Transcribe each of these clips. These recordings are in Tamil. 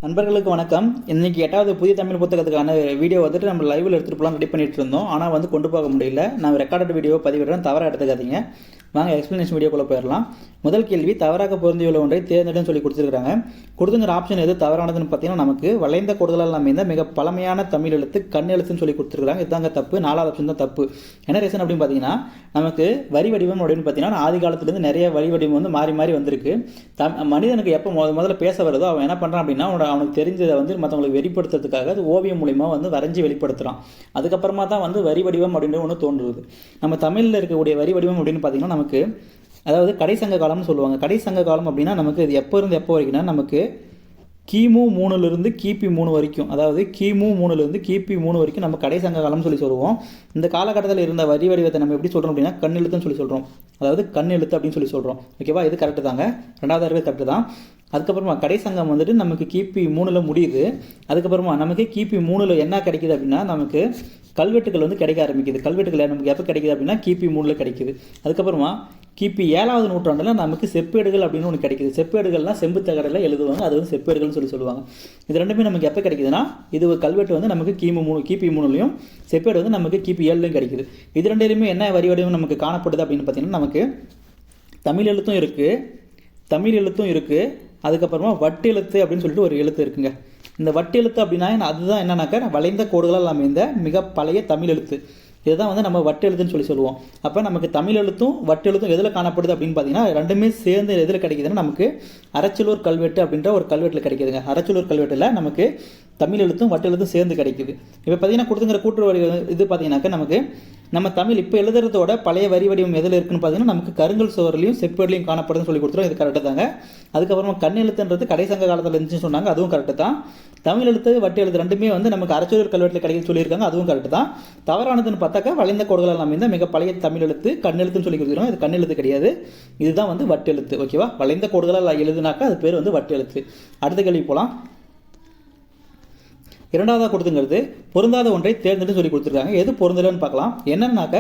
நண்பர்களுக்கு வணக்கம். இன்னைக்கு 8வது புதிய தமிழ் புத்தகத்துக்கான வீடியோ வந்துட்டு நம்ம லைவில் எடுத்துகிட்டு போகலாம் ரெடி பண்ணிட்டு இருந்தோம். ஆனால் கொண்டு போக முடியல. நான் ரெக்கார்டட் வீடியோ பதிவிடுறேன், தவறாக எடுத்துக்காதீங்க. வாங்க எக்ஸ்பிளனேஷன் வீடியோக்குள்ளே போயிடலாம். முதல் கேள்வி, தவறாக பொருந்தியுள்ள ஒன்றை தேர்ந்தெடுன்னு சொல்லி கொடுத்துருக்காங்க. கொடுத்துங்கிற ஆப்ஷன் எது தவறானதுன்னு பார்த்தீங்கன்னா நமக்கு வளைந்த கூடுதலால் அமைந்த மிக பழமையான தமிழ் எழுத்து கண் எழுத்துன்னு சொல்லி கொடுத்துருக்காங்க. இதுதாங்க தப்பு. 4வது ஆப்ஷன் தான் தப்பு. என்ன ரீசன் அப்படின்னு பார்த்தீங்கன்னா நமக்கு வரி வடிவம் அப்படின்னு பார்த்தீங்கன்னா ஆதி காலத்துலேருந்து நிறைய வரி வடிவம் வந்து மாறி மாறி வந்திருக்கு. மனிதனுக்கு எப்போ முதல்ல பேச வருதோ அவன் என்ன பண்ணுறான் அப்படின்னா அவனுக்கு தெரிஞ்சதை வந்து மற்றவங்களுக்கு வெளிப்படுத்துறதுக்காக அது ஓவியம் மூலிமா வந்து வரைஞ்சி வெளிப்படுத்துகிறான். அதுக்கப்புறமா தான் வந்து வரி வடிவம் அப்படின்ற ஒன்று தோன்றுவது. நம்ம தமிழில் இருக்கக்கூடிய வரி வடிவம் அப்படின்னு பார்த்தீங்கன்னா நமக்கு அதாவது கடைசங்க காலம்னு சொல்லுவாங்க. கடைசங்க காலம் அப்படின்னா நமக்கு இது எப்போ இருந்து எப்போ வரைக்கும்னா நமக்கு கிமு 3லிருந்து கிபி 3 வரைக்கும், அதாவது கிமு 3லிருந்து கிபி 3 வரைக்கும் நம்ம கடைசங்க காலம்னு சொல்லி சொல்லுவோம். இந்த காலகட்டத்தில் இருந்த வரி வடிவத்தை நம்ம எப்படி சொல்கிறோம் அப்படின்னா கண் எழுத்துன்னு சொல்லி சொல்கிறோம். அதாவது கண் எழுத்து அப்படின்னு சொல்லி சொல்கிறோம். ஓகேவா, இது கரெக்டு தாங்க. 2வது அறிவு கரெக்டு தான். அதுக்கப்புறமா கடைசங்கம் வந்துட்டு நமக்கு கிபி 3ல் முடியுது. அதுக்கப்புறமா நமக்கு கிபி 3ல் என்ன கிடைக்குது அப்படின்னா நமக்கு கல்வெட்டுகள் வந்து கிடைக்க ஆரம்பிக்குது. கல்வெட்டுகள் நமக்கு எப்போ கிடைக்குது அப்படின்னா கிபி 3ல் கிடைக்குது. அதுக்கப்புறமா கிபி 7வது நூற்றாண்டில் நமக்கு செப்பேடுகள் அப்படின்னு ஒன்று கிடைக்குது. செப்பேடுகள்லாம் செம்பு தகடில் எழுதுவாங்க, அது வந்து செப்பேடுகள்னு சொல்லி சொல்லுவாங்க. இது ரெண்டுமே நமக்கு எப்போ கிடைக்குதுன்னா இது கல்வெட்டு வந்து நமக்கு கிபி 3லையும் செப்பேடு வந்து நமக்கு கிபி 7லையும் கிடைக்குது. இது ரெண்டுலையுமே என்ன வரி வடிவம் நமக்கு காணப்படுது அப்படின்னு பார்த்தீங்கன்னா நமக்கு தமிழ் எழுத்தும் இருக்குது. அதுக்கப்புறமா வட்டு எழுத்து அப்படின்னு சொல்லிட்டு ஒரு எழுத்து இருக்குங்க. இந்த வட்டு எழுத்து அப்படின்னா அதுதான் என்னன்னாக்கா வளைந்த கோடுகளால் அமைந்த மிக பழைய தமிழ் எழுத்து. இதுதான் வந்து நம்ம வட்டு எழுத்துன்னு சொல்லி சொல்லுவோம். அப்போ நமக்கு தமிழ் எழுத்தும் வட்டு எழுத்தும் எதில் காணப்படுது அப்படின்னு பார்த்தீங்கன்னா ரெண்டுமே சேர்ந்து எதில் கிடைக்குதுன்னா நமக்கு அரச்சலூர் கல்வெட்டு அப்படின்ற ஒரு கல்வெட்டில் கிடைக்குதுங்க. அரச்சலூர் கல்வெட்டில் நமக்கு தமிழ் எழுத்தும் வட்டு எழுத்தும் சேர்ந்து கிடைக்குது. இப்போ பார்த்தீங்கன்னா கொடுத்துங்கிற கூற்று வரி இது பார்த்தீங்கன்னாக்கா நமக்கு நம்ம தமிழ் இப்போ எழுதுறதோட பழைய வரி வடிவம் எதில் இருக்குன்னு பார்த்தீங்கன்னா நமக்கு கருங்கல் சுவர்லையும் செப்பேட்லையும் காணப்படுதுன்னு சொல்லி கொடுத்துரும். இது கரெக்டு தாங்க. அதுக்கப்புறமா கண் எழுத்துன்றது கடைசங்க காலத்தில் இருந்துச்சுன்னு சொன்னாங்க, அதுவும் கரெக்டு தான். தமிழ் எழுத்து வட்டு எழுத்து ரெண்டுமே வந்து நமக்கு அரச்சலூர் கல்வெட்டில் கிடைக்குன்னு சொல்லியிருக்காங்க, அதுவும் கரெக்டு தான். தவறானதுன்னு பார்த்தாக்கா வளைந்த கோடுகளால் அமைந்த மிக பழைய தமிழ் எழுத்து கண் எழுத்துன்னு சொல்லி கொடுத்துருவோம். இது கண் எழுத்து கிடையாது, இதுதான் வந்து வட்டு எழுத்து. ஓகேவா, வளைந்த கோடுகளால் எழுதுனாக்கா அது பேர் வந்து வட்டு எழுத்து. அடுத்த கேள்வி போகலாம். 2வதாக கொடுத்துங்கிறது பொருந்தாத ஒன்றை தேர்ந்தெடுத்து சொல்லி கொடுத்துருக்காங்க. எது பொருந்தலன்னு பார்க்கலாம். என்னன்னாக்க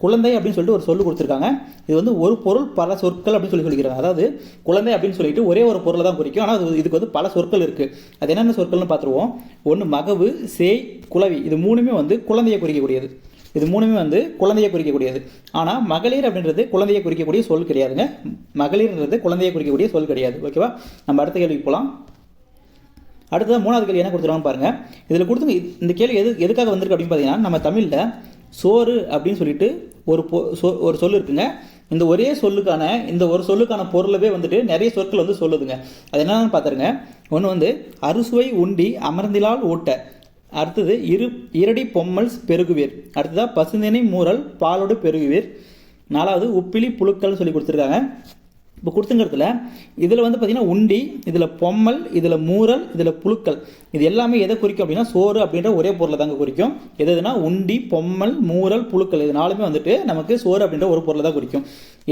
குழந்தை அப்படின்னு சொல்லிட்டு ஒரு சொல்லு கொடுத்துருக்காங்க. இது வந்து ஒரு பொருள் பல சொற்கள் அப்படின்னு சொல்லிக்கிறாங்க. அதாவது குழந்தை அப்படின்னு சொல்லிட்டு ஒரே ஒரு பொருளை தான் குறிக்கும், ஆனால் இதுக்கு வந்து பல சொற்கள் இருக்குது. அது என்னென்ன சொற்கள்னு பார்த்துருவோம். ஒன்று மகவு, சேய், குளவி. இது மூணுமே வந்து குழந்தையை குறிக்கக்கூடியது. ஆனால் மகளிர் அப்படின்றது குழந்தையை குறிக்கக்கூடிய சொல் கிடையாதுங்க. மகளிர்ன்றது குழந்தையை குறிக்கக்கூடிய சொல் கிடையாது. ஓகேவா, நம்ம அடுத்த கேள்விக்கு போகலாம். அடுத்ததான் 3வது கேள்வி என்ன கொடுத்துருவாங்க பாருங்க. இதில் கொடுத்துங்க இந்த கேள்வி எதுக்காக வந்திருக்கு அப்படின்னு பார்த்தீங்கன்னா நம்ம தமிழில் சோறு அப்படின்னு சொல்லிட்டு ஒரு சொல் இருக்குங்க. இந்த ஒரே சொல்லுக்கான இந்த ஒரு சொல்லுக்கான பொருளவே வந்துட்டு நிறைய சொற்கள் வந்து சொல்லுதுங்க. அது என்னன்னு பார்த்துருங்க. ஒன்று வந்து அறுசுவை உண்டி அமர்ந்திலால் ஊட்ட. அடுத்தது இரடி பொம்மல் பெருகுவீர். அடுத்ததாக பசுந்தினை மூரல் பாலோடு பெருகுவீர். 4வது உப்பிலி புழுக்கள்னு சொல்லி கொடுத்துருக்காங்க. இப்போ கொடுத்துங்கிறதுல இதில் வந்து பார்த்தீங்கன்னா உண்டி, இதில் பொம்மல், இதில் மூரல், இதில் புழுக்கள், இது எல்லாமே எதை குறிக்கும் அப்படின்னா சோறு அப்படின்ற ஒரே பொருளை தாங்க குறிக்கும். எதுனா உண்டி, பொம்மல், மூரல், புழுக்கள், இது நாலுமே வந்துட்டு நமக்கு சோறு அப்படின்ற ஒரு பொருளை தான் குறிக்கும்.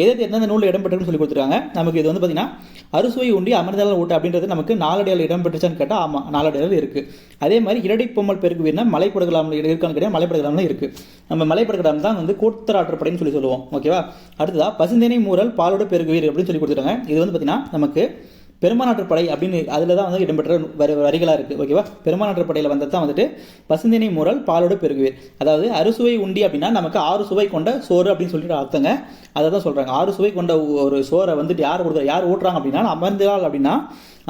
எந்தெந்த நூலில் இடம்பெற்றுன்னு சொல்லி கொடுத்துருக்காங்க. நமக்கு இது வந்து பார்த்தீங்கன்னா அறுசுவை உண்டி அமர்ந்தால் ஊட்ட அப்படின்றது நமக்கு நாலடியால் இடம்பெற்றுச்சான்னு கேட்டால் ஆமாம், நாலடியால் இருக்குது. அதே மாதிரி இரடை பொம்மல் பெருகுவீர்னா மலைப்படுகலாம் இருக்கான்னு கேட்டால் மலைப்படுகலாம்லாம் இருக்குது. நம்ம மலைப்படுகலாம் தான் வந்து கூத்தராற்றுப்படைன்னு சொல்லி சொல்லுவோம். ஓகேவா, அடுத்ததாக பசுந்தினை மூரல் பாலோடு பெருகுவீர் அப்படின்னு சொல்லி கொடுத்துருக்காங்க. இது வந்து பார்த்தீங்கன்னா நமக்கு பெருமாநாட்டுப்படை அப்படின்னு அதில் தான் வந்து இடம்பெற்ற வரிகளாக இருக்குது. ஓகேவா, பெருமாநாட்டுப்படையில் வந்தது தான் வந்துட்டு பசுந்தினை மூரல் பாலோடு பெருகுவீர். அதாவது அறுசுவை உண்டி அப்படின்னா நமக்கு 6 சுவை கொண்ட சோறு அப்படின்னு சொல்லிட்டு அர்த்தங்க. அதை தான் சொல்கிறாங்க. 6 சுவை கொண்ட ஒரு சோறை வந்துட்டு யார் ஊட்டுறாங்க அப்படின்னா அமர்ந்திலால் அப்படின்னா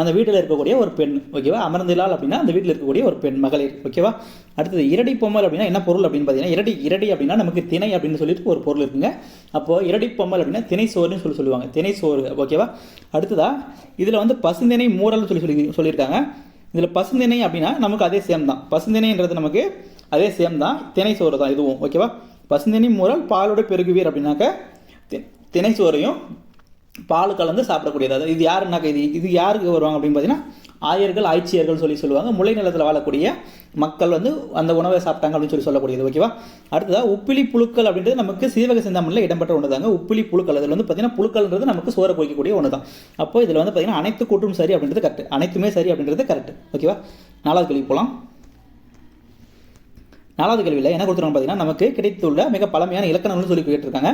அந்த வீட்டில் இருக்கக்கூடிய ஒரு பெண். ஓகேவா, அமர்ந்திலால் அப்படின்னா அந்த வீட்டில் இருக்கக்கூடிய ஒரு பெண், மகளிர். ஓகேவா, அடுத்தது இரடி பொம்மல் அப்படின்னா என்ன பொருள் அப்படின்னு பார்த்தீங்கன்னா இரடி அப்படின்னா நமக்கு திணை அப்படின்னு சொல்லிட்டு ஒரு பொருள் இருக்குங்க. அப்போது இரடி பொம்மல் அப்படின்னா திணை சோறுன்னு சொல்லுவாங்க, திணை சோறு. ஓகேவா, அடுத்ததா இதில் வந்து பசுந்தினை மூரல்னு சொல்லியிருக்காங்க. இதில் பசுந்தினை அப்படின்னா நமக்கு அதே சேம் தான். பசுந்தினைன்றது நமக்கு அதே சேம் தான், திணை சோறு தான் இதுவும். ஓகேவா, பசுந்தினை மூரல் பாலோட பெருகுவீர் அப்படின்னாக்க திணை சோறையும் பால் கலந்து சாப்பிடக்கூடியது. அதாவது இது யாருன்னாக்க இது யாருக்கு வருவாங்க அப்படின்னு பார்த்தீங்கன்னா ஆயர்கள், ஆய்ச்சியர்கள் சொல்லுவாங்க. முளை நிலத்தில் வாழக்கூடிய மக்கள் வந்து அந்த உணவை சாப்பிட்டாங்க அப்படின்னு சொல்லக்கூடியது. ஓகேவா, அடுத்ததாக உப்பிலி புழுக்கள் அப்படின்றது நமக்கு சீவக சிந்தாமணியில் இடம்பெற்ற ஒன்று தாங்க. உப்பிலி புழுக்கள் அதில் வந்து பார்த்தீங்கன்னா புழுக்கள்ன்றது நமக்கு சோறை குறிக்கக்கூடிய ஒன்று தான். அப்போ இதில் வந்து பார்த்தீங்கன்னா அனைத்து கூற்றும் சரி அப்படின்றது கரெக்ட், அனைத்துமே சரி அப்படின்றது கரெக்ட். ஓகேவா, 4வது கேள்வி போகலாம். 4வது கேள்வியில் என்ன கொடுத்துருக்காங்க பார்த்தீங்கன்னா நமக்கு கிடைத்துள்ள மிக பழமையான இலக்கண நூல்னு சொல்லி கேட்டிருக்காங்க.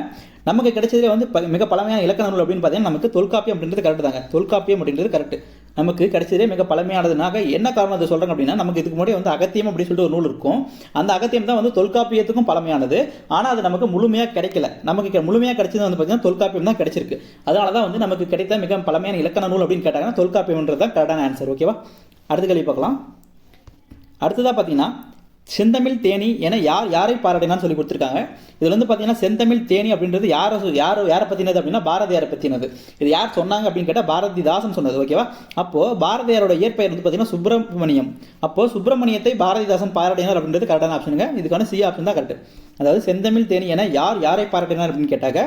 நமக்கு கிடைச்சதுல வந்து மிக பழமையான இலக்கண நூல் அப்படின்னு பார்த்தீங்கன்னா நமக்கு தொல்காப்பியம் அப்படின்றது கரெக்ட் தாங்க. தொல்காப்பியம் அப்படின்றது கரெக்ட். நமக்கு கிடைச்சதே மிக பழமையானதுனாக என்ன காரணம் அதை சொல்கிறாங்க அப்படின்னா, நமக்கு இதுக்கு முன்னாடி வந்து அகத்தியம் அப்படின்னு சொல்லிட்டு ஒரு நூல் இருக்கும். அந்த அகத்தியம் தான் வந்து தொல்காப்பியத்துக்கும் பழமையானது. ஆனால் அது நமக்கு முழுமையாக கிடைக்கல. நமக்கு முழுமையாக கிடைச்சது வந்து பார்த்தீங்கன்னா தொல்காப்பியம் தான் கிடைச்சிருக்கு. அதனால தான் வந்து நமக்கு கிடைத்த மிக பழமையான இலக்கண நூல் அப்படின்னு கேட்டாங்கன்னா தொல்காப்பியம்ன்றது தான் கரெக்டான ஆன்சர். ஓகேவா? அடுத்த கேள்வி பார்க்கலாம். அடுத்ததாக பார்த்தீங்கன்னா, செந்தமிழ் தேனி என யாரை பாராட்டினான்னு சொல்லி கொடுத்துருக்காங்க. இதில் வந்து பார்த்தீங்கன்னா செந்தமிழ் தேனி அப்படின்றது யாரை பற்றினது அப்படின்னா பாரதியாரை பற்றினது. இது யார் சொன்னாங்க அப்படின்னு கேட்டால் பாரதிதாசன் சொன்னது. ஓகேவா? அப்போது பாரதியாரோட இயற்பெயர் வந்து பார்த்தீங்கன்னா சுப்பிரமணியம். அப்போது சுப்பிரமணியத்தை பாரதிதாசன் பாராட்டினார் அப்படின்றது கரெக்டான ஆப்ஷனுங்க. இதுக்கான சி ஆப்ஷன் தான் கரெக்ட். அதாவது செந்தமிழ் தேனி என யாரை பாராட்டினார் அப்படின்னு கேட்டாங்க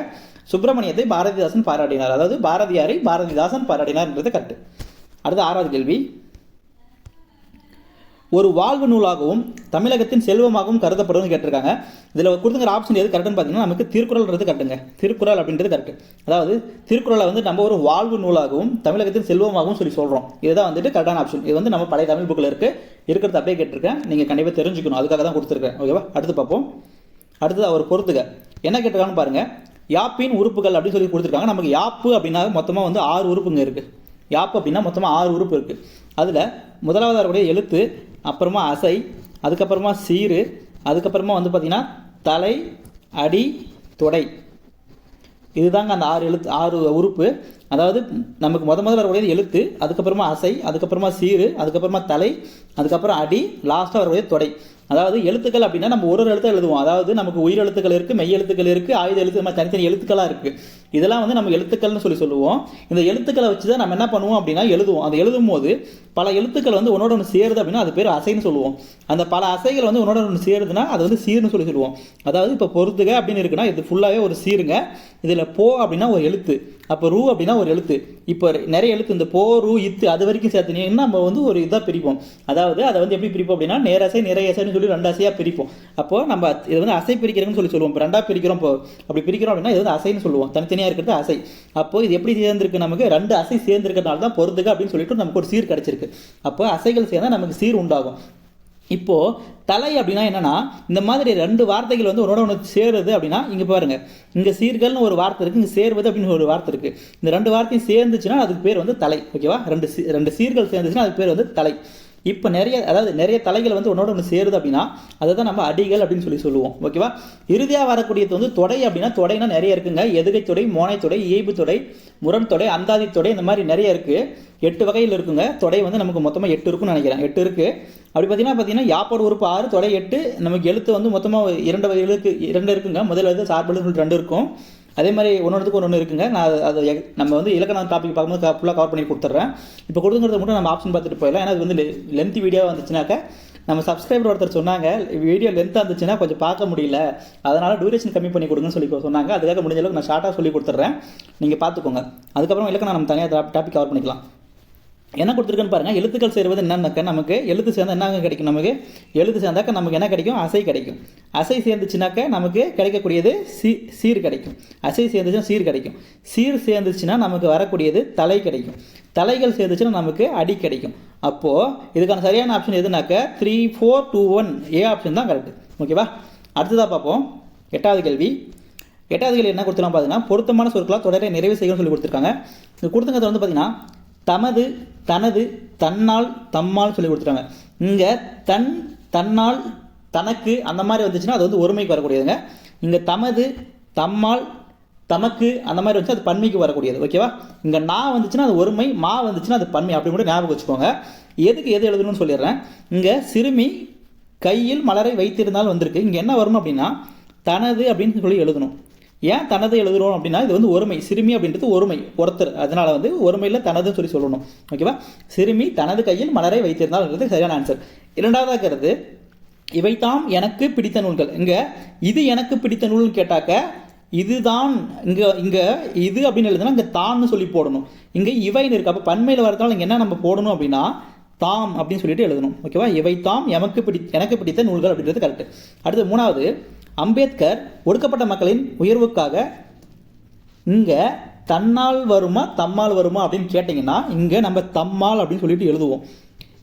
சுப்பிரமணியத்தை பாரதிதாசன் பாராட்டினார். அதாவது பாரதியாரை பாரதிதாசன் பாராட்டினார்ன்றது கரெக்ட். அடுத்து 6வது கேள்வி. ஒரு வாழ்வு நூலாகவும் தமிழகத்தின் செல்வமாகவும் கருதப்படும்னு கேட்டிருக்காங்க. இதில் கொடுத்துங்கிற ஆப்ஷன் எது கரெக்டுன்னு பார்த்தீங்கன்னா நமக்கு திருக்குறள்ன்றது கரெக்டுங்க. திருக்குறள் அப்படின்றது கரெக்ட். அதாவது திருக்குறளை வந்து நம்ம ஒரு வாழ்வு நூலாகவும் தமிழகத்தின் செல்வமாகவும் சொல்கிறோம். இதுதான் வந்துட்டு கரெக்டான ஆப்ஷன். இது வந்து நம்ம பழைய தமிழ் புக்கில் இருக்கிறது அப்படியே கேட்டிருக்கேன். நீங்கள் கண்டிப்பாக தெரிஞ்சுக்கணும். அதுக்காக தான் கொடுத்துருக்கேன். ஓகேவா? அடுத்து பார்ப்போம். அடுத்தது அவர் பொறுத்துக்க என்ன கேட்டிருக்காங்கன்னு பாருங்கள். யாப்பின் உறுப்புகள் அப்படின்னு சொல்லி கொடுத்துருக்காங்க. நமக்கு யாப்பு அப்படின்னா மொத்தமாக வந்து 6 உறுப்புங்க இருக்குது. யாப்பு அப்படின்னா மொத்தமாக 6 உறுப்பு இருக்குது. அதில் முதலாவது வரக்கூடிய எழுத்து, அப்புறமா அசை, அதுக்கப்புறமா சீரு, அதுக்கப்புறமா வந்து பார்த்திங்கன்னா தலை, அடி, தொடை. இதுதாங்க அந்த 6 உறுப்பு. அதாவது நமக்கு முதல்ல வரக்கூடியது எழுத்து, அதுக்கப்புறமா அசை, அதுக்கப்புறமா சீரு, அதுக்கப்புறமா தலை, அதுக்கப்புறம் அடி, லாஸ்ட்டாக வரக்கூடிய தொடை. அதாவது எழுத்துக்கள் அப்படின்னா நம்ம ஒரு எழுத்தை எழுதுவோம். அதாவது நமக்கு உயிர் எழுத்துக்கள் இருக்குது, மெய் எழுத்துக்கள் இருக்குது, ஆயுத எழுத்து, நம்ம தனித்தனி எழுத்துக்களாக இருக்குது. இதெல்லாம் வந்து நம்ம எழுத்துக்கள்னு சொல்லுவோம். இந்த எழுத்துக்களை வச்சு தான் நம்ம என்ன பண்ணுவோம் அப்படின்னா எழுதுவோம். அது எழுதும் போது பல எழுத்துக்கள் வந்து ஒன்னோட ஒன்று சேருது அப்படின்னா அது பேர் அசைன்னு சொல்லுவோம். அந்த பல அசைகள் வந்து ஒன்னோட ஒன்று சேருதுன்னா அது வந்து சீர்னு சொல்லுவோம். அதாவது இப்போ பொறுத்துக அப்படின்னு இருக்குன்னா இது ஃபுல்லாகவே ஒரு சீருங்க. இதில் போ அப்படின்னா ஒரு எழுத்து, அப்போ ரூ அப்படின்னா ஒரு எழுத்து. இப்போ நிறைய எழுத்து இந்த போ, ரூ, இத்து அது வரைக்கும் சேர்த்துனீங்கன்னா நம்ம வந்து ஒரு இதாக பிரிப்போம். அதாவது அதை வந்து எப்படி பிரிப்போம் அப்படின்னா நேரசை நிறையசைன்னு சொல்லி 2 அசையாக பிரிப்போம். அப்போது நம்ம இது வந்து அசை பிரிக்கிறதுன்னு சொல்லுவோம். இப்போ 2ஆக பிரிக்கிறோம். இப்போ அப்படி பிரிக்கிறோம் அப்படின்னா இது வந்து அசைன்னு சொல்லுவோம். தனித்தனியாக இருக்கிறது அசை. அப்போது இது எப்படி சேர்ந்துருக்கு? நமக்கு 2 அசை சேர்ந்துருக்கிறதுனால தான் பொறுத்துக அப்படின்னு சொல்லிட்டு நமக்கு ஒரு சீர் கிடைச்சிருக்கு. அப்போ அசைகள் சேர்ந்தால் நமக்கு சீர் உண்டாகும். இப்போ தலை அப்படின்னா என்னன்னா இந்த மாதிரி 2 வார்த்தைகள் வந்து ஒன்று சேருது அப்படின்னா இங்கே பாருங்க, இங்கே சீர்கள்னு ஒரு வார்த்தை இருக்குது, இங்கே சேர்வது அப்படின்னு ஒரு வார்த்தை இருக்குது. இந்த 2 வார்த்தையும் சேர்ந்துச்சுன்னா அதுக்கு பேர் வந்து தலை. ஓகேவா? 2 சீர்கள் சேர்ந்துச்சுன்னா அதுக்கு பேர் வந்து தலை. இப்போ நிறைய தலைகள் வந்து ஒன்று சேருது அப்படின்னா அதை தான் நம்ம அடிகள் அப்படின்னு சொல்லுவோம். ஓகேவா? இறுதியாக வரக்கூடியது வந்து தொடை அப்படின்னா தொடைனா நிறைய இருக்குங்க. எதுகை தொடை, மோனை தொடை, இயைபு தொடை, முரண் தொடை, அந்தாதி தொடை, இந்த மாதிரி நிறைய இருக்குது. 8 வகையில் இருக்குங்க. தொடை வந்து நமக்கு மொத்தமாக 8 இருக்குன்னு நினைக்கிறேன். 8 இருக்குது. அப்படி பார்த்தீங்கன்னா யாப்போட உறுப்பு 6, தொடை 8. நமக்கு எழுத்து வந்து மொத்தமாக 2 வகைகளுக்கு 2 இருக்குங்க. முதல்ல வந்து சார்பு 2 இருக்கும். அதே மாதிரி ஒன்று இருக்குங்க. நான் அது நம்ம வந்து இலக்கண டாபிக் பார்க்கும்போது ஃபுல்லாக கவர் பண்ணி கொடுத்துட்றேன். இப்போ கொடுக்குறது மட்டும் நம்ம ஆப்ஷன் பார்த்துட்டு போயிடலாம். ஏன்னா அது வந்து லென்த் வீடியோவாக வந்துச்சுனாக்கா நம்ம சப்ஸ்கிரைபர் ஒருத்தர் சொன்னாங்க வீடியோ லென்த்தாக இருந்துச்சுன்னா கொஞ்சம் பார்க்க முடியல, அதனால் டியூரேஷன் கம்மி பண்ணி கொடுங்கன்னு சொல்லி சொன்னாங்க. அதுக்காக முடிஞ்ச அளவுக்கு நான் ஷார்ட்டாக சொல்லி கொடுத்துட்றேன். நீங்கள் பார்த்துக்கோங்க. அதுக்கப்புறம் இலக்கணம் நம்ம தனியாக டாபிக் கவர் பண்ணிக்கலாம். என்ன கொடுத்துருக்குன்னு பாருங்கள். எழுத்துக்கள் சேருவது என்னன்னாக்கா நமக்கு எழுத்து சேர்ந்தால் என்னங்க கிடைக்கும்? நமக்கு எழுத்து சேர்ந்தாக்கா நமக்கு என்ன கிடைக்கும்? அசை கிடைக்கும். அசை சேர்ந்துச்சுனாக்கா நமக்கு கிடைக்கக்கூடியது சீர் கிடைக்கும். அசை சேர்ந்துச்சுன்னா சீர் கிடைக்கும். சீர் சேர்ந்துச்சுன்னா நமக்கு வரக்கூடியது தலை கிடைக்கும். தலைகள் சேர்ந்துச்சுன்னா நமக்கு அடி கிடைக்கும். அப்போது இதுக்கான சரியான ஆப்ஷன் எதுனாக்கா 3, 4, 2, 1 ஏ ஆப்ஷன் தான் கரெக்ட். ஓகேவா? அடுத்ததாக பார்ப்போம். 8வது கேள்வி. 8வது கேள்வி என்ன கொடுத்துலாம் பார்த்தீங்கன்னா பொருத்தமான சொற்களாக தொடரை நிறைவு செய்யணும்னு சொல்லி கொடுத்துருக்காங்க. இது கொடுத்துங்கிறது வந்து பார்த்தீங்கன்னா தமது, தனது, தன்னால், தம்மால் சொல்லி கொடுத்துருக்காங்க. இங்கே தன், தன்னால், தனக்கு அந்த மாதிரி வந்துச்சுன்னா அது வந்து ஒருமைக்கு வரக்கூடியதுங்க. இங்கே தமது, தம்மால், தமக்கு அந்த மாதிரி வந்துச்சு அது பன்மைக்கு வரக்கூடியது. ஓகேவா? இங்கே நான் வந்துச்சுன்னா அது ஒருமை, மா வந்துச்சுன்னா அது பன்மை. அப்படி மட்டும் ஞாபகம் வச்சுக்கோங்க. எதுக்கு எது எழுதணும்னு சொல்லிடுறேன். இங்கே சிறுமி கையில் மலரை வைத்திருந்தால் வந்திருக்கு. இங்கே என்ன வரணும் அப்படின்னா தனது அப்படின்னு சொல்லி எழுதணும். ஏன் தனது எழுதுறோம் அப்படின்னா இது வந்து ஒருமை. சிறுமி அப்படின்றது ஒருமை, ஒருத்தர். அதனால வந்து ஒருமையில் தனதுன்னு சொல்லணும். ஓகேவா? சிறுமி தனது கையில் மலரை வைத்திருந்தால் சரியான ஆன்சர். 2வதாக இருக்கிறது இவைதாம் எனக்கு பிடித்த நூல்கள். இங்கே இது எனக்கு பிடித்த நூல்னு கேட்டாக்க இதுதான் இங்கே இது அப்படின்னு எழுதுனா இங்கே தான்னு சொல்லி போடணும். இங்கே இவைன்னு இருக்கு. அப்போ பன்மையில் வரதுனால இங்கே என்ன நம்ம போடணும் அப்படின்னா தாம் அப்படின்னு சொல்லிட்டு எழுதணும். ஓகேவா? இவைதாம் எனக்கு பிடித்த நூல்கள் அப்படின்றது கரெக்ட். அடுத்து 3வது அம்பேத்கர் ஒடுக்கப்பட்ட மக்களின் உயர்வுக்காக இங்கே தன்னால் வருமா தம்மால் வருமா அப்படின்னு கேட்டிங்கன்னா இங்கே நம்ம தம்மால் அப்படின்னு சொல்லிட்டு எழுதுவோம்.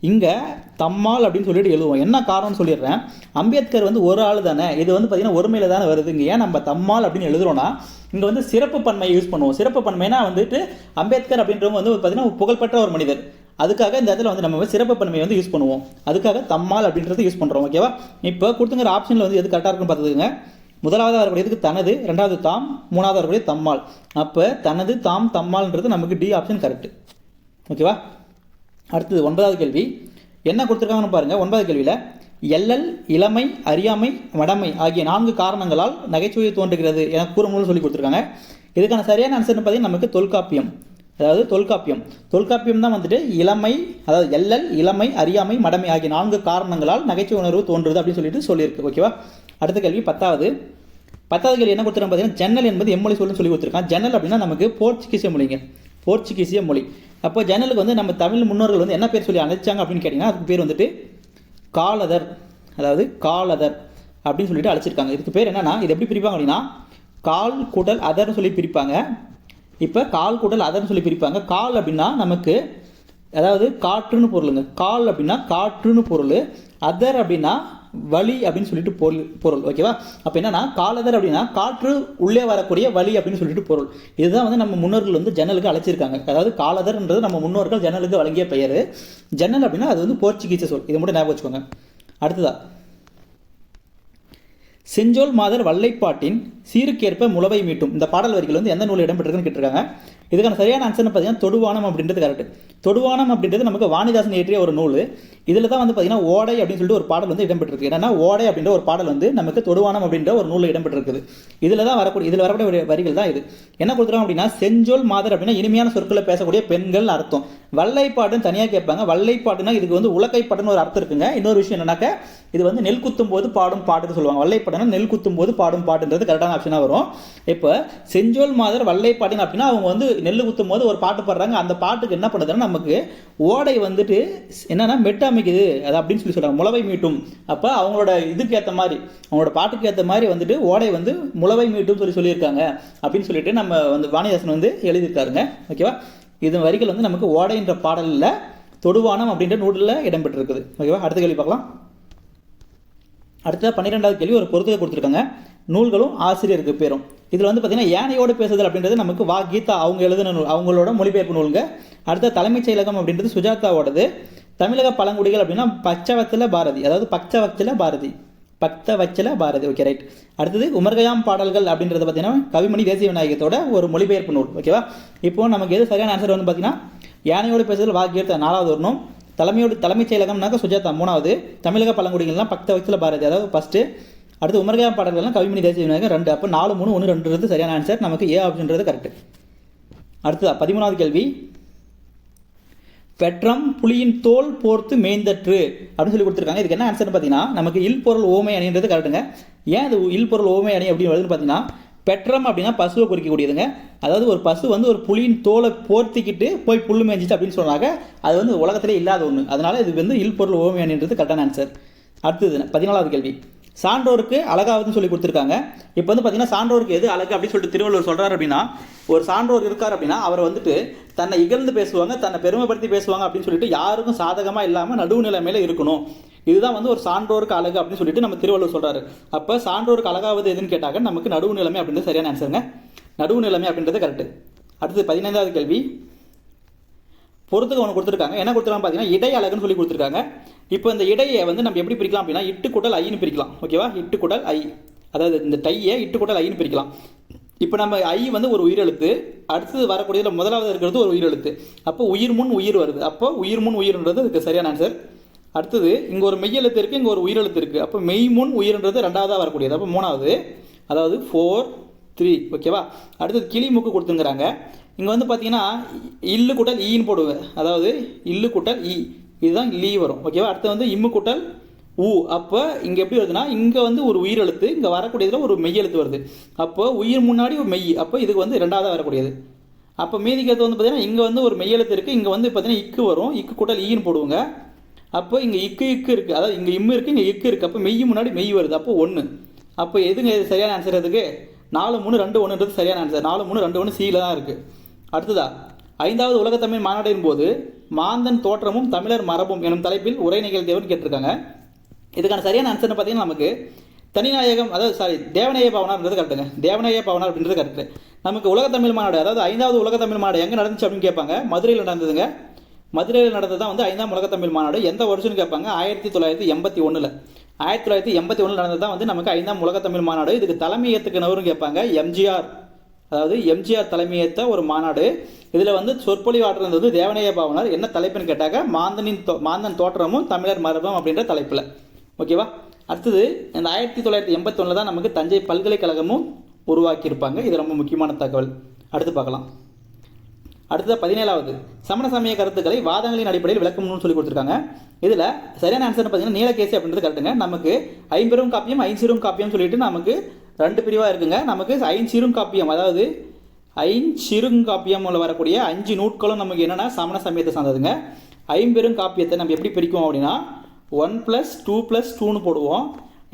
இங்கே தம்மால் அப்படின்னு சொல்லிட்டு எழுதுவோம். என்ன காரணம்னு சொல்லிடுறேன். அம்பேத்கர் வந்து ஒரு ஆள் தானே, இது வந்து பார்த்தீங்கன்னா ஒருமையில் தானே வருது. இங்கே ஏன் நம்ம தம்மால் அப்படின்னு எழுதுறோன்னா இங்கே வந்து சிறப்பு பன்மையை யூஸ் பண்ணுவோம். சிறப்பு பன்மைனா வந்துட்டு அம்பேத்கர் அப்படின்றவங்க வந்து பார்த்தீங்கன்னா புகழ்பெற்ற ஒரு மனிதர். அதுக்காக இந்த இடத்துல வந்து நம்ம சிறப்பு பன்மையை வந்து யூஸ் பண்ணுவோம். அதுக்காக தம்மால் அப்படின்றது யூஸ் பண்ணுறோம். ஓகேவா? இப்போ கொடுத்துங்கிற ஆப்ஷனில் வந்து எது கரெக்டாக இருக்குன்னு பார்த்துக்குங்க. முதலாவது வரக்கூடியதுக்கு தனது, ரெண்டாவது தாம், மூணாவது வரக்கூடிய தம்மால். அப்போ தனது, தாம், தம்மால்ன்றது நமக்கு டி ஆப்ஷன் கரெக்ட். ஓகேவா? அடுத்தது 9வது கேள்வி என்ன கொடுத்துருக்காங்கன்னு பாருங்கள். 9வது கேள்வியில் எல்லல், இளமை, அறியாமை, மடமை ஆகிய 4 காரணங்களால் நகைச்சுவை தோன்றுகிறது என கூறும்போது சொல்லி கொடுத்துருக்காங்க. இதுக்கான சரியான ஆன்சர்னு பார்த்தீங்கன்னா நமக்கு தொல்காப்பியம். அதாவது தொல்காப்பியம் தான் வந்துட்டு இளமை, அதாவது எல்லல், இளமை, அறியாமை, மடமை ஆகிய 4 காரணங்களால் நகைச்சுவை உணர்வு தோன்றுது அப்படின்னு சொல்லியிருக்கு. ஓகேவா? அடுத்த கேள்வி 10வது கேள்வி என்ன கொடுத்துருக்காங்க பார்த்தீங்கன்னா ஜன்னல் என்பது எம்மொழி சொல்லுன்னு சொல்லி கொடுத்துருக்கான். ஜன்னல் அப்படின்னா நமக்கு போர்ச்சுகீசிய மொழி. அப்போ ஜன்னலுக்கு வந்து நம்ம தமிழ் முன்னோர்கள் வந்து என்ன பேர் சொல்லி அழைச்சாங்க அப்படின்னு கேட்டிங்கன்னா அதுக்கு பேர் வந்துட்டு காலதர். அதாவது காலதர் அப்படின்னு சொல்லிட்டு அழைச்சிருக்காங்க. இதுக்கு பேர் என்னன்னா, இது எப்படி பிரிப்பாங்க அப்படின்னா கால் கூட்டல் அதர்னு சொல்லி பிரிப்பாங்க. இப்போ கால் கூட்டல் அதர்னு சொல்லி பிரிப்பாங்க. கால் அப்படின்னா நமக்கு அதாவது காற்றுன்னு பொருளுங்க. கால் அப்படின்னா காற்றுன்னு பொருள், அதர் அப்படின்னா வழி அப்படின்னு சொல்லிட்டு பொருள். ஓகேவா? அப்போ என்னன்னா காலதர் அப்படின்னா காற்று உள்ளே வரக்கூடிய வழி அப்படின்னு சொல்லிட்டு பொருள். இதுதான் வந்து நம்ம முன்னோர்கள் வந்து ஜன்னலுக்கு அழைச்சிருக்காங்க. அதாவது காலதர்ன்றது நம்ம முன்னோர்கள் ஜன்னலுக்கு வழங்கிய பெயர். ஜன்னல் அப்படின்னா அது வந்து போர்ச்சுகீச சொல். இதை மட்டும் ஞாபகம் வச்சுக்கோங்க. அடுத்ததா செஞ்சோல் மாதர் வல்லைப்பாட்டின் சீருக்கேற்ப முளவை மீட்டும் இந்த பாடல் வரிகள் வந்து எந்த நூலில் இடம்பெற்றிருக்குன்னு கேட்டிருக்காங்க. இதுக்கான சரியான ஆன்சர்னு பார்த்தீங்கன்னா தொடுவானம் அப்படின்றது கரெக்ட். தொடுவானம் அப்படின்றது நமக்கு வாணிதாசன் இயற்றிய ஒரு நூல். இதில் தான் வந்து பார்த்தீங்கன்னா ஓடை அப்படின்னு சொல்லிட்டு ஒரு பாடல் வந்து இடம்பெற்றிருக்கு. என்னன்னா ஓடை அப்படின்ற ஒரு பாடல் வந்து நமக்கு தொடுவானம் அப்படின்ற ஒரு நூலில் இடம்பெற்றிருக்குது. இதில் வரக்கூடிய வரிகள் தான் இது. என்ன கொடுத்துருக்காங்க அப்படின்னா செஞ்சோல் மாதர் அப்படின்னா இனிமையான சொற்களை பேசக்கூடிய பெண்கள் அர்த்தம். வல்லைப்பாடுன்னு தனியாக கேட்பாங்க. வல்லைப்பாடுனா இதுக்கு வந்து உலக்கைப்பாடுன்னு ஒரு அர்த்தம் இருக்குங்க. இன்னொரு விஷயம் என்னன்னாக்க இது வந்து நெல் குத்தும் போது பாடும் பாட்டுன்னு சொல்லுவாங்க. வல்லைப்பாடுனா நெல் குத்தும் போது பாடும் பாட்டுன்றது கரெக்டான ஆப்ஷனாக வரும். இப்போ செஞ்சோல் மாதர் வல்லைப்பாட்டின் அப்படின்னா அவங்க வந்து நெல் குத்தும் போது ஒரு பாட்டு பாடுறாங்க. அந்த பாட்டுக்கு என்ன பண்ணுதுன்னா நமக்கு ஓடை வந்துட்டு என்னன்னா மெட்டு அமைக்குது அது அப்படின்னு சொல்றாங்க. முளவை மீட்டும். அப்போ அவங்களோட இதுக்கு ஏற்ற மாதிரி அவங்களோட பாட்டுக்கு ஏற்ற மாதிரி வந்துட்டு ஓடை வந்து முளவை மீட்டும் சொல்லியிருக்காங்க அப்படின்னு சொல்லிட்டு நம்ம வந்து வாணிதாசன் வந்து எழுதியிருக்காருங்க. ஓகேவா? இது வரிகள் வந்து நமக்கு ஓடைன்ற பாடலில் தொடுவானம் அப்படின்ற நூலில் இடம்பெற்றிருக்குது. ஓகேவா? அடுத்த கேள்வி பார்க்கலாம். அடுத்த 12வது கேள்வி ஒரு பொறுத்துகை கொடுத்துருக்காங்க. நூல்களும் ஆசிரியருக்கு பேரும். இதில் வந்து பார்த்தீங்கன்னா யானையோடு பேசுதல் அப்படின்றது நமக்கு வா கீதா அவங்க எழுதின நூல், அவங்களோட மொழிபெயர்ப்பு நூலுங்க. அடுத்த தலைமைச் செயலகம் அப்படின்றது சுஜாதாவோடது. தமிழக பழங்குடிகள் அப்படின்னா பக்தவச்சல பாரதி. அதாவது பக்தவச்சல பாரதி. Okay, right. அடுத்தது உமர்கயாம் பாடல்கள் அப்படின்றது பார்த்தீங்கன்னா கவிமணி தேசிய விநாயகத்தோட ஒரு மொழிபெயர்ப்பு நூல். ஓகேவா? இப்போ நமக்கு எது சரியான ஆன்சர் வந்து பார்த்தீங்கன்னா யானையோடு பேசுதல் வா கீதா 4வது வரணும். தலைமைச் செயலகம்னாக்க சுஜாதா 3வது. தமிழக பழங்குடிகள்லாம் பக்தவச்சல பாரதி அதாவது ஃபர்ஸ்ட். அடுத்து உமர்கயாம் பாடல்கள்லாம் கவிமணி தேசிய விநாயகர் 2. அப்போ 4, 3, 1, 2 சரியான ஆன்சர். நமக்கு ஏ ஆப்ஷன்றது கரெக்ட். அடுத்ததா 13வது கேள்வி பெற்றம் புலியின் தோல் போர்த்து மேய்ந்தற்று அப்படின்னு சொல்லி கொடுத்துருக்காங்க. இதுக்கு என்ன ஆன்சர்னு பார்த்தீங்கன்னா நமக்கு இல் பொருள் ஓமை அணின்றது கரெக்டுங்க. ஏன் இது இல் பொருள் ஓமை அணி அப்படின்னு வருதுன்னு பார்த்தீங்கன்னா பெற்றம் அப்படின்னா பசுவை குறிக்கக்கூடியதுங்க. அதாவது ஒரு பசு வந்து ஒரு புலியின் தோலை போர்த்திக்கிட்டு போய் புல்லு மேய்ஞ்சிச்சு அப்படின்னு சொன்னாங்க. அது வந்து உலகத்திலே இல்லாத ஒன்று. அதனால இது வந்து இல் பொருள் ஓமை அணின்றது கரெக்டான ஆன்சர். அடுத்தது 14வது கேள்வி சான்றோருக்கு அழகாவதுன்னு சொல்லி கொடுத்துருக்காங்க. இப்போ வந்து பார்த்தீங்கன்னா சான்றோருக்கு எது அழகு அப்படின்னு சொல்லிட்டு திருவள்ளுவர் சொல்கிறார் அப்படின்னா ஒரு சான்றோர் இருக்கார் அப்படின்னா அவர் வந்துட்டு தன்னை இகழ்ந்து பேசுவாங்க, தன்னை பெருமைப்படுத்தி பேசுவாங்க அப்படின்னு சொல்லிட்டு யாருக்கும் சாதகமாக இல்லாமல் நடுவுநிலைமையில இருக்கணும். இதுதான் வந்து ஒரு சான்றோருக்கு அழகு அப்படின்னு சொல்லிட்டு நம்ம திருவள்ளுவர் சொல்கிறாரு. அப்போ சான்றோருக்கு அழகாவது எதுன்னு கேட்டாங்க நமக்கு நடுவுநிலைமை அப்படின்றது சரியான ஆன்சருங்க. நடுவுநிலைமை அப்படின்றது கரெக்ட். அடுத்தது 15வது கேள்வி பொறுத்துக்கு ஒன்று கொடுத்துருக்காங்க. என்ன கொடுத்துருக்காங்க பார்த்தீங்கன்னா இடை அழகுன்னு சொல்லி கொடுத்துருக்காங்க. இப்போ இந்த இடையை வந்து நம்ம எப்படி பிரிக்கலாம் அப்படின்னா இட்டு கூட்டல் ஐன்னு பிரிக்கலாம். ஓகேவா? இட்டு கூட்டல் ஐ, அதாவது இந்த டையை இட்டு கூட்டல் ஐன்னு பிரிக்கலாம். இப்போ நம்ம ஐ வந்து ஒரு உயிரெழுத்து, அடுத்தது வரக்கூடியதில் முதலாவது இருக்கிறது ஒரு உயிரெழுத்து. அப்போ உயிர் முன் உயிர் வருது. அப்போ உயிர் முன் உயிர்ன்றது இதுக்கு சரியான ஆன்சர். அடுத்தது இங்கே ஒரு மெய்யெழுத்து இருக்குது, இங்கே ஒரு உயிரெழுத்து இருக்குது. அப்போ மெய் முன் உயிர்ன்றது 2வதாக வரக்கூடியது. அப்போ 3வது, அதாவது 4, 3. ஓகேவா? அடுத்தது கிளி மூக்கு கொடுத்துங்கிறாங்க. இங்கே வந்து பார்த்தீங்கன்னா இல்லு கூட்டல் ஈன்னு போடுவேன். அதாவது இல்லு கூட்டல் இ, இதுதான் லீ வரும். ஓகேவா? அடுத்து வந்து இம்மு கூட்டல் ஊ. அப்போ இங்கே எப்படி வருதுன்னா இங்கே வந்து ஒரு உயிரெழுத்து, இங்கே வரக்கூடியதில் ஒரு மெய்யெழுத்து வருது. அப்போ உயிர் முன்னாடி ஒரு மெய், அப்போ இதுக்கு வந்து 2வதாக வரக்கூடியது. அப்போ மீதிக்கிறது வந்து பார்த்தீங்கன்னா இங்கே வந்து ஒரு மெய்யெழுத்து இருக்குது, இங்கே வந்து பார்த்தீங்கன்னா இக்கு வரும், இக்கு கூட்டல் ஈன்னு போடுவோங்க. அப்போ இங்கே இக்கு இருக்குது, அதாவது இங்கே இம்மு இருக்குது, இங்கே இக்கு இருக்குது. அப்போ மெய் முன்னாடி மெய் வருது, அப்போ 1. அப்போ எதுங்க இது சரியான ஆன்சர்? அதுக்கு 4, 3, 2, 1ன்றது சரியான ஆன்சர். 4, 3, 2, 1 சீல தான் இருக்குது. அடுத்ததா 5வது உலகத்தமிழ் மாநாட்டின் போது மாந்தன் தோற்றமும் தமிழர் மரபும் எனும் தலைப்பில் உரை நிகழ்த்தியவன் கேட்டிருக்காங்க. இதுக்கான சரியான ஆன்சர்னு பார்த்தீங்கன்னா நமக்கு தனிநாயகம், அதாவது தேவநாய பவனார்ன்றது கரெக்டுங்க. தேவநாய பவனார் அப்படின்றது கரெக்டு. நமக்கு உலகத்தமிழ் மாநாடு, அதாவது 5வது உலகத்தமிழ் மாநாடு எங்கே நடந்துச்சு அப்படின்னு கேட்பாங்க. மதுரையில் நடந்ததுங்க. மதுரையில் நடந்தது தான் வந்து 5ஆம் உலகத்தமிழ் மாநாடு. எந்த வருஷம்னு கேட்பாங்க, 1981. 1981 நடந்தது தான் வந்து நமக்கு 5ஆம் உலகத்தமிழ் மாநாடு. இதுக்கு தலைமை ஏற்றுக்கினவரும் கேட்பாங்க, எம்ஜிஆர். அதாவது எம்ஜிஆர் தலைமையேற்ற ஒரு மாநாடு. இதில் வந்து சொற்பொழிவாற்றுறது வந்து தேவநேய பாவனார். என்ன தலைப்புன்னு கேட்டாக்க, மாந்தன் தோற்றமும் தமிழர் மரபும் அப்படின்ற தலைப்பில். ஓகேவா. அடுத்தது இந்த 1981 தான் நமக்கு தஞ்சை பல்கலைக்கழகமும் உருவாக்கியிருப்பாங்க. இது ரொம்ப முக்கியமான தகவல். அடுத்து பார்க்கலாம். அடுத்தது 17வது சமண சமய கருத்துக்களை வாதங்களின் அடிப்படையில் விளக்கம்னு சொல்லி கொடுத்துருக்காங்க. இதில் சரியான ஆன்சர் பார்த்தீங்கன்னா நீலகேசி அப்படின்றது கரெக்டுங்க. நமக்கு ஐம்பெரும் காப்பியம் ஐஞ்சிறும் காப்பியம் சொல்லிட்டு நமக்கு 2 பிரிவாக இருக்குங்க. நமக்கு ஐஞ்சிறும் காப்பியம், அதாவது ஐஞ்சிறுங்காப்பியம் வரக்கூடிய 5 நூட்களும் நமக்கு என்னென்னா சமண சமயத்தை சார்ந்ததுங்க. ஐம்பெரும் காப்பியத்தை நம்ம எப்படி பிரிக்கும் அப்படின்னா 1+2+2ன்னு போடுவோம்.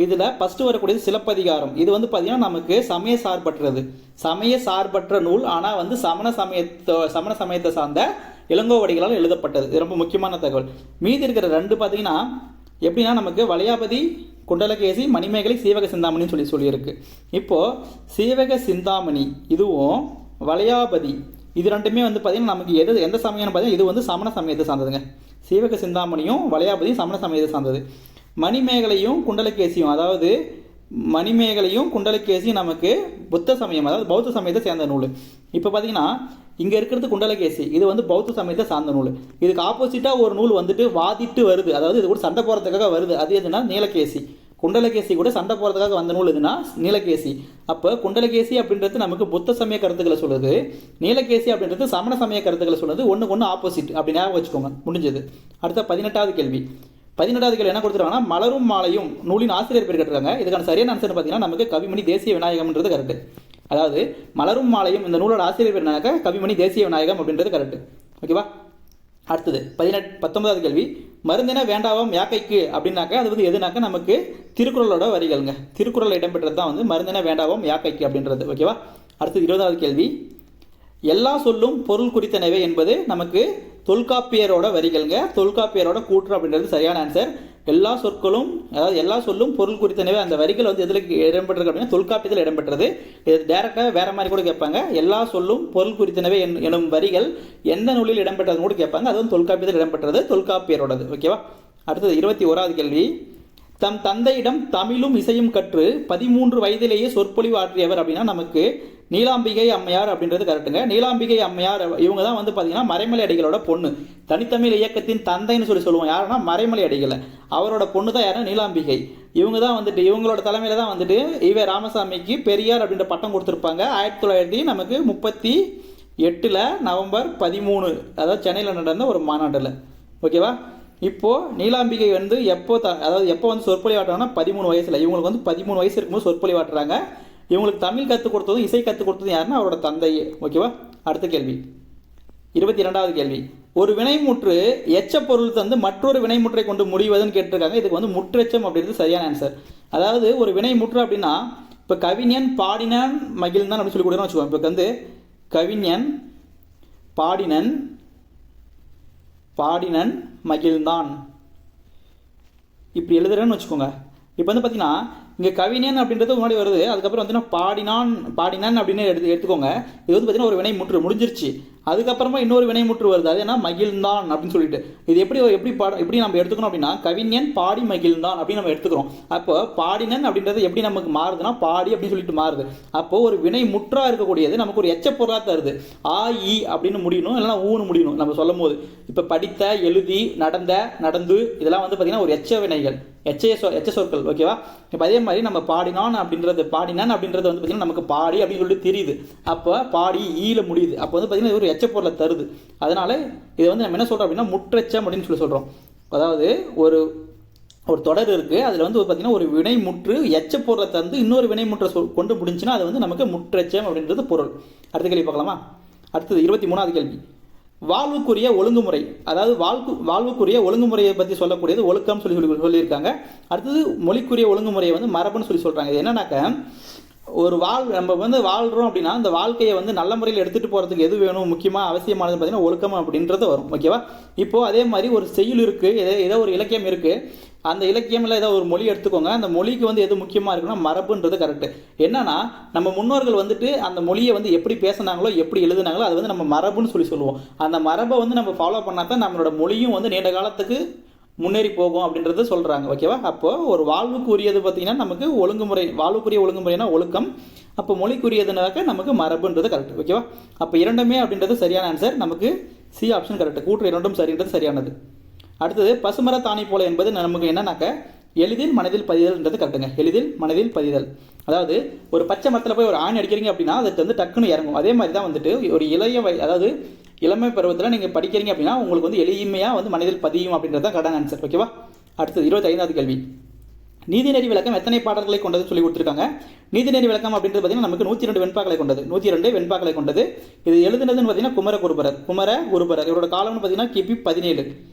இதில் ஃபஸ்ட்டு வரக்கூடியது சிலப்பதிகாரம். இது வந்து பார்த்தீங்கன்னா நமக்கு சமய சார்பற்றது, சமய சார்பற்ற நூல். ஆனால் வந்து சமண சமயத்தை சார்ந்த இளங்கோவடிகளால் எழுதப்பட்டது. இது ரொம்ப முக்கியமான தகவல். மீதி இருக்கிற 2 பார்த்தீங்கன்னா எப்படின்னா நமக்கு வளையாபதி, குண்டலகேசி, மணிமேகலை, சீவக சிந்தாமணின்னு சொல்லியிருக்கு. இப்போது சீவக சிந்தாமணி இதுவும் வளையாபதி இது 2மே வந்து பார்த்தீங்கன்னா நமக்கு எந்த சமயம்னு பார்த்தீங்கன்னா இது வந்து சமண சமயத்தை சார்ந்ததுங்க. சீவக சிந்தாமணியும் வளையாபதியும் சமண சமயத்தை சார்ந்தது. மணிமேகலையும் குண்டலகேசியும், அதாவது மணிமேகலையும் குண்டலகேசியும் நமக்கு புத்த சமயம், அதாவது பௌத்த சமயத்தை சேர்ந்த நூல். இப்போ பார்த்தீங்கன்னா இங்கே இருக்கிறது குண்டலகேசி, இது வந்து பௌத்த சமயத்தை சார்ந்த நூல். இதுக்கு ஆப்போசிட்டாக ஒரு நூல் வந்துட்டு வாதிட்டு வருது, அதாவது இது கூட சண்டை போகிறதுக்காக வருது. அது எதுனா நீலகேசி. குண்டலகேசி கூட சண்டை போகிறதுக்காக வந்த நூல் எதுனா நீலகேசி. அப்போ குண்டலகேசி அப்படின்றது நமக்கு புத்த சமய கருத்துக்களை சொல்லுது, நீலகேசி அப்படின்றது சமண சமய கருத்துக்களை சொல்லுது. ஒன்று ஆப்போசிட் அப்படி ஞாபகம் வச்சுக்கோங்க. முடிஞ்சது. அடுத்த 18வது கேள்வி. 18வது கேள்வி என்ன கொடுத்துருக்காங்கன்னா மலரும் மாலையும் நூலின் ஆசிரியர் பேர் கேட்டிருக்காங்க. இதுக்கான சரியான ஆன்சர் பார்த்தீங்கன்னா நமக்கு கவிமணி தேசிய விநாயகம்ன்றது கரெக்ட். அதாவது மலரும் மாலையும் இந்த நூலோட ஆசிரியர் பேர் என்னன்னாக்கா கவிமணி தேசிய விநாயகம் அப்படின்றது கரெக்ட். ஓகேவா. அடுத்தது 19வது கேள்வி. மருந்தின வேண்டாவாம் யாக்கைக்கு அப்படின்னாக்கா அது வந்து எதுனாக்கா நமக்கு திருக்குறளோட வரிகள்ங்க. திருக்குறள் இடம்பெற்றது தான் வந்து மருந்தின வேண்டாவாம் யாக்கைக்கு அப்படின்றது. ஓகேவா. அடுத்தது 20வது கேள்வி. எல்லா சொல்லும் பொருள் குறித்தனவே என்பது நமக்கு தொல்காப்பியரோட வரிகள்ங்க. தொல்காப்பியரோட கூற்று அப்படின்றது சரியான ஆன்சர். எல்லா சொற்களும், அதாவது எல்லா சொல்லும் பொருள் குறித்தனவே, அந்த வரிகள் வந்து எதில் இடம்பெற்றது அப்படின்னா தொல்காப்பியத்தில் இடம்பெற்றது. இது டேரெக்டாக வேற மாதிரி கூட கேட்பாங்க. எல்லா சொல்லும் பொருள் குறித்தனவே எனும் வரிகள் எந்த நூலில் இடம்பெற்றதுன்னு கூட கேட்பாங்க. அது வந்து தொல்காப்பியத்தில் இடம்பெற்றது, தொல்காப்பியரோடது. ஓகேவா. அடுத்தது 21வது கேள்வி. தம் தந்தையிடம் தமிழும் இசையும் கற்று 13 வயதிலேயே சொற்பொழிவு ஆற்றியவர் அப்படின்னா நமக்கு நீலாம்பிகை அம்மையார் அப்படின்றது கரெக்டுங்க. நீலாம்பிகை அம்மையார் இவங்க தான் வந்து பார்த்தீங்கன்னா மறைமலை அடிகளோட பொண்ணு. தனித்தமிழ் இயக்கத்தின் தந்தைன்னு சொல்லுவோம். யாருன்னா மறைமலை அடிகளை. அவரோட பொண்ணு தான் யாருன்னா நீலாம்பிகை. இவங்க தான் வந்துட்டு இவங்களோட தலைமையில தான் வந்துட்டு ஈவே ராமசாமிக்கு பெரியார் அப்படின்ற பட்டம் கொடுத்துருப்பாங்க. 1938 நவம்பர் 13, அதாவது சென்னையில் நடந்த ஒரு மாநாட்டில். ஓகேவா. இப்போது நீலாம்பிகை வந்து எப்போ வந்து சொற்பொழிவாட்டுறாங்கன்னா 13 வயசில். இவங்களுக்கு வந்து 13 வயசு இருக்கும்போது சொற்பொழிவாட்டுறாங்க. இவங்களுக்கு தமிழ் கற்றுக் கொடுத்ததும் இசை கற்றுக் கொடுத்ததும் யாருன்னா அவரோட தந்தையே. ஓகேவா. அடுத்த கேள்வி 22வது கேள்வி. ஒரு வினைமுற்று எச்ச பொருள் தந்து மற்றொரு வினைமுற்றை கொண்டு முடிவதுன்னு கேட்டிருக்காங்க. இதுக்கு வந்து முற்றெச்சம் அப்படின்றது சரியான ஆன்சர். அதாவது ஒரு வினைமுற்று அப்படின்னா இப்போ கவிஞன் பாடினன் மகிழ்ந்தான் அப்படின்னு சொல்லி கொடுக்கணும்னு வச்சுக்கோங்க. இப்போ வந்து கவிஞன் பாடினன் மகிழ்ந்தான் இப்படி எழுதுறேன்னு வச்சுக்கோங்க. இப்போ வந்து பார்த்தீங்கன்னா இங்கே கவிஞன் அப்படின்றது முன்னாடி வருது. அதுக்கப்புறம் வந்து பாடினான் அப்படின்னு எடுத்துக்கோங்க. இது வந்து பார்த்தீங்கன்னா ஒரு வினைமுற்று முடிஞ்சிருச்சு. அதுக்கப்புறமா இன்னொரு வினைமுற்று வருது. அது என்ன மகிழ்ந்தான் அப்படின்னு சொல்லிட்டு. இது எப்படி நம்ம எடுத்துக்கணும் அப்படின்னா கவிஞன் பாடி மகிழ்ந்தான் அப்படின்னு நம்ம எடுத்துக்கிறோம். அப்போ பாடினன் அப்படின்றது எப்படி நமக்கு மாறுதுன்னா பாடி அப்படின்னு சொல்லிட்டு மாறுது. அப்போ ஒரு வினை முற்றா இருக்கக்கூடியது நமக்கு ஒரு எச்ச பொருளாக தருது. ஆ இ அப்படின்னு முடியணும், இல்லைன்னா ஊன்னு முடியணும் நம்ம சொல்லும் போது. இப்போ படித்த, எழுதி, நடந்து இதெல்லாம் வந்து பார்த்தீங்கன்னா ஒரு எச்ச வினைகள், எச்ச சொற்கள். ஓகேவா. இப்போ அதே மாதிரி நம்ம பாடினன் அப்படின்றது வந்து பார்த்தீங்கன்னா நமக்கு பாடி அப்படின்னு சொல்லிட்டு தெரியுது. அப்போ பாடி ஈல முடியுது. அப்போ வந்து பார்த்தீங்கன்னா ஒரு எச்ச பொருளை தருது. அதனால இதை வந்து நம்ம என்ன சொல்கிறோம் அப்படின்னா முற்றெச்சம் அப்படின்னு சொல்லி சொல்கிறோம். அதாவது ஒரு தொடர் இருக்குது, அதில் வந்து பார்த்தீங்கன்னா ஒரு வினைமுற்று எச்ச பொருளை தந்து இன்னொரு வினைமுற்றை கொண்டு முடிஞ்சுன்னா அது வந்து நமக்கு முற்றெச்சம் அப்படின்றது பொருள். அடுத்த கேள்வி பார்க்கலாமா. அடுத்தது 23வது கேள்வி. வாழ்வுக்குரிய ஒழுங்குமுறை, அதாவது வாழ்வுக்குரிய ஒழுங்குமுறையை பற்றி சொல்லக்கூடியது ஒழுக்கம் சொல்லியிருக்காங்க. அடுத்தது மொழிக்குரிய ஒழுங்குமுறையை வந்து மரபுன்னு சொல்கிறாங்க. இது என்னன்னாக்க நம்ம வந்து வாழ்கிறோம் அப்படின்னா அந்த வாழ்க்கையை வந்து நல்ல முறையில் எடுத்துகிட்டு போகிறதுக்கு எது வேணும், முக்கியமாக அவசியமானது பார்த்தீங்கன்னா ஒழுக்கம் அப்படின்றது வரும். ஓகேவா. இப்போது அதே மாதிரி ஒரு செய்யுள் இருக்குது, ஏதோ ஒரு இலக்கியம் இருக்குது. அந்த இலக்கியம் இல்லை ஏதாவது ஒரு மொழி எடுத்துக்கோங்க, அந்த மொழிக்கு வந்து எது முக்கியமாக இருக்குன்னா மரபுன்றது கரெக்டு. என்னன்னா நம்ம முன்னோர்கள் வந்துட்டு அந்த மொழியை வந்து எப்படி பேசினாங்களோ எப்படி எழுதுனாங்களோ அது வந்து நம்ம மரபுன்னு சொல்லுவோம். அந்த மரபை வந்து நம்ம ஃபாலோ பண்ணால் தான் நம்மளோட மொழியும் வந்து நீண்ட காலத்துக்கு முன்னேறி போகும் அப்படின்றத சொல்கிறாங்க. ஓகேவா? அப்போது ஒரு வாழ்வுக்கு உரியது பார்த்தீங்கன்னா நமக்கு ஒழுங்குமுறை, வாழ்வுக்குரிய ஒழுங்குமுறைனா ஒழுக்கம், அப்போ மொழிக்குரியதுனாக்க நமக்கு மரபுன்றது கரெக்ட். ஓகேவா? அப்போ இரண்டுமே அப்படின்றது சரியான ஆன்சர். நமக்கு சி ஆப்ஷன் கரெக்ட். கூற்று இரண்டும் சரின்றது சரியானது. அடுத்தது பசுமர தானி போல என்பது நமக்கு என்னன்னாக்க எளிதில் மனதில் பதிதல்ன்றது கரெக்டுங்க. எளிதில் மனதில் பதிதல், அதாவது ஒரு பச்சை மரத்தில் போய் ஒரு ஆணி அடிக்கிறீங்க அப்படின்னா அதுக்கு வந்து டக்குன்னு இறங்கும். அதே மாதிரி தான் வந்துட்டு ஒரு அதாவது இளமை பருவத்தில் நீங்கள் படிக்கிறீங்க அப்படின்னா உங்களுக்கு வந்து எளிமையாக வந்து மனதில் பதியும் அப்படின்றது தான் கரெக்டான ஆன்சர். ஓகேவா? அடுத்தது 25வது கேள்வி. நீதிநெறி விளக்கம் எத்தனை பாடல்களை கொண்டது சொல்லி கொடுத்துருக்காங்க. நீதிநெறி விளக்கம் அப்படின்றது பார்த்தீங்கன்னா நமக்கு 102 வெண்பாக்களை கொண்டது. 102 வெண்பாக்களை கொண்டது. இது எழுதுனதுன்னு பார்த்தீங்கன்னா குமரகுருபரர். இவரோட காலம்னு பார்த்தீங்கன்னா கிபி 17.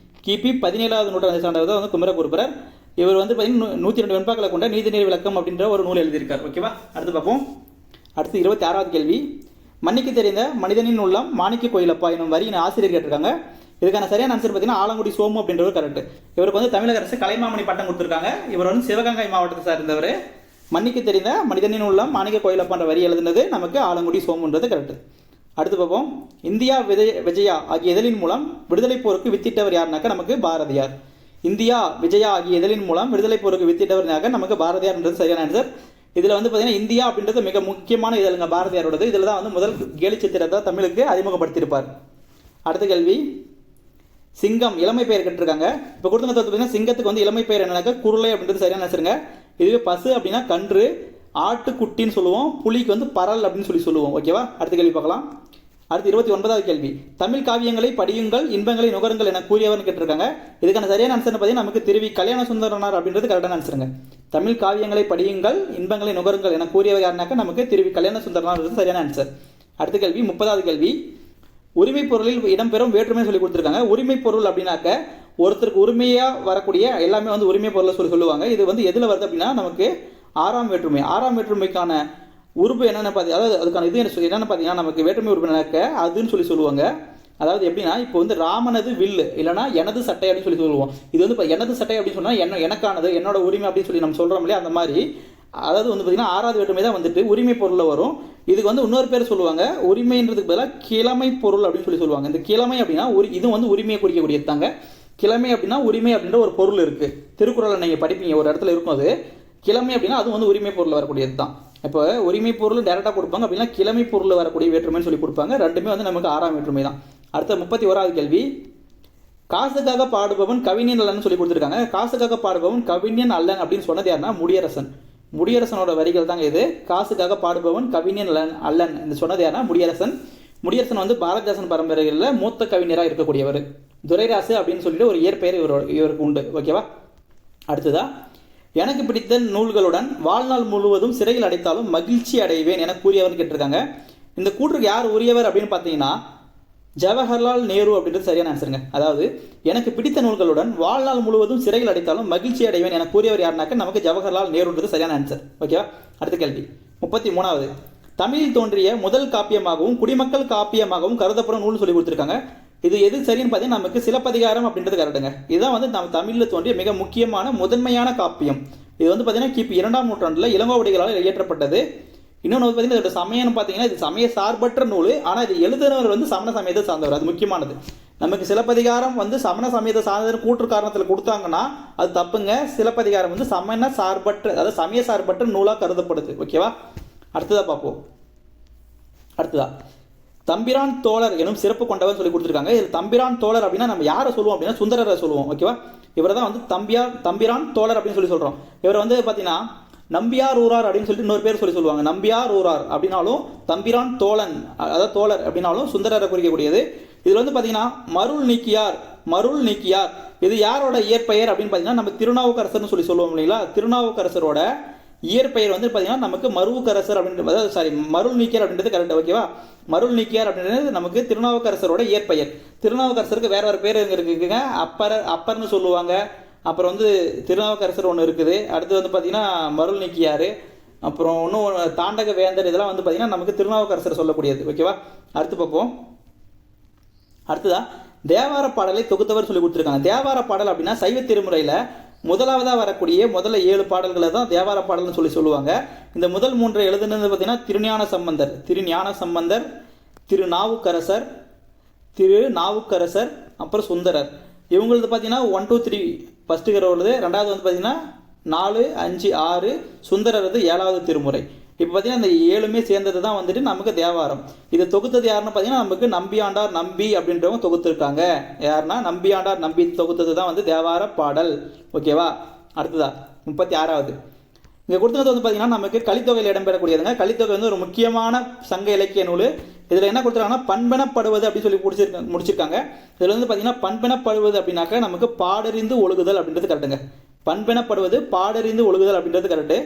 கிபி 17வது நூற்றாண்டு சார்ந்தவர் வந்து குமரகுருபரர். இவர் வந்து பார்த்தீங்கன்னா 102 வெண்பாக்களை கொண்ட நீதிநெறி விளக்கம் அப்படின்ற ஒரு நூல் எழுதியிருக்கார். ஓகேவா? அடுத்து பார்ப்போம். அடுத்து 26வது கேள்வி. மன்னிக்கு தெரிந்த மனிதனின் உள்ளம் மாணிக்க கோயிலப்பா எனும் வரியின் ஆசிரியர் கேட்டிருக்காங்க. இதுக்கான சரியான ஆன்சர் பார்த்தீங்கன்னா ஆலங்குடி சோமு அப்படின்றவர் கரெக்ட். இவருக்கு வந்து தமிழக அரசு கலைமாமணி பட்டம் கொடுத்துருக்காங்க. இவர் வந்து சிவகங்கை மாவட்டத்தை சார்ந்தவர். மன்னிக்கு தெரிந்த மனிதனின் உள்ளம் மாணிக்க கோயிலப்பான்ற வரி எழுதுனது நமக்கு ஆலங்குடி சோமுன்றது கரெக்ட். அடுத்து பார்ப்போம். இந்தியா விஜயா ஆகிய இதழின் மூலம் விடுதலை போருக்கு வித்திட்டவர் யாருனாக்க நமக்கு பாரதியார். இந்தியா விஜயா ஆகிய இதழின் மூலம் விடுதலை போருக்கு வித்திட்டவர் நமக்கு பாரதியார்ன்றது சரியான ஆன்சர். இதில் வந்து பார்த்தீங்கன்னா இந்தியா அப்படின்றது மிக முக்கியமான இதழுங்க பாரதியாரோடது. இதில் தான் வந்து முதல் கேலி சித்திரத்தை தமிழுக்கு அறிமுகப்படுத்தியிருப்பார். அடுத்த கேள்வி. சிங்கம் இளமை பெயர் கேட்டிருக்காங்க. இப்போ கொடுத்துங்க பார்த்தீங்கன்னா சிங்கத்துக்கு வந்து இளமை பெயர் என்னன்னாக்க குருளை அப்படின்றது சரியான ஆன்சருங்க. இதுவே பசு அப்படின்னா கன்று, ஆட்டுக்குட்டின்னு சொல்லுவோம், புலிக்கு வந்து பரல் அப்படின்னு சொல்லுவோம். ஓகேவா? அடுத்த கேள்வி பார்க்கலாம். அடுத்து 29வது கேள்வி. தமிழ் காவியங்களை படியுங்கள், இன்பங்களை நுகருங்கள் என கூறியவர்னு கேட்டிருக்காங்க. இதுக்கான சரியான ஆன்சர் பார்த்தீங்கன்னா நமக்கு திருவி கல்யாண சுந்தரனார் அப்படின்றது கரெக்டான ஆன்சருங்க. தமிழ் காவியங்களை படியுங்கள், இன்பங்களை நுகருங்கள் என கூறியவர் யாருனாக்க நமக்கு திருவி கல்யாண சுந்தரனார் சரியான ஆன்சர். அடுத்த கேள்வி 30வது கேள்வி. உரிமை பொருளில் இடம்பெறும் வேற்றுமை சொல்லி கொடுத்துருக்காங்க. உரிமை பொருள் அப்படின்னாக்க ஒருத்தருக்கு உரிமையாக வரக்கூடிய எல்லாமே வந்து உரிமை பொருளை சொல்லுவாங்க. இது வந்து எதில் வருது அப்படின்னா நமக்கு ஆறாம் வேற்றுமை. ஆறாம் வேற்றுமைக்கான உறுப்பு என்னென்னு பார்த்தீங்கன்னா, அதாவது அதுக்கான இது என்னென்னு பார்த்தீங்கன்னா நமக்கு வேற்றுமை உறுப்பு நடக்க அதுன்னு சொல்லுவாங்க. அதாவது எப்படின்னா இப்போ வந்து ராமனது வில்லு இல்லைனா எனது சட்டை அப்படின்னு சொல்லுவோம். இது வந்து இப்போ எனது சட்டை அப்படின்னு சொன்னால் எனக்கானது, என்னோட உரிமை அப்படின்னு சொல்லி நம்ம சொல்கிறோம் இல்லையா, அந்த மாதிரி. அதாவது வந்து பார்த்தீங்கன்னா ஆறாவது வேற்றுமை தான் வந்துட்டு உரிமை பொருளில் வரும். இதுக்கு வந்து இன்னொரு பேர் சொல்லுவாங்க, உரிமைன்றதுக்கு பதிலாக கிழமை பொருள் அப்படின்னு சொல்லுவாங்க. இந்த கிழமை அப்படின்னா இது வந்து உரிமையை குறிக்கக்கூடியது தாங்க. கிழமை அப்படின்னா உரிமை அப்படின்ற ஒரு பொருள் இருக்குது. திருக்குறளை நீங்கள் படிப்பீங்க, ஒரு இடத்துல இருக்கும். அது கிழமை அப்படின்னா அது வந்து உரிமை பொருள் வரக்கூடியது தான். இப்போ உரிமை பொருள் டேரெக்டாக கொடுப்பாங்க, அப்படின்னா கிழமை பொருள் வரக்கூடிய வேற்றுமைன்னு சொல்லி கொடுப்பாங்க. ரெண்டுமே வந்து நமக்கு ஆறாம் வேற்றுமை தான். அடுத்த 31வது கேள்வி. காசுக்காக பாடுபவன் கவிஞன் அல்லன்னு சொல்லி கொடுத்துருக்காங்க. காசுக்காக பாடுபவன் கவிஞன் அல்லன் அப்படின்னு சொன்னது யாருன்னா முடியரசன். முடியரசனோட வரிகள் தாங்க இது. காசுக்காக பாடுபவன் கவிஞன் அல்லன் இந்த சொன்னது யாருன்னா முடியரசன். முடியரசன் வந்து பாரதிதாசன் பரம்பரைகளில் மூத்த கவிஞராக இருக்கக்கூடியவர். துரைராசு அப்படின்னு சொல்லிட்டு ஒரு இயற்பெயர் இவருக்கு உண்டு. ஓகேவா? அடுத்ததா. எனக்கு பிடித்த நூல்களுடன் வாழ்நாள் முழுவதும் சிறையில் அடைத்தாலும் மகிழ்ச்சி அடைவேன் என கூறியவர் கேட்டிருக்காங்க. இந்த கூற்றுக்கு யார் உரியவர் அப்படின்னு பார்த்தீங்கன்னா ஜவஹர்லால் நேரு அப்படின்றது சரியான ஆன்சருங்க. அதாவது எனக்கு பிடித்த நூல்களுடன் வாழ்நாள் முழுவதும் சிறையில் அடைத்தாலும் மகிழ்ச்சி அடைவேன் என கூறியவர் யாருனாக்க நமக்கு ஜவஹர்லால் நேருன்றது சரியான ஆன்சர். ஓகேவா? அடுத்த கேள்வி 33வது. தமிழில் தோன்றிய முதல் காப்பியமாகவும் குடிமக்கள் காப்பியமாகவும் கருதப்படும் நூல் சொல்லி கொடுத்துருக்காங்க. இது எது சரின்னு பார்த்தீங்கன்னா நமக்கு சிலப்பதிகாரம் அப்படின்றது கரெக்டுங்க. இதுதான் வந்து நம்ம தமிழில் தோன்றிய மிக முக்கியமான முதன்மையான காப்பியம். இது வந்து பார்த்தீங்கன்னா கிபி 2ஆம் நூற்றாண்டில் இளங்கோவடிகளால் இயற்றப்பட்டது. இன்னொன்று வந்து பார்த்தீங்கன்னா இதோட சமயம்னு பார்த்தீங்கன்னா இது சமய சார்பற்ற நூல். ஆனால் இது எழுதுனவர் வந்து சமண சமயத்தை சார்ந்தவர். அது முக்கியமானது. நமக்கு சிலப்பதிகாரம் வந்து சமண சமயத்தை சார்ந்த கூற்று காரணத்தில் கொடுத்தாங்கன்னா அது தப்புங்க. சிலப்பதிகாரம் வந்து சமண சார்பற்ற, அதாவது சமய சார்பற்ற நூலாக கருதப்படுது. ஓகேவா? அடுத்ததாக பார்ப்போம். அடுத்ததா தம்பிரான் தோழர் எனும் சிறப்பு கொண்டவர் சொல்லி கொடுத்துருக்காங்க. இது தம்பிரான் தோழர் அப்படின்னா நம்ம யாரை சொல்லுவோம் அப்படின்னா சுந்தரரை சொல்லுவோம். ஓகேவா? இவரை தான் வந்து தம்பிரான் தோழர் அப்படின்னு சொல்கிறோம். இவர் வந்து பார்த்தீங்கன்னா நம்பியார் ஊரார் அப்படின்னு சொல்லிட்டு இன்னொரு பேர் சொல்லுவாங்க. நம்பியார் ஊரார் அப்படின்னாலும் தம்பிரான் தோழன், அதாவது தோழர் அப்படின்னாலும் சுந்தரரை குறிக்கக்கூடியது. இதில் வந்து பார்த்தீங்கன்னா மருள் நீக்கியார் இது யாரோட இயற்பெயர் அப்படின்னு பார்த்தீங்கன்னா நம்ம திருநாவுக்கரசர்னு சொல்லுவோம் இல்லைங்களா. திருநாவுக்கரசரோட இயற்பெயர் வந்து பார்த்தீங்கன்னா நமக்கு மருவுக்கரசர் அப்படின்றது, அதாவது மருள் நீக்கியார் அப்படின்றது கரெக்ட். ஓகேவா? மருள் நீக்கியார் அப்படின்றது நமக்கு திருநாவுக்கரசரோட இயற்பெயர். திருநாவுக்கரசருக்கு வேற பேர் இருக்குங்க. அப்பர்னு சொல்லுவாங்க. அப்புறம் வந்து திருநாவுக்கரசர் ஒன்று இருக்குது. அடுத்து வந்து பார்த்தீங்கன்னா மருள் நீக்கியார், அப்புறம் இன்னும் தாண்டக வேந்தர், இதெல்லாம் வந்து பார்த்தீங்கன்னா நமக்கு திருநாவுக்கரசர் சொல்லக்கூடியது. ஓகேவா? அடுத்து பார்ப்போம். அடுத்ததா தேவார பாடலை தொகுத்தவர் சொல்லி கொடுத்துருக்காங்க. தேவார பாடல் அப்படின்னா சைவ திருமுறையில் முதலாவதாக வரக்கூடிய முதல்ல 7 பாடல்களை தான் தேவார பாடல்னு சொல்லுவாங்க. இந்த முதல் 3 எழுதுனது பார்த்தீங்கன்னா திருஞான சம்பந்தர், திருநாவுக்கரசர், அப்புறம் சுந்தரர். இவங்களது பார்த்தீங்கன்னா 1 2 3 ஃபர்ஸ்ட் உள்ளது. ரெண்டாவது வந்து பார்த்தீங்கன்னா 4 5 6 சுந்தரர் 7வது திருமுறை. இப்போ பார்த்தீங்கன்னா இந்த 7மே சேர்ந்தது தான் வந்துட்டு நமக்கு தேவாரம். இதை தொகுத்தது யாருன்னு பார்த்தீங்கன்னா நமக்கு நம்பியாண்டார் நம்பி அப்படின்றவங்க தொகுத்துருக்காங்க. யாருன்னா நம்பியாண்டார் நம்பி தொகுத்தது தான் வந்து தேவார பாடல். ஓகேவா? அடுத்ததா 36வது இங்கே கொடுத்துருக்கிறது வந்து பார்த்தீங்கன்னா நமக்கு கலித்தொகையில் இடம்பெறக்கூடியதுங்க. கலித்தொகை வந்து ஒரு முக்கியமான சங்க இலக்கிய நூல். இதில் என்ன கொடுத்துருக்காங்கன்னா பண்பெனப்படுவது அப்படின்னு சொல்லி முடிச்சிருக்காங்க. இதில் வந்து பார்த்தீங்கன்னா பண்பெனப்படுவது அப்படின்னாக்க நமக்கு பாடறிந்து ஒழுகுதல் அப்படின்றது கரெக்டுங்க. பண்பெனப்படுவது பாடறிந்து ஒழுகுதல் அப்படின்றது கரெக்டு.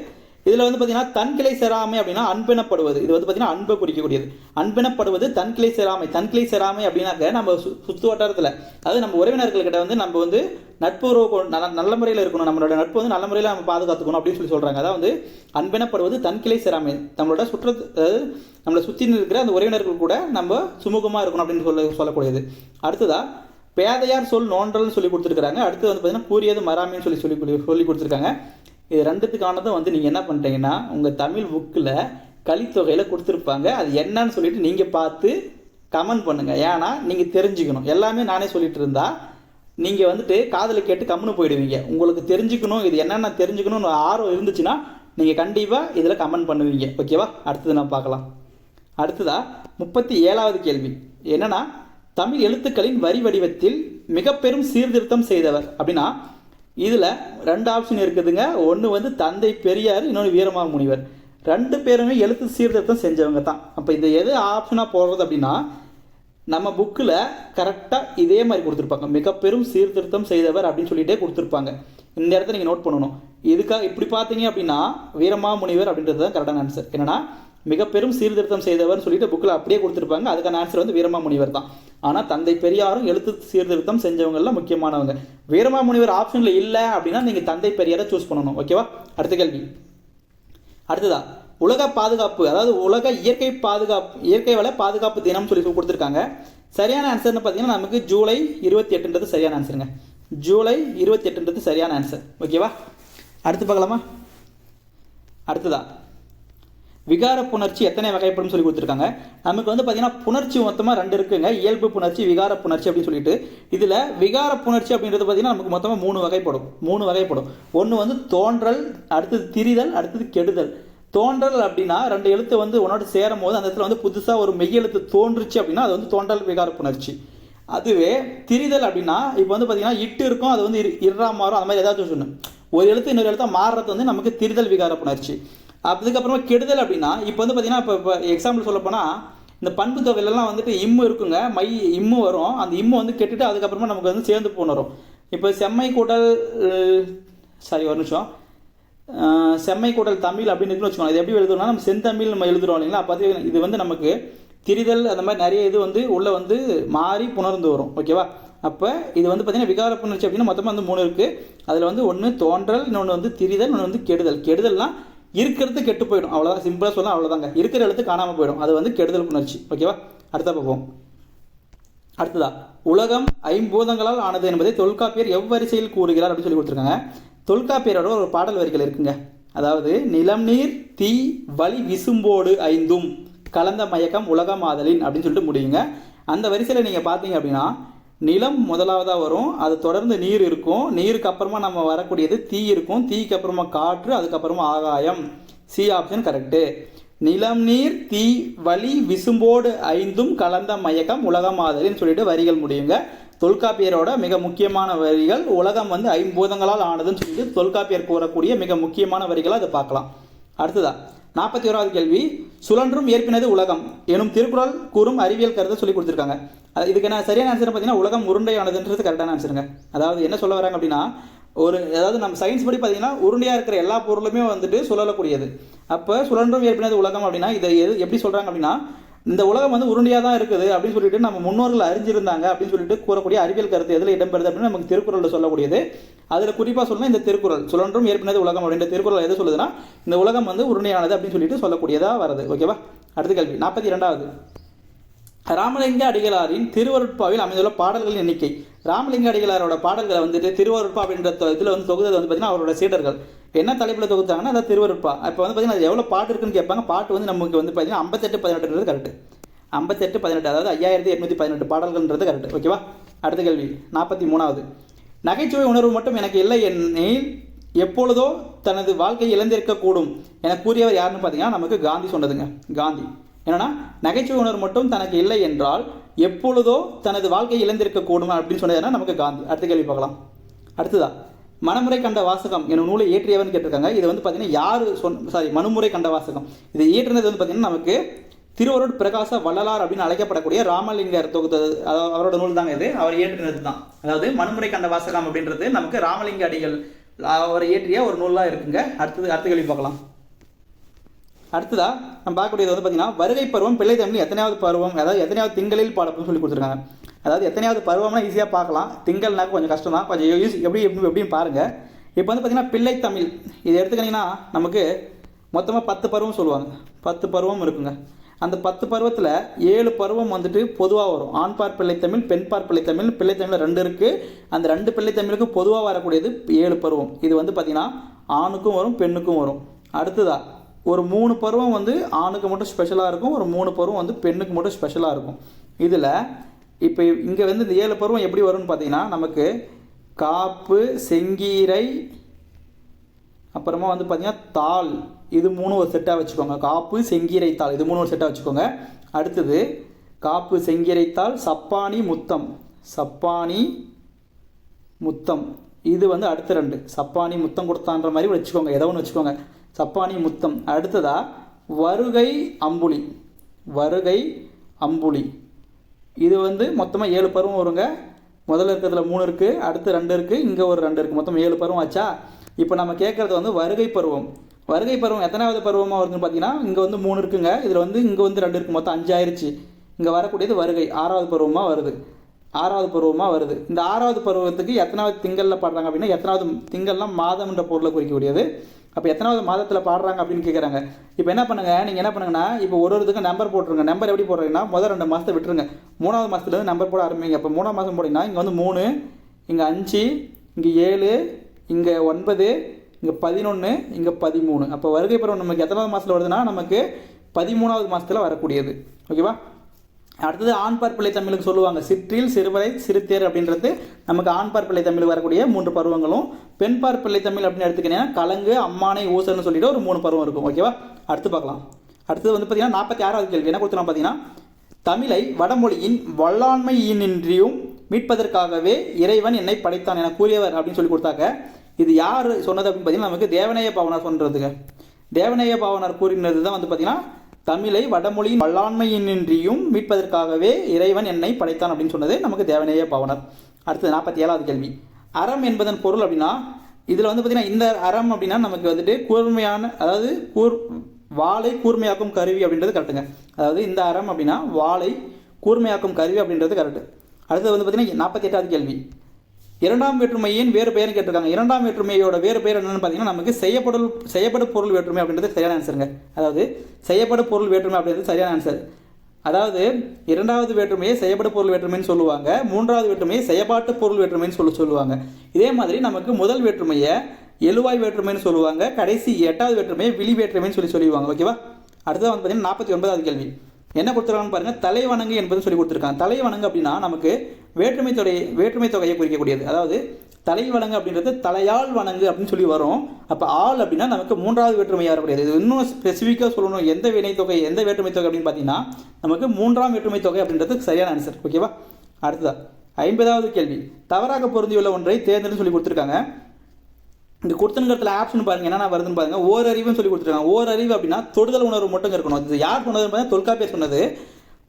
இதில் வந்து பார்த்தீங்கன்னா தன்கிளை செராமை அப்படின்னா அன்பெனப்படுவது. இது வந்து பார்த்தீங்கன்னா அன்பை குறிக்கக்கூடியது. அன்பெனப்படுவது தன்கிளை செராமை அப்படின்னாக்க நம்ம சுற்று வட்டாரத்தில், அதாவது நம்ம உறவினர்கள்கிட்ட வந்து நம்ம வந்து நட்புறவு நல்ல முறையில் இருக்கணும், நம்மளோட நட்பு வந்து நல்ல முறையில் நம்ம பாதுகாத்துக்கணும் அப்படின்னு சொல்லி சொல்கிறாங்க. அதாவது அன்பெனப்படுவது தன்கிளை செராமை, நம்மளோட அதாவது நம்மளை சுற்றி இருக்கிற அந்த உறவினர்கள் கூட நம்ம சுமூகமாக இருக்கணும் அப்படின்னு சொல்லக்கூடியது. அடுத்ததா பேதையார் சொல் நோன்றல்னு சொல்லி கொடுத்துருக்காங்க. அடுத்து வந்து பார்த்தீங்கன்னா கூறியது மராமின்னு சொல்லி கொடுத்துருக்காங்க. இது ரெண்டுத்துக்கானதும் வந்து நீங்கள் என்ன பண்ணுறீங்கன்னா உங்கள் தமிழ் புக்கில் கலித்தொகையில் கொடுத்துருப்பாங்க. அது என்னன்னு சொல்லிட்டு நீங்கள் பார்த்து கமெண்ட் பண்ணுங்கள். ஏன்னா நீங்கள் தெரிஞ்சுக்கணும். எல்லாமே நானே சொல்லிட்டு இருந்தா நீங்கள் வந்துட்டு காதில் கேட்டு கம்முன்னு போயிடுவீங்க. உங்களுக்கு தெரிஞ்சுக்கணும், இது என்னென்ன தெரிஞ்சுக்கணும்னு ஆர்வம் இருந்துச்சுன்னா நீங்கள் கண்டிப்பாக இதில் கமெண்ட் பண்ணுவீங்க. ஓகேவா? அடுத்தது நான் பார்க்கலாம். அடுத்ததா 37வது கேள்வி என்னன்னா தமிழ் எழுத்துக்களின் வரி வடிவத்தில் மிக பெரும் சீர்திருத்தம் செய்தவர் அப்படின்னா இதில் 2 ஆப்ஷன் இருக்குதுங்க. ஒன்று வந்து தந்தை பெரியார், இன்னொன்று வீரமாமுனிவர். 2 பேருமே எழுத்து சீர்திருத்தம் செஞ்சவங்க தான். அப்போ இது எது ஆப்ஷனாக போடுறது அப்படின்னா நம்ம புக்கில் கரெக்டாக இதே மாதிரி கொடுத்துருப்பாங்க. மிக பெரும் சீர்திருத்தம் செய்தவர் அப்படின்னு சொல்லிட்டே கொடுத்துருப்பாங்க. இந்த இடத்த நீங்கள் நோட் பண்ணணும். இதுக்காக இப்படி பார்த்தீங்க அப்படின்னா வீரமாமுனிவர் அப்படின்றது தான் கரெக்டான ஆன்சர். என்னன்னா மிக பெரும் சீர்திருத்தம் செய்தவர் சொல்லிட்டு புக்கில் அப்படியே கொடுத்துருப்பாங்க. அதுக்கான ஆன்சர் வந்து வீரமாமுனிவர் தான். ஆனால் தந்தை பெரியாரும் எழுத்து சீர்திருத்தம் செஞ்சவங்கலாம் முக்கியமானவங்க. வீரமாமுனிவர் ஆப்ஷனில் இல்லை அப்படின்னா நீங்கள் தந்தை பெரியாரை சூஸ் பண்ணணும். ஓகேவா? அடுத்த கேள்வி. அடுத்ததா உலக பாதுகாப்பு, அதாவது உலக இயற்கை வள பாதுகாப்பு தினம் சொல்லி கொடுத்துருக்காங்க. சரியான ஆன்சர்னு பார்த்தீங்கன்னா நமக்கு ஜூலை 28ன்றது சரியான ஆன்சருங்க. ஜூலை 28ன்றது சரியான ஆன்சர். ஓகேவா? அடுத்து பார்க்கலாமா? அடுத்ததா விகார புணர்ச்சி எத்தனை வகைப்படும் சொல்லி கொடுத்துருக்காங்க. நமக்கு வந்து பார்த்தீங்கன்னா புணர்ச்சி மொத்தமாக 2 இருக்குங்க. இயல்பு புணர்ச்சி, விகார புணர்ச்சி அப்படின்னு சொல்லிட்டு. இதில் விகார புணர்ச்சி அப்படின்றது பார்த்தீங்கன்னா நமக்கு மொத்தமாக 3 வகைப்படும். ஒன்று வந்து தோன்றல், அடுத்தது திரிதல், அடுத்தது கெடுதல். தோன்றல் அப்படின்னா 2 எழுத்து வந்து ஒன்னோட சேரும் போது அந்த இடத்துல வந்து புதுசாக ஒரு மெய்யெழுத்து தோன்றுச்சு அப்படின்னா அது வந்து தோன்றல் விகார புணர்ச்சி. அதுவே திரிதல் அப்படின்னா இப்போ வந்து பார்த்தீங்கன்னா இட்டு இருக்கும், அது வந்து இறா மாறும், அந்த மாதிரி ஏதாவது சொல்லணும். ஒரு எழுத்து இன்னொரு எழுத்தா மாறுறது வந்து நமக்கு திரிதல் விகார புணர்ச்சி. அதுக்கப்புறமா கெடுதல் அப்படின்னா இப்போ வந்து பார்த்தீங்கன்னா இப்போ எக்ஸாம்பிள் சொல்ல போனால் இந்த பண்பு தொகையிலலாம் வந்துட்டு இம்மு இருக்குங்க, இம்மு வரும். அந்த இம்மு வந்து கெட்டுட்டு அதுக்கப்புறமா நமக்கு வந்து சேர்ந்து போனரும். இப்போ செம்மை கூட்டல் தமிழ் அப்படின்னு இருக்குன்னு வச்சுக்கோங்க. இது எப்படி எழுதுறோம்னா நம்ம செந்தமிழ் நம்ம எழுதுறோம் இல்லைங்களா? அப்போ இது வந்து நமக்கு திரிதல் அந்த மாதிரி நிறைய இது வந்து உள்ள வந்து மாறி புணர்ந்து வரும். ஓகேவா? அப்போ இது வந்து பார்த்தீங்கன்னா விகார புணர்ச்சி அப்படின்னா மொத்தமாக வந்து 3 இருக்குது. அதில் வந்து ஒன்று தோன்றல், இன்னொன்று வந்து திரிதல், இன்னொன்று வந்து கெடுதல். கெடுதல்னா இருக்கிறது கெட்டு போயிடும், அவ்வளோதான். சிம்பிளாக சொல்லலாம், அவ்வளோதாங்க. இருக்கிற எழுத்து காணாமல் போயிடும், அது வந்து கெடுதல் புணர்ச்சி. ஓகேவா? அடுத்த பார்ப்போம். அடுத்ததா உலகம் 5 பூதங்களால் ஆனது என்பதை தொல்காப்பியர் எவ்வரிசையில் கூறுகிறார் அப்படின்னு சொல்லி கொடுத்துருக்காங்க. தொல்காப்பியரோட ஒரு பாடல் வரிகள் இருக்குங்க. அதாவது நிலம் நீர் தீ வலி விசும்போடு 5ம் கலந்த மயக்கம் உலகமாதலின் அப்படின்னு சொல்லிட்டு முடியுங்க. அந்த வரிசையில் நீங்கள் பார்த்தீங்க அப்படின்னா நிலம் முதலாவதாக வரும், அது தொடர்ந்து நீர் இருக்கும், நீருக்கு அப்புறமா நம்ம வரக்கூடியது தீ இருக்கும், தீக்கு அப்புறமா காற்று, அதுக்கப்புறமா ஆகாயம். C option correct. நிலம் நீர் தீ வலி விசும்போடு 5ம் கலந்த மயக்கம் உலகமாதலின்னு சொல்லிட்டு வரிகள் முடியுங்க. தொல்காப்பியரோட மிக முக்கியமான வரிகள். உலகம் வந்து 5 பூதங்களால் ஆனதுன்னு சொல்லிட்டு தொல்காப்பியர் கூறக்கூடிய மிக முக்கியமான வரிகளை அதை பார்க்கலாம். அடுத்ததா 41வது கேள்வி. சுழன்றும் ஏற்பினது உலகம் எனும் திருக்குறள் கூறும் அறிவியல் கருத்தை சொல்லி கொடுத்துருக்காங்க. இதுக்கு என்ன சரியான ஆன்சர் பார்த்தீங்கன்னா உலகம் உருண்டையானதுன்றது கரெக்டான ஆன்சருங்க. அதாவது என்ன சொல்ல வராங்க அப்படின்னா அதாவது நம்ம சயின்ஸ் படி பார்த்தீங்கன்னா உருண்டையாக இருக்கிற எல்லா பொருளுமே வந்துட்டு சுழலக்கூடியது. அப்போ சுழன்றும் ஏற்பினது உலகம் அப்படின்னா இதை எப்படி சொல்கிறாங்க அப்படின்னா இந்த உலகம் வந்து உருண்டையாக தான் இருக்குது அப்படின்னு சொல்லிட்டு நம்ம முன்னோர்கள் அறிஞ்சிருந்தாங்க அப்படின்னு சொல்லிட்டு கூறக்கூடிய அறிவியல் கருத்து எதில் இடம்பெறுது அப்படின்னு நமக்கு திருக்குறளில் சொல்லக்கூடியது. அதில் குறிப்பாக சொல்லணும் இந்த திருக்குறள் சுழன்றும் ஏற்பினது உலகம் அப்படின்ற திருக்குறள் எது சொல்லுதுன்னா இந்த உலகம் வந்து உருண்டையானது அப்படின்னு சொல்லிட்டு சொல்லக்கூடியதாக வருது. ஓகேவா? அடுத்த கேள்வி 42வது. ராமலிங்க அடிகளாரின் திருவருட்பாவில் அமைந்துள்ள பாடல்களின் எண்ணிக்கை. ராமலிங்க அடிகளாரோட பாடல்களை வந்துட்டு திருவருட்பா அப்படின்ற இதில் வந்து தொகுத்தது வந்து பார்த்தீங்கன்னா அவரோட சீடர்கள் என்ன தலைப்பில் தொகுத்தாங்கன்னா அதாவது திருவருட்பா. இப்போ வந்து பார்த்தீங்கன்னா அது எவ்வளோ பாட்டு இருக்குன்னு கேட்பாங்க. பாட்டு வந்து நமக்கு வந்து பார்த்தீங்கன்னா 58-18 கரெக்ட். 58-18 அதாவது 5818 பாடல்கள்ன்றது கரெக்ட். ஓகேவா. அடுத்த கேள்வி 43வது. நகைச்சுவை உணர்வு மட்டும் எனக்கு இல்லை எனில் எப்பொழுதோ தனது வாழ்க்கையை இழந்திருக்கக்கூடும் என கூறியவர் யாருன்னு பார்த்தீங்கன்னா நமக்கு காந்தி சொன்னதுங்க. காந்தி என்னன்னா நகைச்சுவை உணர்வு மட்டும் தனக்கு இல்லை என்றால் எப்பொழுதோ தனது வாழ்க்கையை இழந்திருக்கக்கூடும் அப்படின்னு சொன்னதுன்னா நமக்கு காந்தி. அடுத்த கேள்வி பார்க்கலாம். அடுத்ததா மனமுறை கண்ட வாசகம் என்னும் நூலை இயற்றியவன் கேட்டிருக்காங்க. இது வந்து பார்த்தீங்கன்னா யார் மனுமுறை கண்ட வாசகம் இது இயற்றினது வந்து பார்த்தீங்கன்னா நமக்கு திருவருட் பிரகாச வள்ளலார் அப்படின்னு அழைக்கப்படக்கூடிய ராமலிங்கர் தொகுத்தது அவரோட நூல் தாங்க இது. அவர் இயற்றினது தான். அதாவது மனுமுறை கண்ட வாசகம் அப்படின்றது நமக்கு ராமலிங்க அடிகள் அவர் இயற்றிய ஒரு நூலாக இருக்குங்க. அடுத்த கேள்வி பார்க்கலாம். அடுத்ததா நம்ம பார்க்கக்கூடியது வந்து பார்த்தீங்கன்னா வருகை பருவம் பிள்ளை தமிழ் எத்தனையாவது பருவம், அதாவது எத்தனையாவது திங்களில் பாடப்படும் சொல்லி கொடுத்துருக்காங்க. அதாவது எத்தனையாவது பருவம்னா ஈஸியாக பார்க்கலாம், திங்கள்னாக்க கொஞ்சம் கஷ்டம் தான், கொஞ்சம் எப்படின்னு பாருங்கள். இப்போ வந்து பார்த்தீங்கன்னா பிள்ளை தமிழ் இது எடுத்துக்கிட்டிங்கன்னா நமக்கு மொத்தமாக 10 பருவம் சொல்லுவாங்க. 10 பருவம் இருக்குங்க. அந்த 10 பருவத்தில் 7 பருவம் வந்துட்டு பொதுவாக வரும். ஆண்பார் பிள்ளைத்தமிழ், பெண்பார் பிள்ளைத்தமிழ், பிள்ளைத்தமிழ் 2 இருக்குது. அந்த 2 பிள்ளைத்தமிழுக்கும் பொதுவாக வரக்கூடியது 7 பருவம். இது வந்து பார்த்திங்கன்னா ஆணுக்கும் வரும் பெண்ணுக்கும் வரும். அடுத்ததா ஒரு 3 பருவம் வந்து ஆணுக்கு மட்டும் ஸ்பெஷலாக இருக்கும், ஒரு 3 பருவம் வந்து பெண்ணுக்கு மட்டும் ஸ்பெஷலாக இருக்கும். இதில் இப்போ இங்கே வந்து இந்த 7 பருவம் எப்படி வரும்னு பார்த்தீங்கன்னா நமக்கு காப்பு, செங்கீரை, அப்புறமா வந்து பார்த்திங்கன்னா தாள், இது 3 ஒரு செட்டாக வச்சுக்கோங்க. காப்பு, செங்கீரை, தாள் இது 3 ஒரு செட்டாக வச்சுக்கோங்க. அடுத்தது காப்பு, செங்கீரை, தாள், சப்பானி, முத்தம். சப்பானி, முத்தம் இது வந்து அடுத்த 2. சப்பானி முத்தம் கொடுத்தான்ற மாதிரி வச்சுக்கோங்க, ஏதோ ஒன்று வச்சுக்கோங்க. சப்பானி, முத்தம். அடுத்ததா வருகை, அம்புலி. வருகை, அம்புலி இது வந்து மொத்தமாக 7 பருவம் வருங்க. முதல்ல இருக்கிறதுல 3 இருக்குது, அடுத்து 2 இருக்குது, இங்கே ஒரு 2 இருக்குது, மொத்தம் 7 பருவம் ஆச்சா. இப்போ நம்ம கேட்குறது வந்து வருகை பருவம். வருகை பருவம் எத்தனாவது பருவமாக வருதுன்னு பார்த்தீங்கன்னா இங்கே வந்து 3 இருக்குங்க. இதில் வந்து இங்கே வந்து 2 இருக்குது, மொத்தம் 5 ஆயிடுச்சு. இங்கே வரக்கூடியது வருகை 6வது பருவமாக வருது. 6வது பருவமாக வருது. இந்த 6வது பருவத்துக்கு எத்தனாவது திங்களில் பாடுறாங்க அப்படின்னா எத்தனாவது திங்கள்லாம் மாதம் என்ற பொருளை குறிக்கக்கூடியது. அப்போ எத்தனாவது மாதத்தில் பாடுறாங்க அப்படின்னு கேட்குறாங்க. இப்போ என்ன பண்ணுங்கள், நீங்கள் என்ன பண்ணுங்கன்னா இப்போ ஒரு இதுக்கு நம்பர் போட்டுருங்க. நம்பர் எப்படி போடுறீங்கன்னா முதல் 2 மாதத்தை விட்டுருங்க, 3வது மாதத்துலேருந்து நம்பர் போட ஆரம்பிங்க. இப்போ 3ஆம் மாதம் போட்டிங்கன்னா இங்கே வந்து 3, இங்கே 5, இங்கே 7, இங்கே 9, இங்கே 11, இங்கே 13. அப்போ வருகை பருவம் நமக்கு எத்தனாவது மாதத்தில் வருதுன்னா நமக்கு 13வது மாதத்தில் வரக்கூடியது. ஓகேவா. அடுத்தது ஆண்பார் பிள்ளை தமிழுக்கு சொல்லுவாங்க சிற்றில், சிறுவரை, சிறுத்தேர் அப்படின்றது நமக்கு ஆண்பார் பிள்ளை தமிழ் வரக்கூடிய 3 பருவங்களும். பெண்பார் பிள்ளை தமிழ் அப்படின்னு எடுத்துக்கிட்டீங்கன்னா கலங்கு, அம்மானை, ஊசல்னு சொல்லிட்டு ஒரு 3 பருவம் இருக்கும். ஓகேவா. அடுத்து பார்க்கலாம். அடுத்தது வந்து பார்த்தீங்கன்னா 46வது கேள்வி என்ன கொடுத்துருவோம் பார்த்தீங்கன்னா தமிழை வடமொழியின் வல்லாண்மையினின்றியும் மீட்பதற்காகவே இறைவன் என்னை படைத்தான் என கூறியவர் அப்படின்னு சொல்லி கொடுத்தாக்க இது யார் சொன்னது அப்படின்னு பார்த்தீங்கன்னா நமக்கு தேவநேய பாவனார் சொல்றதுங்க. தேவநேய பாவனார் கூறினது தான் வந்து பார்த்தீங்கன்னா தமிழை வடமொழியின் வல்லாண்மையினின்றியும் மீட்பதற்காகவே இறைவன் என்னை படைத்தான் அப்படின்னு சொன்னது நமக்கு தேவநேய பாவனார். அடுத்தது 47வது கேள்வி அறம் என்பதன் பொருள் அப்படின்னா இதில் வந்து பார்த்தீங்கன்னா இந்த அறம் அப்படின்னா நமக்கு வந்துட்டு கூர்மையான, அதாவது வாளை கூர்மையாக்கும் கருவி அப்படின்றது கரெக்டுங்க. அதாவது இந்த அறம் அப்படின்னா வாளை கூர்மையாக்கும் கருவி அப்படின்றது கரெக்டு. அடுத்தது வந்து பார்த்தீங்கன்னா 48வது கேள்வி 2ஆம் வேற்றுமையின் வேறு பெயர்னு கேட்டிருக்காங்க. 2ஆம் வேற்றுமையோட வேறு பெயர் என்னன்னு பார்த்தீங்கன்னா நமக்கு செய்யப்படும் பொருள் வேற்றுமை அப்படின்றது சரியான ஆன்சருங்க. அதாவது செய்யப்படும் பொருள் வேற்றுமை அப்படின்றது சரியான ஆன்சர். அதாவது 2வது வேற்றுமையை செய்யப்படும் பொருள் வேற்றுமைன்னு சொல்லுவாங்க, 3வது வேற்றுமையை செய்யப்பாட்டு பொருள் வேற்றுமைன்னு சொல்லுவாங்க. இதே மாதிரி நமக்கு முதல் வேற்றுமையை எழுவாய் வேற்றுமைன்னு சொல்லுவாங்க, கடைசி 8வது வேற்றுமையை விழி வேற்றுமைன்னு சொல்லுவாங்க. ஓகேவா. அடுத்தது வந்து பார்த்தீங்கன்னா 49வது கேள்வி என்ன கொடுத்துருக்காங்கன்னு பாருங்கள். தலைவணங்கு என்பது சொல்லி கொடுத்துருக்காங்க. தலைவணங்கு அப்படின்னா நமக்கு வேற்றுமை தொகையை குறிக்கக்கூடியது. அதாவது தலைவணங்கு அப்படின்றது தலையால் வணங்கு அப்படின்னு சொல்லி வரும். அப்போ ஆள் அப்படின்னா நமக்கு 3வது வேற்றுமையாக வரக்கூடியது. இது இன்னும் ஸ்பெசிஃபிக்காக சொல்லணும் எந்த வினைத்தொகை எந்த வேற்றுமை தொகை அப்படின்னு பார்த்தீங்கன்னா நமக்கு 3ஆம் வேற்றுமை தொகை அப்படின்றது சரியான ஆன்சர். ஓகேவா. அடுத்ததா 50வது கேள்வி தவறாக பொருந்தியுள்ள ஒன்றை தேர்ந்தெடுத்து சொல்லி கொடுத்துருக்காங்க. இந்த கொடுத்துங்கிறதுல ஆப்ஷன் பாருங்க என்னென்ன வருதுன்னு பாருங்க. ஓரறிவுன்னு சொல்லி கொடுத்துருக்காங்க. ஓரறிவு அப்படின்னா தொடுதல் உணர்வு மட்டும் இருக்கணும். இது யார் சொன்னதுன்னு பார்த்தீங்கன்னா தொல்காப்பியர் சொன்னது.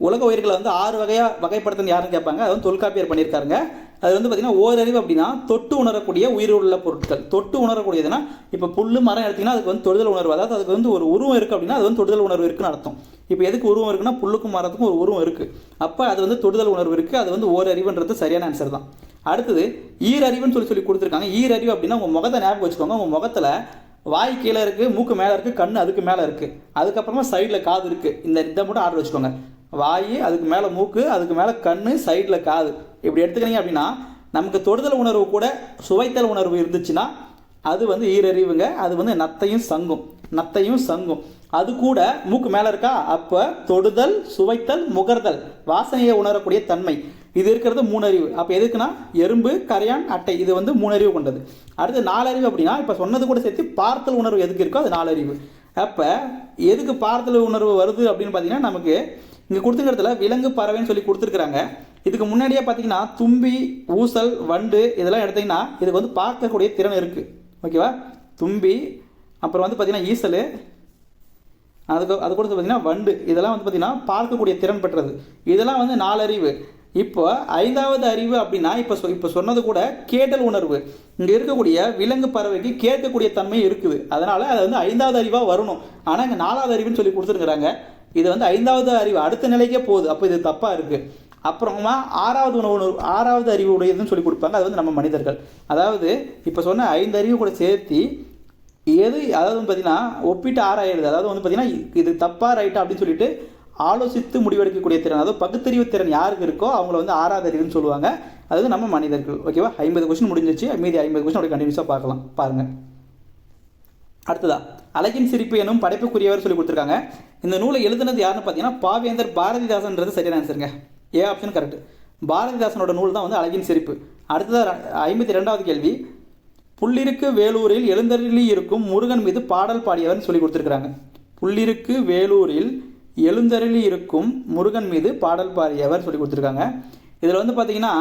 உலக உயிர்களை வந்து 6 வகையாக வகைப்படுத்துன்னு யாருன்னு கேட்பாங்க, அது வந்து தொல்காப்பியர் பண்ணியிருக்காருங்க. அது வந்து பார்த்தீங்கன்னா ஓரறிவு அப்படின்னா தொட்டு உணரக்கூடிய உயிருள்ள பொருட்கள். தொட்டு உணரக்கூடியதுன்னா இப்போ புல் மரம் எடுத்திங்கன்னா அதுக்கு வந்து தொடுதல் உணர்வு, அதாவது அதுக்கு வந்து ஒரு உருவம் இருக்குது அப்படின்னா அது வந்து தொடுதல் உணர்வு இருக்குன்னு அர்த்தம். இப்போ எதுக்கு உருவம் இருக்குன்னா புல்லுக்கும் மரத்துக்கும் ஒரு உருவம் இருக்குது, அப்போ அது வந்து தொடுதல் உணர்வு இருக்குது, அது வந்து ஓரறிவுன்றது சரியான ஆன்சர் தான். அடுத்தது ஈரறிவுன்னு சொல்லி கொடுத்துருக்காங்க. ஈரறிவு அப்படின்னா உங்கள் முகத்தை ஞாபகம் வச்சுக்கோங்க. உங்கள் முகத்தில் வாய் கீழே இருக்குது, மூக்கு மேலே இருக்குது, கண் அதுக்கு மேலே இருக்குது, அதுக்கப்புறமா சைடில் காது இருக்குது. இந்த இதை மட்டும் ஆர்டர் வச்சுக்கோங்க. வாய், அதுக்கு மேலே மூக்கு, அதுக்கு மேலே கண், சைடில் காது, இப்படி எடுத்துக்கினீங்க அப்படின்னா நமக்கு தொடுதல் உணர்வு கூட சுவைத்தல் உணர்வு இருந்துச்சுன்னா அது வந்து ஈரறிவுங்க. அது வந்து நத்தையும் சங்கும் அது கூட மூக்கு மேலே இருக்கா, அப்போ தொடுதல், சுவைத்தல், முகர்தல், வாசனையை உணரக்கூடிய தன்மை இது இருக்கிறது 3 அறிவு. அப்போ எதுக்குன்னா எறும்பு, கரையான், அட்டை இது வந்து 3 அறிவு கொண்டது. அடுத்து 4 அறிவு அப்படின்னா இப்போ சொன்னது கூட சேர்த்து பார்த்தல் உணர்வு எதுக்கு இருக்கோ அது 4 அறிவு. அப்போ எதுக்கு பார்த்தல் உணர்வு வருது அப்படின்னு பார்த்தீங்கன்னா நமக்கு இங்கே கொடுத்துக்கிறதுல விலங்கு, பறவைன்னு சொல்லி கொடுத்துருக்குறாங்க. இதுக்கு முன்னாடியே பார்த்தீங்கன்னா தும்பி, ஊசல், வண்டு இதெல்லாம் எடுத்திங்கன்னா இதுக்கு வந்து பார்க்கக்கூடிய திறன் இருக்குது. ஓகேவா? தும்பி, அப்புறம் வந்து பார்த்தீங்கன்னா ஈசல், அது கூட பார்த்தீங்கன்னா வண்டு, இதெல்லாம் வந்து பார்த்தீங்கன்னா பார்க்கக்கூடிய திறன் பெற்றது. இதெல்லாம் வந்து 4 அறிவு. இப்போ 5வது அறிவு அப்படின்னா இப்போ சொன்னது கூட கேட்டல் உணர்வு. இங்கே இருக்கக்கூடிய விலங்கு, பறவைக்கு கேட்கக்கூடிய தன்மை இருக்குது. அதனால் அது வந்து 5வது அறிவாக வரணும். ஆனால் இங்கே 4வது அறிவுன்னு சொல்லி கொடுத்துருக்குறாங்க. இது வந்து 5வது அறிவு அடுத்த நிலைக்கே போகுது. அப்போ இது தப்பாக இருக்குது. அப்புறமா 6வது அறிவு உடையதுன்னு சொல்லி கொடுப்பாங்க. அது வந்து நம்ம மனிதர்கள். அதாவது இப்போ சொன்ன 5 அறிவு கூட சேர்த்து அதாவது வந்து பார்த்தீங்கன்னா ஒப்பிட்டு ஆராயிடுது. அதாவது வந்து பார்த்தீங்கன்னா இது தப்பா ரைட்டா அப்படின்னு சொல்லிட்டு ஆலோசித்து முடிவெடுக்கக்கூடிய திறன், அதாவது பகுத்தறிவு திறன் யாருக்கு இருக்கோ அவங்கள வந்து 6வது அறிவுன்னு சொல்லுவாங்க. அது நம்ம மனிதர்கள். ஓகேவா? 50 கொஸ்டின் முடிஞ்சிச்சு. மீதி 50 கொஸ்டின் அப்படி கண்டினியூஸாக பார்க்கலாம். பாருங்க. அடுத்ததா அழகின் சிரிப்பு எனும் படைப்புக்குரியவர் சொல்லி கொடுத்துருக்காங்க. இந்த நூலை எழுதுனது யாருன்னு பார்த்தீங்கன்னா பாவேந்தர் பாரதிதாசன்றது சரியான ஆன்சருங்க. A option correct. பாரதிதாசனோட நூல் தான் வந்து அழகின் சிரிப்பு. அடுத்ததாக 52வது கேள்வி, புள்ளிருக்கு வேலூரில் எழுந்தருளி இருக்கும் முருகன் மீது பாடல் பாடியவர்னு சொல்லி கொடுத்துருக்குறாங்க. புள்ளிருக்கு வேலூரில் எழுந்தருளி இருக்கும் முருகன் மீது பாடல் பாடியவர் சொல்லி கொடுத்துருக்காங்க. இதில் வந்து பார்த்தீங்கன்னா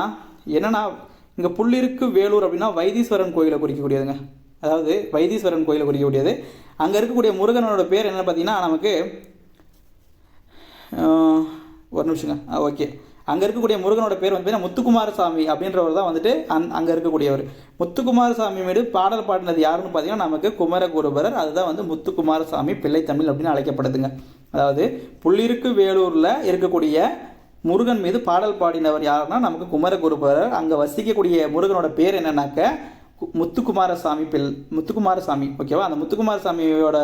என்னென்னா இங்கே புள்ளிருக்கு வேலூர் அப்படின்னா வைத்தீஸ்வரன் கோயிலை குறிக்கக்கூடியதுங்க. அதாவது வைத்தீஸ்வரன் கோயிலை குறிக்கக்கூடியது. அங்கே இருக்கக்கூடிய முருகனோட பேர் என்னென்னு பார்த்தீங்கன்னா நமக்கு ஒரு நிமிஷங்க. ஓகே, அங்கே இருக்கக்கூடிய முருகனோட பேர் வந்து முத்துக்குமாரசாமி அப்படின்றவர் தான் வந்துட்டு அங்கே இருக்கக்கூடியவர். முத்துக்குமாரசாமி மீது பாடல் பாடினது யாருன்னு பார்த்தீங்கன்னா நமக்கு குமரகுருபரர். அதுதான் வந்து முத்துக்குமாரசாமி பிள்ளைத்தமிழ் அப்படின்னு அழைக்கப்படுதுங்க. அதாவது புள்ளிருக்கு வேலூரில் இருக்கக்கூடிய முருகன் மீது பாடல் பாடினவர் யாருன்னா நமக்கு குமரகுருபரர். அங்கே வசிக்கக்கூடிய முருகனோட பேர் என்னன்னாக்க முத்துக்குமாரசாமி. ஓகேவா? அந்த முத்துக்குமாரசாமியோட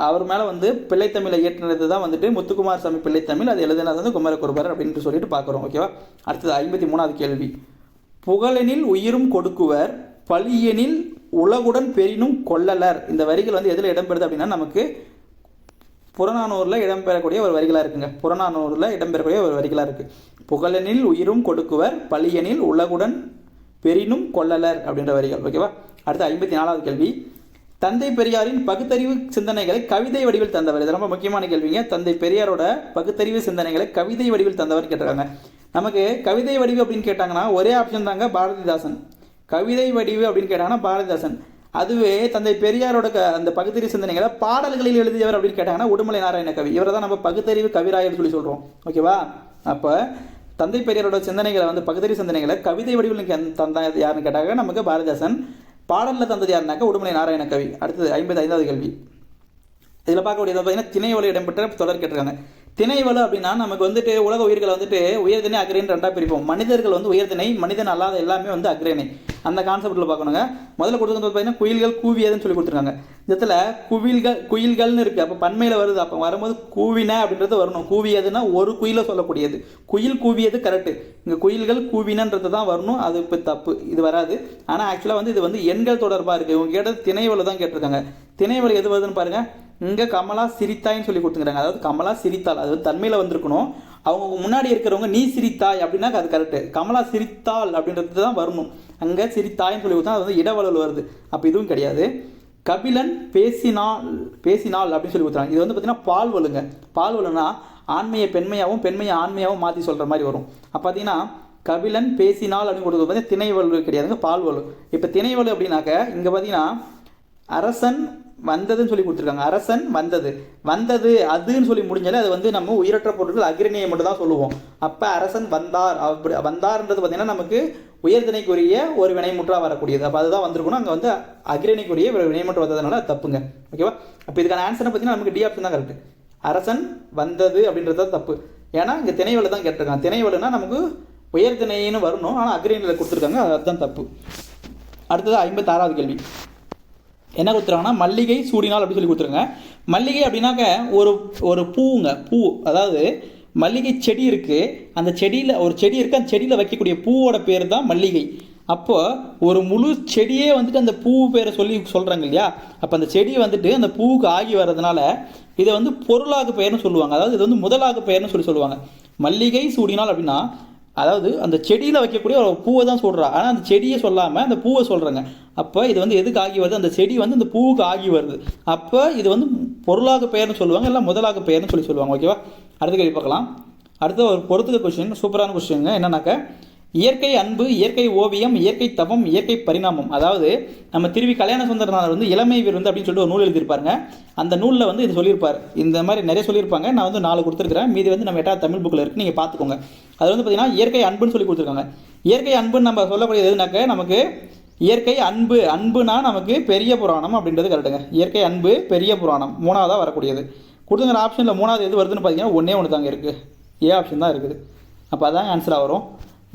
அவர் மேலே வந்து பிள்ளைத்தமிழை இயற்றினது தான் வந்துட்டு முத்துக்குமாரசாமி பிள்ளைத்தமிழ். அது எழுதினது வந்து குமரகுருபரர் அப்படின்ட்டு சொல்லிட்டு பார்க்குறோம். ஓகேவா? அடுத்தது 53வது கேள்வி, புகழெனில் உயிரும் கொடுக்குவர், பழியெனில் உலகுடன் பெரினும் கொள்ளலர். இந்த வரிகள் வந்து எதில் இடம்பெறுது அப்படின்னா நமக்கு புறநானூரில் இடம்பெறக்கூடிய ஒரு வரிகளாக இருக்குங்க. புறநானூரில் இடம்பெறக்கூடிய ஒரு வரிகளாக இருக்குது. புகழெனில் உயிரும் கொடுக்குவர், பழியெனில் உலகுடன் பெரினும் கொள்ளலர் அப்படின்ற வரிகள். ஓகேவா? அடுத்து 54வது கேள்வி, தந்தை பெரியாரின் பகுத்தறிவு சிந்தனைகளை கவிதை வடிவில் தந்தவர். இது ரொம்ப முக்கியமான கேள்விங்க. தந்தை பெரியாரோட பகுத்தறிவு சிந்தனைகளை கவிதை வடிவில் தந்தவர் கேட்டிருக்காங்க. நமக்கு கவிதை வடிவு அப்படின்னு கேட்டாங்கன்னா ஒரே ஆப்ஷன் தாங்க, பாரதிதாசன். கவிதை வடிவு அப்படின்னு கேட்டாங்கன்னா பாரதிதாசன். அதுவே தந்தை பெரியாரோட அந்த பகுத்தறிவு சிந்தனைகளை பாடல்களில் எழுதியவர் அப்படின்னு கேட்டாங்கன்னா உடுமலை நாராயண கவி. இவரை தான் நம்ம பகுத்தறிவு கவிராயர் சொல்லி சொல்கிறோம். ஓகேவா? அப்போ தந்தை பெரியாரோட சிந்தனைகளை வந்து பகுத்தறிவு சிந்தனைகளை கவிதை வடிவில் தந்தா யாருன்னு கேட்டாங்க நமக்கு பாரதிதாசன். பாடலில் தந்தது யாருனாக்கா உடுமலை நாராயண கவி. அடுத்தது 55வது கேள்வி, இதில் பார்க்கக்கூடியது பார்த்தீங்கன்னா திணைவலு இடம்பெற்ற தொடர் கேட்டிருக்காங்க. திணைவலு அப்படின்னா நமக்கு வந்துட்டு உலக உயிர்களை வந்துட்டு உயர்திணை அக்ரேன்னு 2ஆக பிரிப்போம். மனிதர்கள் வந்து உயர்திணை, மனிதன் அல்லாத எல்லாமே வந்து அக்ரேனை. அந்த கான்செப்டில் பார்க்கணுங்க. முதல்ல கொடுத்துருக்கிறது பார்த்தீங்கன்னா குயில்கள் கூவியதுன்னு சொல்லி கொடுத்துருக்காங்க. இந்த இடத்துல குயில்கள்னு இருக்குது. அப்போ பன்மையில் வருது. அப்போ வரும்போது கூவின அப்படின்றது வரணும். கூவியதுன்னா ஒரு குயிலை சொல்லக்கூடியது. குயில் கூவியது கரெக்டு. இங்கே குயில்கள் கூவினன்றது தான் வரணும். அது இப்போ தப்பு, இது வராது. ஆனால் ஆக்சுவலாக வந்து இது வந்து எண்கள் தொடர்பாக இருக்குது. இவங்க கேட்டது திணைவலு தான் கேட்டிருக்காங்க. திணைவலு எது வருதுன்னு பாருங்கள். இங்கே கமலா சிரித்தாய்ன்னு சொல்லி கொடுத்துக்கிறாங்க. அதாவது கமலா சிரித்தாள், அது வந்து தன்மையில் வந்திருக்கணும். அவங்க முன்னாடி இருக்கிறவங்க நீ சிரித்தாய் அப்படின்னா அது கரெக்டு. கமலா சிரித்தாள் அப்படின்றது தான் வரணும். அங்கே சிரித்தாய்ன்னு சொல்லி கொடுத்தா அது வந்து இடவலல் வருது. அப்போ இதுவும் கிடையாது. கபிலன் பேசினாள் அப்படின்னு சொல்லி கொடுத்தாங்க. இது வந்து பார்த்தீங்கன்னா பால்வலுங்க. பால்வலுன்னா ஆண்மையை பெண்மையாகவும் பெண்மையை ஆண்மையாகவும் மாற்றி சொல்கிற மாதிரி வரும். அப்போ பார்த்தீங்கன்னா கபிலன் பேசினாள் அப்படின்னு கொடுத்தது பார்த்தீங்கன்னா திணைவலு கிடையாதுங்க, பால்வலு. இப்போ திணைவலு அப்படின்னாக்க இங்கே பார்த்தீங்கன்னா அரசன் வந்ததுன்னு சொல்லி கொடுத்துருக்காங்க. அரசன் வந்தது அதுன்னு சொல்லி முடிஞ்சாலே அது வந்து நம்ம உயிரற்ற பொருட்கள் அக்ரிணியை மட்டும் தான் சொல்லுவோம். அப்போ அரசன் வந்தார், அப்படி வந்தார்ன்றது பார்த்தீங்கன்னா நமக்கு உயர்திணைக்குரிய ஒரு வினைமுற்றாக வரக்கூடியது. அப்போ அதுதான் வந்திருக்கணும். அங்கே வந்து அக்ரிணிக்குரிய ஒரு வினைமுற்று வந்ததுனால அது தப்புங்க. ஓகேவா? அப்போ இதுக்கான ஆன்சரை பார்த்தீங்கன்னா நமக்கு டி ஆப்ஷன் தான் கரெக்ட். அரசன் வந்தது அப்படின்றது தான் தப்பு. ஏன்னா இங்கே திணைவலு தான் கேட்டிருக்காங்க. திணைவலுனா நமக்கு உயர்திணைன்னு வரணும். ஆனால் அக்ரிணியில் கொடுத்துருக்காங்க, அதுதான் தப்பு. அடுத்தது 56வது கேள்வி என்ன கொடுத்துருக்காங்கன்னா மல்லிகை சூடினால் அப்படின்னு சொல்லி கொடுத்துருங்க. மல்லிகை அப்படின்னாக்க ஒரு பூவுங்க. பூ, அதாவது மல்லிகை செடி இருக்குது, அந்த செடியில் ஒரு செடி இருக்குது, அந்த செடியில் வைக்கக்கூடிய பூவோட பேர் தான் மல்லிகை. அப்போ ஒரு முழு செடியே வந்துட்டு அந்த பூ பேரை சொல்கிறாங்க இல்லையா, அப்போ அந்த செடி வந்துட்டு அந்த பூவுக்கு ஆகி வர்றதுனால இதை வந்து பொருளாக பெயர்னு சொல்லுவாங்க. அதாவது இது வந்து முதலாக பெயர்னு சொல்லுவாங்க. மல்லிகை சூடினால் அப்படின்னா அதாவது அந்த செடியில் வைக்கக்கூடிய ஒரு பூவை தான் சொல்கிறா, ஆனால் அந்த செடியை சொல்லாமல் அந்த பூவை சொல்கிறாங்க. அப்போ இது வந்து எதுக்கு ஆகி வருது, அந்த செடி வந்து அந்த பூவுக்கு ஆகி வருது. அப்போ இது வந்து பொருளாக பெயர்னு சொல்லுவாங்க, இல்லை முதலாக பெயர்னு சொல்லுவாங்க. ஓகேவா, அடுத்த கேள்வி பார்க்கலாம். அடுத்த ஒரு பொறுத்துக்க கொஸ்டின், சூப்பரான கொஸ்டின். என்னன்னாக்க இயற்கை அன்பு, இயற்கை ஓவியம், இயற்கை தவம், இயற்கை பரிணாமம். அதாவது நம்ம திருவி கல்யாண சுந்தரனார் வந்து இளமை விருந்து அப்படின்னு சொல்லிட்டு ஒரு நூல் எழுதியிருப்பாருங்க. அந்த நூலில் வந்து இது சொல்லியிருப்பார். இந்த மாதிரி நிறைய சொல்லியிருப்பாங்க. நான் வந்து 4 கொடுத்துருக்கிறேன், மீதி வந்து நம்ம 8வது தமிழ் புக்கில் இருக்குது, நீங்கள் பார்த்துக்கோங்க. அது வந்து பார்த்தீங்கன்னா இயற்கை அன்புன்னு சொல்லி கொடுத்துருக்காங்க. இயற்கை அன்புன்னு நம்ம சொல்லக்கூடியது எதுனாக்க நமக்கு இயற்கை அன்பு, அன்புனா நமக்கு பெரிய புராணம் அப்படின்றது கரெக்டுங்க. இயற்கை அன்பு பெரிய புராணம் 3வதாக வரக்கூடியது. கொடுத்துங்கிற ஆப்ஷனில் 3வது எது வருதுன்னு பார்த்தீங்கன்னா ஒன்றே ஒன்று தாங்க இருக்குது, ஏ ஆப்ஷன் தான் இருக்குது. அப்போ அதான் ஆன்சராக வரும்.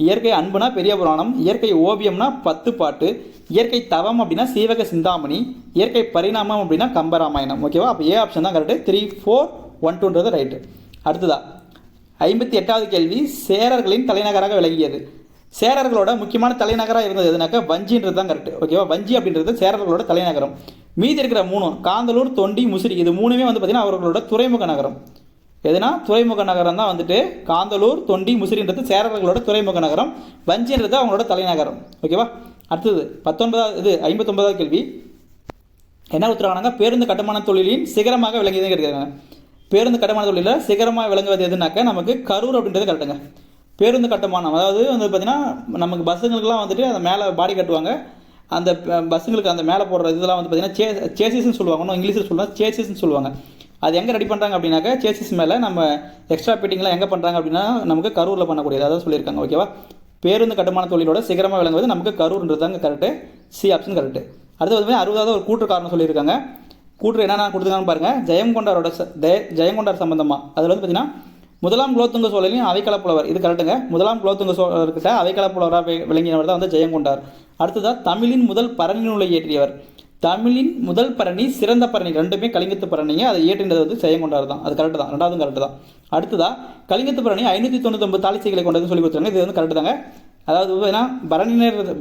இயற்கை அன்புனா பெரிய புராணம், இயற்கை ஓவியம்னா 10 பாட்டு, இயற்கை தவம் அப்படின்னா சீவக சிந்தாமணி, இயற்கை பரிணாமம் அப்படின்னா கம்பராமாயணம். ஓகேவா, அப்போ ஏ ஆப்ஷன் தான் கரெக்டு. 3, 4, 1, 2ன்றது ரைட்டு. அடுத்ததா 58வது கேள்வி, சேரர்களின் தலைநகராக விளங்கியது. சேரர்களோட முக்கியமான தலைநகராக இருந்தது எதுனாக்கா வஞ்சின்றது தான் கரெக்ட். ஓகேவா, வஞ்சி அப்படின்றது சேரர்களோட தலைநகரம். மீதி இருக்கிற 3 காந்தலூர், தொண்டி, முசிறி, இது 3மே வந்து பார்த்தீங்கன்னா அவர்களோட துறைமுக நகரம். எதுனா துறைமுக நகரம் தான் வந்துட்டு காந்தலூர், தொண்டி, முசிறின்றது சேரர்களோட துறைமுக நகரம், வஞ்சின்றது அவங்களோட தலைநகரம். ஓகேவா, அடுத்தது 59வது கேள்வி என்ன கொடுத்துருக்காங்க, பேருந்து கட்டுமான தொழிலின் சிகரமாக விளங்கியதுன்னு கேட்குறாங்க. பேருந்து கட்டுமான தொழிலில் சிகரமாக விளங்குவது எதுனாக்கா நமக்கு கரூர் அப்படின்றது கரெக்டுங்க. பேருந்து கட்டுமானம் அதாவது வந்து பார்த்திங்கன்னா நமக்கு பஸ்ஸுங்களுக்குலாம் வந்துட்டு அந்த மேலே பாடி கட்டுவாங்க, அந்த பஸ்ஸுங்களுக்கு அந்த மேலே போடுற இதெல்லாம் வந்து பார்த்திங்கன்னா சேசிஸ்ன்னு சொல்லுவாங்க, இன்னும் இங்கிலீஷில் சொல்லுவாங்க சேசிஸ்ன்னு சொல்லுவாங்க. அது எங்கே ரெடி பண்ணுறாங்க அப்படின்னாக்கா சேசிஸ் மேலே நம்ம எக்ஸ்ட்ரா ஃபிட்டிங்லாம் எங்கே பண்ணுறாங்க அப்படின்னா நமக்கு கரூரில் பண்ணக்கூடியது, அதாவது சொல்லியிருக்காங்க. ஓகேவா, பேருந்து கட்டுமான தொழிலோட சிகரமாக விளங்குவது நமக்கு கரூர்ன்றதாங்க கரெக்டு, சி ஆப்ஷன் கரெக்டு. அடுத்து வந்து 60வது ஒரு கூற்று காரணம் சொல்லியிருக்காங்க. கூற்று என்னென்ன கொடுத்துருக்காங்கன்னு பாருங்கள். ஜெயங்கொண்டார் சம்பந்தமாக அதில் வந்து பார்த்திங்கன்னா முதலாம் குலோத்துங்க சோழரின் அவைக்கள புலவர், இது கரெக்டுங்க. முதலாம் குலோத்துங்க சோழர்கிட்ட அவைக்கள புலவராக விளங்கியவர் தான் வந்து ஜெயங்கொண்டார். அடுத்ததாக தமிழின் முதல் பரணி நூலை இயற்றியவர். தமிழின் முதல் பரணி சிறந்த பரணி, ரெண்டுமே கலிங்கத்து பரணிங்க, அதை இயற்றினது வந்து ஜெயங்கொண்டார் தான், அது கரெக்டு தான், 2வது கரெக்டு தான். அடுத்ததாக கலிங்கத்து பரணி 599 தாலிசைகளை கொண்டதுன்னு சொல்லி கொடுத்துருங்க, இது வந்து கரெக்டு தாங்க. அதாவது ஏன்னா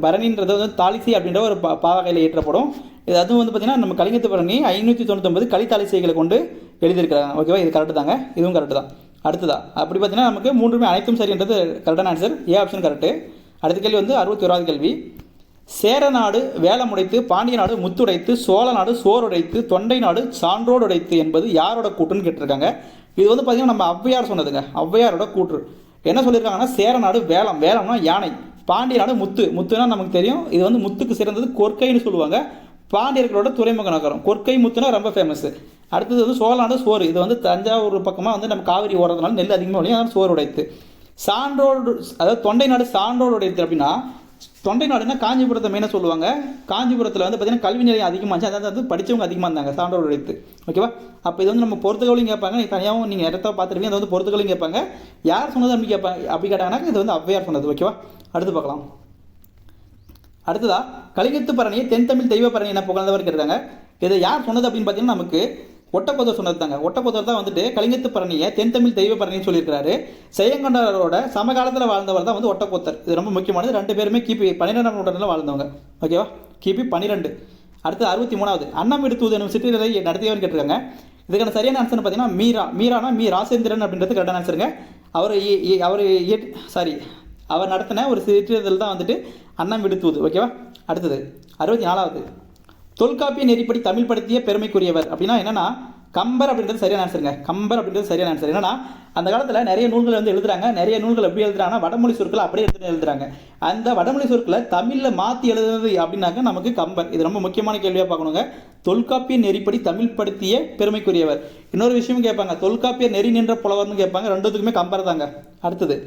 பரணின்றது வந்து தாலிசை அப்படின்ற ஒரு பாவகையில் இயற்றப்படும். இது அதுவும் வந்து பார்த்திங்கன்னா நம்ம கலிங்கத்து பரணி 599 கலித்தாலிசைகளை கொண்டு எழுதியிருக்கிறாங்க. ஓகேவா, இது கரெக்டு தாங்க, இதுவும் கரெக்டு தான். அடுத்ததா அப்படி பார்த்தீங்கன்னா நமக்கு 3மே அனைத்தும் சரின்றது கரெக்டான ஆன்சர், ஏ ஆப்ஷன் கரெக்டு. அடுத்த கேள்வி வந்து 61வது கேள்வி, சேர நாடு வேலமுடைத்து, பாண்டிய நாடு முத்துடைத்து, சோழ நாடு சோறுடைத்து, தொண்டை நாடு சான்றோடு உடைத்து என்பது யாரோட கூற்றுன்னு கேட்டிருக்காங்க. இது வந்து பார்த்தீங்கன்னா நம்ம ஔவையார் சொன்னதுங்க, ஔவையாரோட கூற்று. என்ன சொல்லியிருக்காங்கன்னா சேர நாடு வேலம், வேலம்னா யானை, பாண்டிய நாடு முத்துனா நமக்கு தெரியும், இது வந்து முத்துக்கு சிறந்தது கொற்கைன்னு சொல்லுவாங்க, பாண்டியர்களோட துறைமுக நகரம், கொற்கை முத்துனா ரொம்ப ஃபேமஸ். அடுத்தது வந்து சோழ நாடு சோறு, இது வந்து தஞ்சாவூர் பக்கமாக வந்து நம்ம காவிரி ஓடுறதுனால நெல் அதிகமாக விளையும், அதனால் சோறு உடைத்து. சான்றோடு அதாவது தொண்டை நாடு சான்றோடு உடைத்து அப்படின்னா தொண்டை நாடுனா காஞ்சிபுரத்தை மெயினாக சொல்லுவாங்க. காஞ்சிபுரத்தில் வந்து பார்த்தீங்கன்னா கல்வி நிலையம் அதிகமாச்சு, அதாவது வந்து படித்தவங்க அதிகமாக இருந்தாங்க சான்றோடு உடைத்து. ஓகேவா, அப்போ இது வந்து நம்ம பொறுத்துகளையும் கேட்பாங்க, தனியாகவும் நீங்கள் இடத்த பார்த்துருவீங்க, அது வந்து பொறுத்துகளையும் கேட்பாங்க. யார் சொன்னது அப்படி கேட்பாங்க, அப்படி கேட்டாங்கன்னா இது வந்து ஔவையார் சொன்னது. ஓகேவா, அடுத்து பார்க்கலாம். அடுத்ததா கலிங்கத்து பரணியை தென்தமிழ் தெய்வ பரணி என புகழ்ந்தவர் கேட்டாங்க. இதை யார் சொன்னது அப்படின்னு பார்த்தீங்கன்னா நமக்கு ஒட்டக்கோத்தர் சொன்னது தாங்க. ஒட்டக்கோத்தர் தான் வந்துட்டு கலிங்கத்து பரணியை தென்தமிழ் தெய்வ பரணின்னு சொல்லியிருக்காரு. ஜெயங்கொண்டாரோட சமகாலத்தில் வாழ்ந்தவர் தான் வந்து ஒட்டக்கோத்தர். இது ரொம்ப முக்கியமானது. 2 பேருமே கிபி 12ஆம் நூற்றாண்டில் வாழ்ந்தவங்க. ஓகேவா, கிபி 12. அடுத்து 63வது அன்னம் விடுத்துவது எனும் சிற்றிதழை நடத்தியவர் கேட்டிருக்காங்க. இதுக்கான சரியான ஆன்சர் பார்த்தீங்கன்னா மீரானா ராசேந்திரன் அப்படின்றது கரெக்டான ஆன்சருங்க. அவர் நடத்தின ஒரு சிற்றிதழ் தான் வந்துட்டு அன்னம் விடுத்துவது. ஓகேவா, அடுத்தது 64வது தொல்காப்பிய நெறிப்படி தமிழ் படுத்திய பெருமைக்குரியவர் அப்படின்னா என்னன்னா கம்பர் அப்படின்றது சரியான ஆன்சருங்க. கம்பர் அப்படின்றது சரியான ஆன்சர். என்னன்னா அந்த காலத்தில் நிறைய நூல்கள் வந்து எழுதுறாங்க. நிறைய நூல்கள் எப்படி எழுதுறாங்கன்னா வடமொழி சொற்களை அப்படியே எழுதுறாங்க. அந்த வடமொழி சொற்களை தமிழில் மாற்றி எழுதுறது அப்படின்னாக்க நமக்கு கம்பர். இது ரொம்ப முக்கியமான கேள்வியாக பார்க்கணுங்க. தொல்காப்பிய நெறிப்படி தமிழ் படுத்திய பெருமைக்குரியவர். இன்னொரு விஷயம் கேட்பாங்க, தொல்காப்பிய நெறி நின்ற புலவர்னு கேட்பாங்க. 2த்துக்குமே கம்பர் தாங்க. அடுத்தது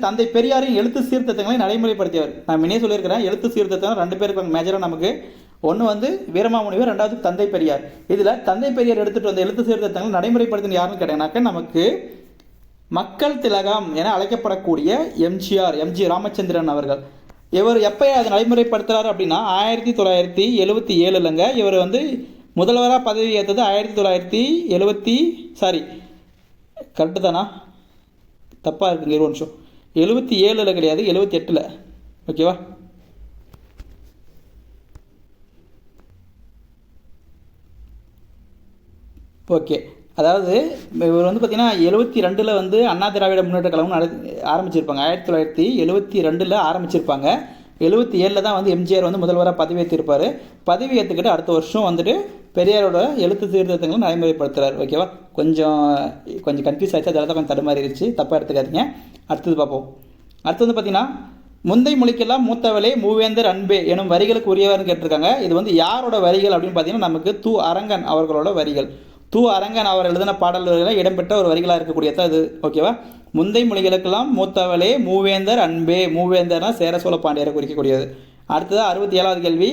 தந்தை பெரியாரின் எழுத்து சீர்திருத்தங்களை நடைமுறைப்படுத்தியவர். நான் முன்னே சொல்லியிருக்கிறேன், எழுத்து சீர்திருத்தம் 2 பேர் இருப்பாங்க மேஜராக நமக்கு. ஒன்று வந்து வீரமாமுனிவர், 2வது தந்தை பெரியார். இதில் தந்தை பெரியார் எடுத்துகிட்டு வந்த எழுத்து சீர்திருத்தங்களை நடைமுறைப்படுத்தின யாருன்னு கேட்டாங்கனாக்க நமக்கு மக்கள் திலகம் என அழைக்கப்படக்கூடிய எம்ஜி ராமச்சந்திரன் அவர்கள். இவர் எப்போ அதை நடைமுறைப்படுத்துகிறார் அப்படின்னா 1977 இவர் வந்து முதல்வராக பதவி ஏற்றது 1970 கரெக்டு தானா? தப்பாக இருக்குங்க, 20 நிமிஷம். 77 கிடையாது, 78. ஓகேவா? ஓகே. அதாவது இவர் வந்து பார்த்தீங்கன்னா 72 வந்து அண்ணா திராவிட முன்னேற்ற கழகம் ஆரம்பிச்சிருப்பாங்க. 1972 ஆரம்பிச்சிருப்பாங்க. 77 தான் வந்து எம்ஜிஆர் வந்து முதல்வராக பதவியேற்றிருப்பார். பதவி ஏற்றுக்கிட்டு அடுத்த வருஷம் வந்துட்டு பெரியாரோட எழுத்து சீர்திருத்தங்களை நடைமுறைப்படுத்துகிறார். ஓகேவா? கொஞ்சம் கன்ஃபியூஸ் ஆச்சு, அதனால தான் கொஞ்சம் தடுமாறிடுச்சு, தப்பாக எடுத்துக்காதீங்க. அடுத்தது பார்ப்போம். அடுத்து வந்து பார்த்தீங்கன்னா முந்தை மொழிக்கெல்லாம் மூத்தவளே மூவேந்தர் அன்பே எனும் வரிகளுக்கு உரியவர்னு கேட்டிருக்காங்க. இது வந்து யாரோட வரிகள் அப்படின்னு பார்த்தீங்கன்னா நமக்கு து. அரங்கன் அவர்களோட வரிகள். து. அரங்கன் அவர் எழுதின பாடல்களில் இடம்பெற்ற ஒரு வரிகளாக இருக்கக்கூடியதான் இது. ஓகேவா? முந்தை மொழிகளுக்கெல்லாம் மூத்தவளே மூவேந்தர் அன்பே. மூவேந்தர்னா சேர சோழ பாண்டியரை குறிக்கக்கூடியது. அடுத்தது 67வது கேள்வி.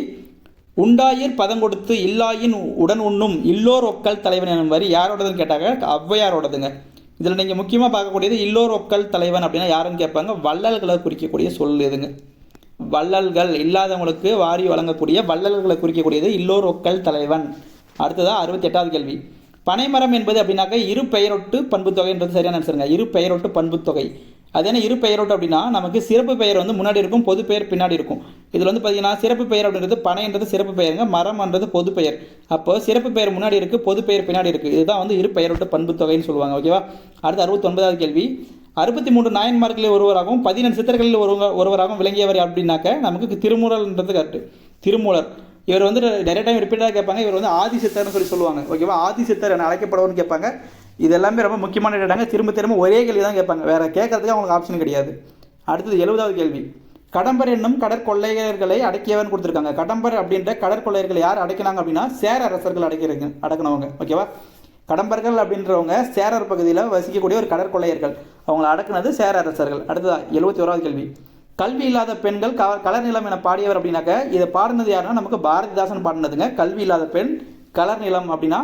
உண்டாயிர் பதங்கொடுத்து இல்லாயின் உடன் உண்ணும் இல்லோர் ஒக்கல் தலைவன் எனும் வரி யாரோடதுன்னு கேட்டாங்க. ஔவையாரோடதுங்க. இதில் நீங்கள் முக்கியமாக பார்க்கக்கூடியது இல்லோர் ஒக்கல் தலைவன் அப்படின்னா யாருன்னு கேட்பாங்க. வள்ளல்களை குறிக்கக்கூடிய சொல் எதுங்க? வள்ளல்கள், இல்லாதவங்களுக்கு வாரி வழங்கக்கூடிய வள்ளல்களை குறிக்கக்கூடியது இல்லோர் ஒக்கல் தலைவன். அடுத்ததாக 68வது கேள்வி. பனைமரம் என்பது அப்படின்னாக்க இரு பெயரொட்டு பண்புத்தொகைன்றது சரியான ஆன்சருங்க. இரு பெயரொட்டு பண்புத்தொகை. அது என்ன இரு பெயரோட்டு அப்படின்னா நமக்கு சிறப்பு பெயர் வந்து முன்னாடி இருக்கும், பொது பெயர் பின்னாடி இருக்கும். இதில் வந்து பார்த்தீங்கன்னா சிறப்பு பெயர் அப்படின்றது பனைன்றது சிறப்பு பெயருங்க, மரம்ன்றது பொது பெயர். அப்போ சிறப்பு பெயர் முன்னாடி இருக்குது, பொது பெயர் பின்னாடி இருக்குது. இதுதான் வந்து இரு பெயரோட்டு பண்பு தொகைன்னு சொல்லுவாங்க. ஓகேவா? அடுத்து 69வது கேள்வி. 63 நாயன்மார்களில் ஒருவராகவும் 17 சித்தர்களில் ஒருவராகவும் விளங்கியவர் அப்படின்னாக்க நமக்கு திருமூலர்ன்றது கரெக்டு. திருமூலர். இவர் வந்து நிறைய டைம் ரிப்பீட்டாக கேட்பாங்க. இவர் வந்து ஆதி சித்தர்னு சொல்லுவாங்க. ஓகேவா? ஆதி சித்தர் என அழைக்கப்படுவர்னு கேட்பாங்க. இது எல்லாமே ரொம்ப முக்கியமான கேட்டாங்க. திரும்ப ஒரே கேள்வி தான் கேட்பாங்க, வேற கேட்கறதுக்கு அவங்களுக்கு ஆப்ஷன் கிடையாது. அடுத்தது 70வது கேள்வி. கடம்பர் என்னும் கடற்கொள்ளையர்களை அடக்கியவன் கொடுத்துருக்காங்க. கடம்பர் அப்படின்ற கடற்கொள்ளையர்களை யார் அடக்கினாங்க அப்படின்னா சேர அரசர்கள் அடக்கினவங்க. ஓகேவா? கடம்பர்கள் அப்படின்றவங்க சேரர் பகுதியில் வசிக்கக்கூடிய ஒரு கடற்கொள்ளையர்கள். அவங்களை அடக்குனது சேர அரசர்கள். அடுத்ததா 71வது கேள்வி. கல்வி இல்லாத பெண்கள் கலர் நிலம் என பாடியவர் அப்படின்னாக்க இதை பாடினது யாருன்னா நமக்கு பாரதிதாசன் பாடினதுங்க. கல்வி இல்லாத பெண் கலர் நிலம் அப்படின்னா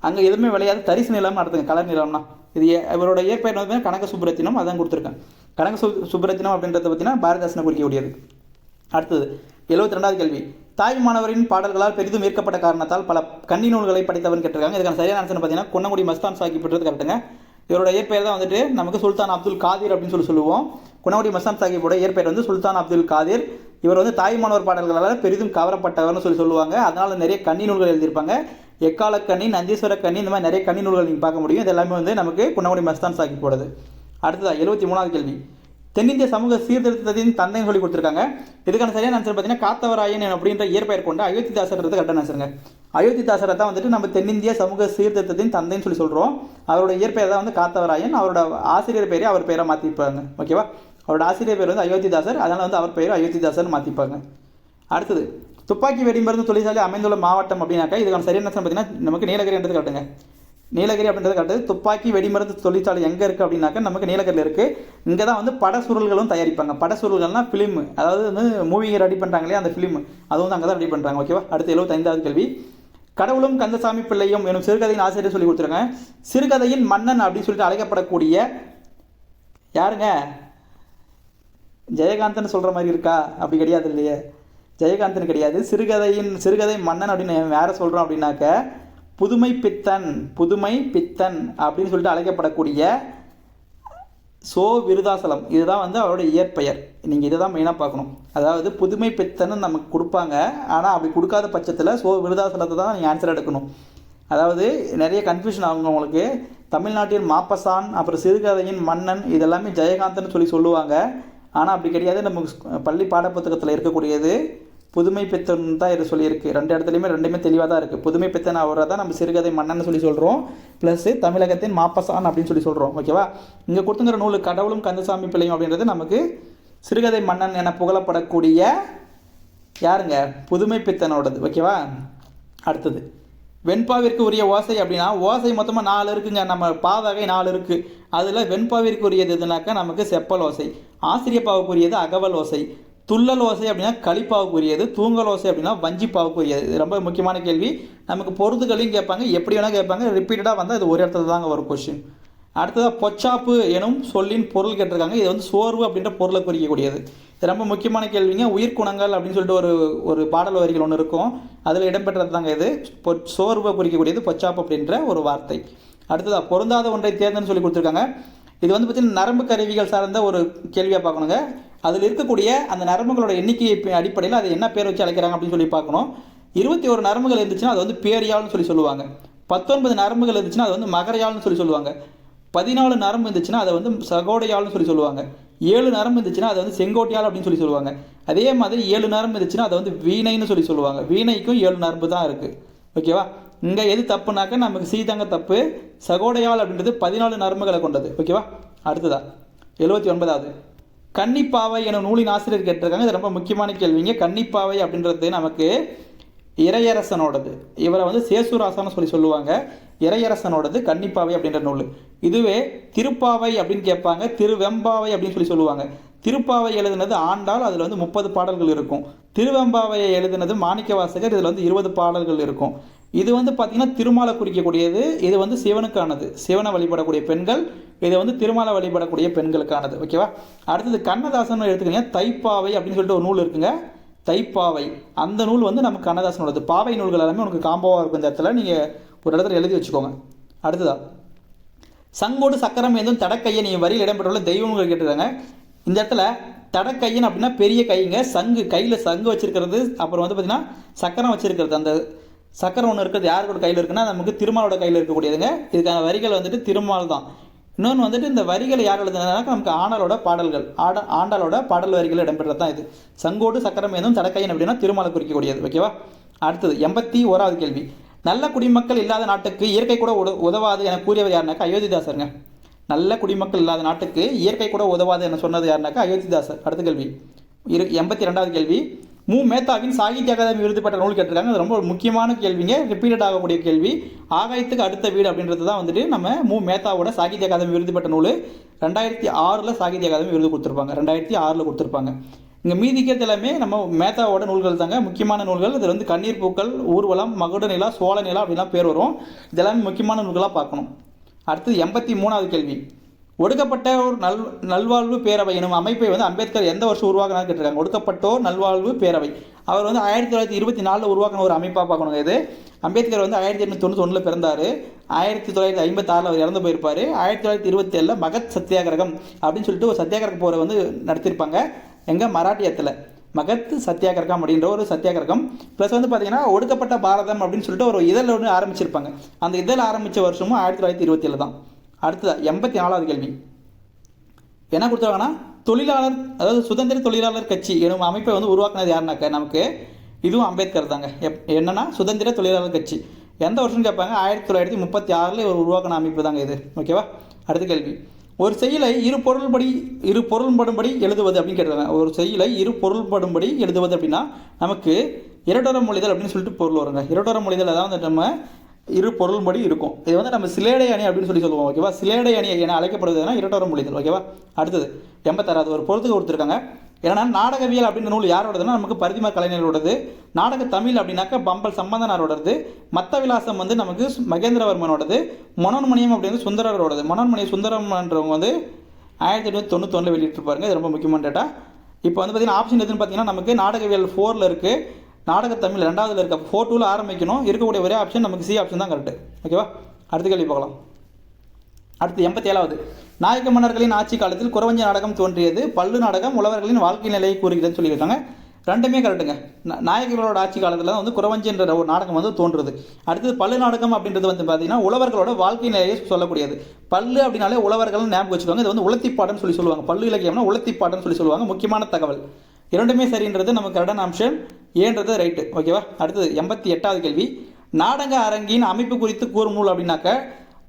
அங்கே எதுவுமே விளையாத தரிசு நிலம் நடத்துங்க. கலர் நிலம்னா இது இவரோட இயற்பெயர் வந்து கனக சுப்புரத்தினம். அதான் கொடுத்துருக்கேன். கனக சுப்புரத்தினம் அப்படின்றத பார்த்தீங்கன்னா பாரதிதாசனை குறிக்கக்கூடியது. அடுத்தது 72வது கேள்வி. தாய்மானவரின் பாடல்களால் பெரிதும் ஈர்க்கப்பட்ட காரணத்தால் பல கன்னி நூல்களை படித்தவன் கேட்டிருக்காங்க. இதுக்கான சரியான ஆன்சர் பார்த்தீங்கன்னா குன்னங்குடி மஸ்தான் சாஹிப் பெற்றது கரெக்டுங்க. இவரோட இயற்பெயர் தான் வந்துட்டு நமக்கு சுல்தான் அப்துல் காதிர் அப்படின்னு சொல்லுவோம். குன்னங்குடி மஸ்தான் சாஹிப்போட இயற்பெயர் வந்து சுல்தான் அப்துல் காதிர். இவர் வந்து தாய்மானவர் பாடல்களால் பெரிதும் கவரப்பட்டவர்னு சொல்லுவாங்க. அதனால நிறைய கன்னி நூல்கள் எழுதியிருப்பாங்க. எக்கால கண்ணி, நந்தீஸ்வர கண்ணி, இந்த மாதிரி நிறைய கன்னி நூல்கள் நீங்கள் பார்க்க முடியும். இது எல்லாமே வந்து நமக்கு குன்னங்குடி மஸ்தான் சாஹிப் போடுது. அடுத்ததா 73வது கேள்வி. தென்னிந்திய சமூக சீர்திருத்தத்தின் தந்தைன்னு சொல்லி கொடுத்துருக்காங்க. இதுக்கான சரியான ஆன்சர் பார்த்தீங்கன்னா காத்தவராயன் அப்படின்ற இயற்பெயர் கொண்ட அயோத்திதாசர்ன்றது கரெக்டான ஆன்சருங்க. அயோத்திதாசரை தான் வந்துட்டு நம்ம தென்னிந்திய சமூக சீர்திருத்தத்தின் தந்தைன்னு சொல்கிறோம். அவரோட இயற்பெயர் தான் வந்து காத்தவராயன். அவரோட ஆசிரியர் பேரே அவர் பேரை மாற்றிப்பாங்க. ஓகேவா? அவரோட ஆசிரியர் பேர் வந்து அயோத்திதாசர். அதனால் வந்து அவர் பேர் அயோத்திதாசர் மாற்றிப்பாங்க. அடுத்தது துப்பாக்கி வெடிமருந்து தொழிற்சாலை அமைந்துள்ள மாவட்டம் அப்படின்னாக்கா இதுக்கான சரியான ஆன்சர் பார்த்தீங்கன்னா நமக்கு நீலகிரின்றது கரெக்டுங்க. நீலகிரி அப்படின்றது கரெக்டு. துப்பாக்கி வெடிமருந்து தொழிற்சாலை எங்கே இருக்குது அப்படின்னாக்கா நமக்கு நீலகிரியில் இருக்குது. இங்கே தான் வந்து பட சுருள்களும் தயாரிப்பாங்க. பட சுருள்கள்னால் ஃபிலிம், அதாவது வந்து மூவி ரெடி பண்ணுறாங்களே அந்த ஃபிலிம், அது வந்து அங்கே தான் ரெடி பண்ணுறாங்க. ஓகேவா? அடுத்து 75வது கேள்வி. கடவுளும் கந்தசாமி பிள்ளையும் எனும் சிறுகதையின் ஆசிரியர் சொல்லி கொடுத்துருங்க. சிறுகதையின் மன்னன் அப்படின்னு சொல்லிட்டு அழைக்கப்படக்கூடிய யாருங்க? ஜெயகாந்தன் சொல்கிற மாதிரி இருக்கா? அப்படி கிடையாது இல்லையே, ஜெயகாந்தன் கிடையாது. சிறுகதை மன்னன் அப்படின்னு வேற சொல்கிறோம் அப்படின்னாக்க புதுமை பித்தன் அப்படின்னு சொல்லிட்டு அழைக்கப்படக்கூடிய சோ விருதாசலம். இதுதான் வந்து அவரோட இயற்பெயர். நீங்கள் இதை தான் மெயினாக பார்க்கணும். அதாவது புதுமை பித்தன்னு நமக்கு கொடுப்பாங்க, ஆனால் அப்படி கொடுக்காத பட்சத்தில் சோ விருதாசலத்தை தான் நீங்கள் ஆன்சர் எடுக்கணும். அதாவது நிறைய கன்ஃபியூஷன் ஆகுங்க உங்களுக்கு. தமிழ்நாட்டின் மாப்பசான், அப்புறம் சிறுகதையின் மன்னன், இதெல்லாமே ஜெயகாந்தன் சொல்லுவாங்க. ஆனால் அப்படி கிடையாது. நம்ம பள்ளி பாடப்புத்தகத்தில் இருக்கக்கூடியது புதுமை பித்தன் தான் இது சொல்லியிருக்கு. ரெண்டு இடத்துலையுமே ரெண்டுமே தெளிவாக தான் இருக்குது. புதுமை பித்தன் அவரை தான் நம்ம சிறுகதை மன்னன் சொல்லி சொல்கிறோம். ப்ளஸ் தமிழகத்தின் மாப்பசான் அப்படின்னு சொல்கிறோம். ஓகேவா? இங்கே கொடுத்துங்கிற நூல் கடவுளும் கந்தசாமி பிள்ளையும் அப்படின்றது நமக்கு சிறுகதை மன்னன் என புகழப்படக்கூடிய யாருங்க? புதுமை பித்தனோடது. ஓகேவா? அடுத்தது வெண்பாவிற்கு உரிய ஓசை அப்படின்னா ஓசை மொத்தமாக 4 இருக்குங்க. நம்ம பாவகை 4 இருக்குது. அதில் வெண்பாவிற்கு உரியது எதுனாக்கா நமக்கு செப்பல் ஓசை, ஆசிரியப்பாவுக்குரியது அகவல் ஓசை, துள்ளல் ஓசை அப்படின்னா களிப்பாவுக்குரியது, தூங்கல் ஓசை அப்படின்னா வஞ்சிப்பாவுக்குரியது. இது ரொம்ப முக்கியமான கேள்வி. நமக்கு பொருதுகளையும் கேட்பாங்க, எப்படி வேணால் கேட்பாங்க. ரிப்பீட்டடாக வந்தால் இது ஒரு இடத்துல தாங்க வரும் கொஸ்டின். அடுத்ததாக பொச்சாப்பு எனும் சொல்லின் பொருள் கேட்டிருக்காங்க. இது வந்து சோர்வு அப்படின்ற பொருளை குறிக்கக்கூடியது. இது ரொம்ப முக்கியமான கேள்விங்க. உயிர்குணங்கள் அப்படின்னு சொல்லிட்டு ஒரு பாடல் வரிகள் ஒன்று இருக்கும், அதில் இடம்பெற்றது தாங்க இது. சோர்வை குறிக்கக்கூடியது பொச்சாப்பு அப்படின்ற ஒரு வார்த்தை. அடுத்ததாக பொருந்தாத ஒன்றை தேர்ந்தன்னு சொல்லி கொடுத்துருக்காங்க. இது வந்து பார்த்தீங்கன்னா நரம்பு கருவிகள் சார்ந்த ஒரு கேள்வியாக பார்க்கணுங்க. அதில் இருக்கக்கூடிய அந்த நரம்புகளோட எண்ணிக்கை அடிப்படையில் அதை என்ன பேர் வச்சு அழைக்கிறாங்க அப்படின்னு சொல்லி பார்க்கணும். 21 நரம்புகள் இருந்துச்சுன்னா அது வந்து பேரியால்னு சொல்லி சொல்லுவாங்க. 19 நரம்புகள் இருந்துச்சுன்னா அது வந்து மகரையால்னு சொல்லி சொல்லுவாங்க. 14 நரம்பு இருந்துச்சுன்னா அதை வந்து சகோடையால்னு சொல்லி சொல்லுவாங்க. 7 நரம்பு இருந்துச்சுன்னா அதை வந்து செங்கோட்டையால் அப்படின்னு சொல்லி சொல்லுவாங்க. அதே மாதிரி 7 நரம்பு இருந்துச்சுன்னா அதை வந்து வீணைன்னு சொல்லி சொல்லுவாங்க. வீணைக்கும் 7 நரம்பு தான் இருக்குது. ஓகேவா? இங்கே எது தப்புனாக்க நமக்கு சீதாங்க தப்பு. சகோடையால் அப்படின்றது 14 நரம்புகளை கொண்டது. ஓகேவா? அடுத்ததா 79வது கன்னிப்பாவை என நூலின் ஆசிரியர் கேட்டிருக்காங்க. இது ரொம்ப முக்கியமான கேள்விங்க. கன்னிப்பாவை அப்படின்றது நமக்கு இறையரசனோடது. இவரை வந்து சேசுராசன்னு சொல்லி சொல்லுவாங்க. இறையரசனோடது கன்னிப்பாவை அப்படின்ற நூல். இதுவே திருப்பாவை அப்படின்னு கேட்பாங்க. திருவெம்பாவை அப்படின்னு சொல்லி சொல்லுவாங்க. திருப்பாவை எழுதினது ஆண்டாள். அதில் வந்து 30 பாடல்கள் இருக்கும். திருவெம்பாவையை எழுதினது மாணிக்கவாசகர். இதில் வந்து 20 பாடல்கள் இருக்கும். இது வந்து பார்த்தீங்கன்னா திருமாலை குறிக்கக்கூடியது. இது வந்து சிவனுக்கானது. சிவனை வழிபடக்கூடிய பெண்கள். இது வந்து திருமாலை வழிபடக்கூடிய பெண்களுக்கானது. ஓகேவா? அடுத்தது கண்ணதாசன் எடுத்துக்கிட்டீங்கன்னா தைப்பாவை அப்படின்னு சொல்லிட்டு ஒரு நூல் இருக்குங்க. தைப்பாவை அந்த நூல் வந்து நமக்கு கண்ணதாசனோடது. பாவை நூல்கள் எல்லாமே உனக்கு காம்போவாக இருக்கும். இந்த இடத்துல நீங்கள் ஒரு இடத்துல எழுதி வச்சுக்கோங்க. அடுத்ததா சங்கோடு சக்கரம் ஏந்தும் தடக்கையன் நீ வரியில் இடம்பெற்றுள்ள தெய்வங்கள் கேட்டுருக்காங்க. இந்த இடத்துல தடக்கையன் அப்படின்னா பெரிய கைங்க. சங்கு கையில் சங்கு வச்சிருக்கிறது. அப்புறம் வந்து பார்த்தீங்கன்னா சக்கரம் வச்சிருக்கிறது. அந்த சக்கரம் ஒன்று இருக்கிறது யாரோட கையில் இருக்குன்னா நமக்கு திருமாலோட கையில் இருக்கக்கூடியதுங்க. இதுக்கான வரிகள் வந்துட்டு திருமால் தான். இன்னொன்று வந்துட்டு இந்த வரிகளை யார் எழுதுனாக்க நமக்கு ஆண்டாளோட பாடல்கள். ஆண்டாளோட பாடல் வரிகள் இடம்பெற்றது தான் இது. சங்கோடு சக்கரம் ஏதும் தடக்கையன் அப்படின்னா திருமாலை குறிக்கக்கூடியது. ஓகேவா? அடுத்தது 81வது கேள்வி. நல்ல குடிமக்கள் இல்லாத நாட்டுக்கு இயற்கை கூட உதவாது என கூறியவர் யாருனாக்கா அயோத்திதாசருங்க. நல்ல குடிமக்கள் இல்லாத நாட்டுக்கு இயற்கை கூட உதவாது என சொன்னது யாருனாக்கா அயோத்திதாசர். அடுத்த கேள்வி 82வது கேள்வி. மேத்தாவின் சாகித்ய அகாதமி விருது பெற்ற நூல் கேட்டிருக்காங்க. அது ரொம்ப முக்கியமான கேள்விங்க. ரிப்பீட்டட் ஆகக்கூடிய கேள்வி. ஆகாயத்துக்கு அடுத்த வீடு அப்படின்றது தான் வந்துட்டு நம்ம மேத்தாவோட சாகித்ய அகாதமி விருது பெற்ற நூல். 2006 சாகித்ய அகாதமி விருது கொடுத்துருப்பாங்க. 2006 கொடுத்துருப்பாங்க. இங்கே மீதிக்கிறது எல்லாமே நம்ம மேத்தாவோட நூல்கள் தாங்க. முக்கியமான நூல்கள். இது வந்து கண்ணீர் பூக்கள், ஊர்வலம், மகுட நிலா, சோழ நிலா அப்படின்லாம் பேர் வரும். இதெல்லாமே முக்கியமான நூல்களாக பார்க்கணும். அடுத்தது 83வது கேள்வி. ஒடுக்கப்பட்ட ஒரு நல்வாழ்வு பேரவை எனும் அமைப்பை வந்து அம்பேத்கர் எந்த வருஷம் உருவாக்கினார் கேட்டிருக்காங்க. ஒடுக்கப்பட்டோர் நல்வாழ்வு பேரவை அவர் வந்து 1924 உருவாக்கின ஒரு அமைப்பாக பார்க்கணுங்க. இது அம்பேத்கர் வந்து 1891 பிறந்தார். 1956 அவர் இறந்து போயிருப்பார். 1927 மகத் சத்தியாகிரகம் அப்படின்னு சொல்லிட்டு ஒரு சத்தியாகிரக போரை வந்து நடத்தியிருப்பாங்க. எங்கள் மராட்டியத்தில் மகத் சத்தியாகிரகம் அப்படின்ற ஒரு சத்தியாகிரகம். ப்ளஸ் வந்து பார்த்தீங்கன்னா ஒடுக்கப்பட்ட பாரதம் அப்படின்னு சொல்லிட்டு ஒரு இதழ் ஒன்று ஆரம்பிச்சிருப்பாங்க. அந்த இதழ் ஆரம்பித்த வருஷமும் 1927 தான். அடுத்தது 84வது கேள்வி. என்ன கொடுத்துருவாங்கன்னா தொழிலாளர் அதாவது சுதந்திர தொழிலாளர் கட்சி எனும் அமைப்பை வந்து உருவாக்குனது யாருனாக்க நமக்கு இதுவும் அம்பேத்கர் தாங்க. என்னன்னா சுதந்திர தொழிலாளர் கட்சி எந்த வருஷம் கேட்பாங்க. 1936 ஒரு உருவாக்கின அமைப்பு தாங்க இது. ஓகேவா? அடுத்த கேள்வி. ஒரு செயலை இரு பொருள்படும்படி எழுதுவது அப்படின்னு கேட்டிருக்காங்க. ஒரு செயலை இரு பொருள்படும்படி எழுதுவது அப்படின்னா நமக்கு இரட்டோர மொழிதல் அப்படின்னு சொல்லிட்டு பொருள் வருங்க. இரட்டோர மொழிதல் அதாவது நம்ம இரு பொருள்படி இருக்கும். இது வந்து நம்ம சிலேடை அணி அப்படின்னு சொல்லி சொல்லுவோம். ஓகேவா? சிலேடை அணி என அழைக்கப்படுவதுன்னா இரட்டோர மொழிதல். ஓகேவா? அடுத்தது 86வது ஒரு பொறுத்துக்கு கொடுத்துருக்காங்க. ஏன்னா நாடகவியல் அப்படின்ற நூல் யாரோடதுன்னா நமக்கு பரிதிமார் கலைஞரோடது. நாடக தமிழ் அப்படின்னாக்கா பம்பல் சம்பந்தனாரோடது. மத்த விலாசம் வந்து நமக்கு மகேந்திரவர்மனோடது. மனோன்மணியம் அப்படின்றது சுந்தரரோடது. மனோன்மணியம் சுந்தரம்ன்றவங்க வந்து 1891 வெளியிட்டிருப்பாருங்க. இது ரொம்ப முக்கியமான டேட்டா. இப்போ வந்து பார்த்தீங்கன்னா ஆப்ஷன் எதுன்னு பார்த்தீங்கன்னா நமக்கு நாடகவியல் 4ல் இருக்குது. நாடக தமிழ் 2வதுல இருக்க 4-2 ஆரம்பிக்கணும். இருக்கக்கூடிய ஒரே ஆப்ஷன் நமக்கு சி ஆப்ஷன் தான் கரெக்ட். ஓகேவா? அடுத்த கேள்வி பார்க்கலாம். அடுத்து 87வது. நாயக்க மன்னர்களின் ஆட்சி காலத்தில் குறவஞ்சி நாடகம் தோன்றியது. பல்லு நாடகம் உழவர்களின் வாழ்க்கை நிலையை கூறுகிறதுன்னு சொல்லியிருக்காங்க. ரெண்டுமே கரெக்டுங்க. நாயக்கர்களோட ஆட்சி காலத்தில் தான் வந்து குறவஞ்சி என்ற ஒரு நாடகம் வந்து தோன்றுறது. அடுத்தது பல்லு நாடகம் அப்படின்றது வந்து பார்த்தீங்கன்னா உழவர்களோட வாழ்க்கை நிலையை சொல்லக்கூடியது. பல்லு அப்படின்னாலே உழவர்கள் ஞாபகம் வச்சுக்கோங்க. இது வந்து உளத்திப்பாடுன்னு சொல்லி சொல்லுவாங்க. பல்லு இலக்கியம்னா உளத்திப்பாடுன்னு சொல்லி சொல்லுவாங்க. முக்கியமான தகவல். இரண்டுமே சரின்றது நமக்கு கரெக்டான ஆப்ஷன் ஏன்றது ரைட்டு. ஓகேவா? அடுத்தது 88வது கேள்வி. நாடக அரங்கின் அமைப்பு குறித்து கூறும் நூல் அப்படின்னாக்க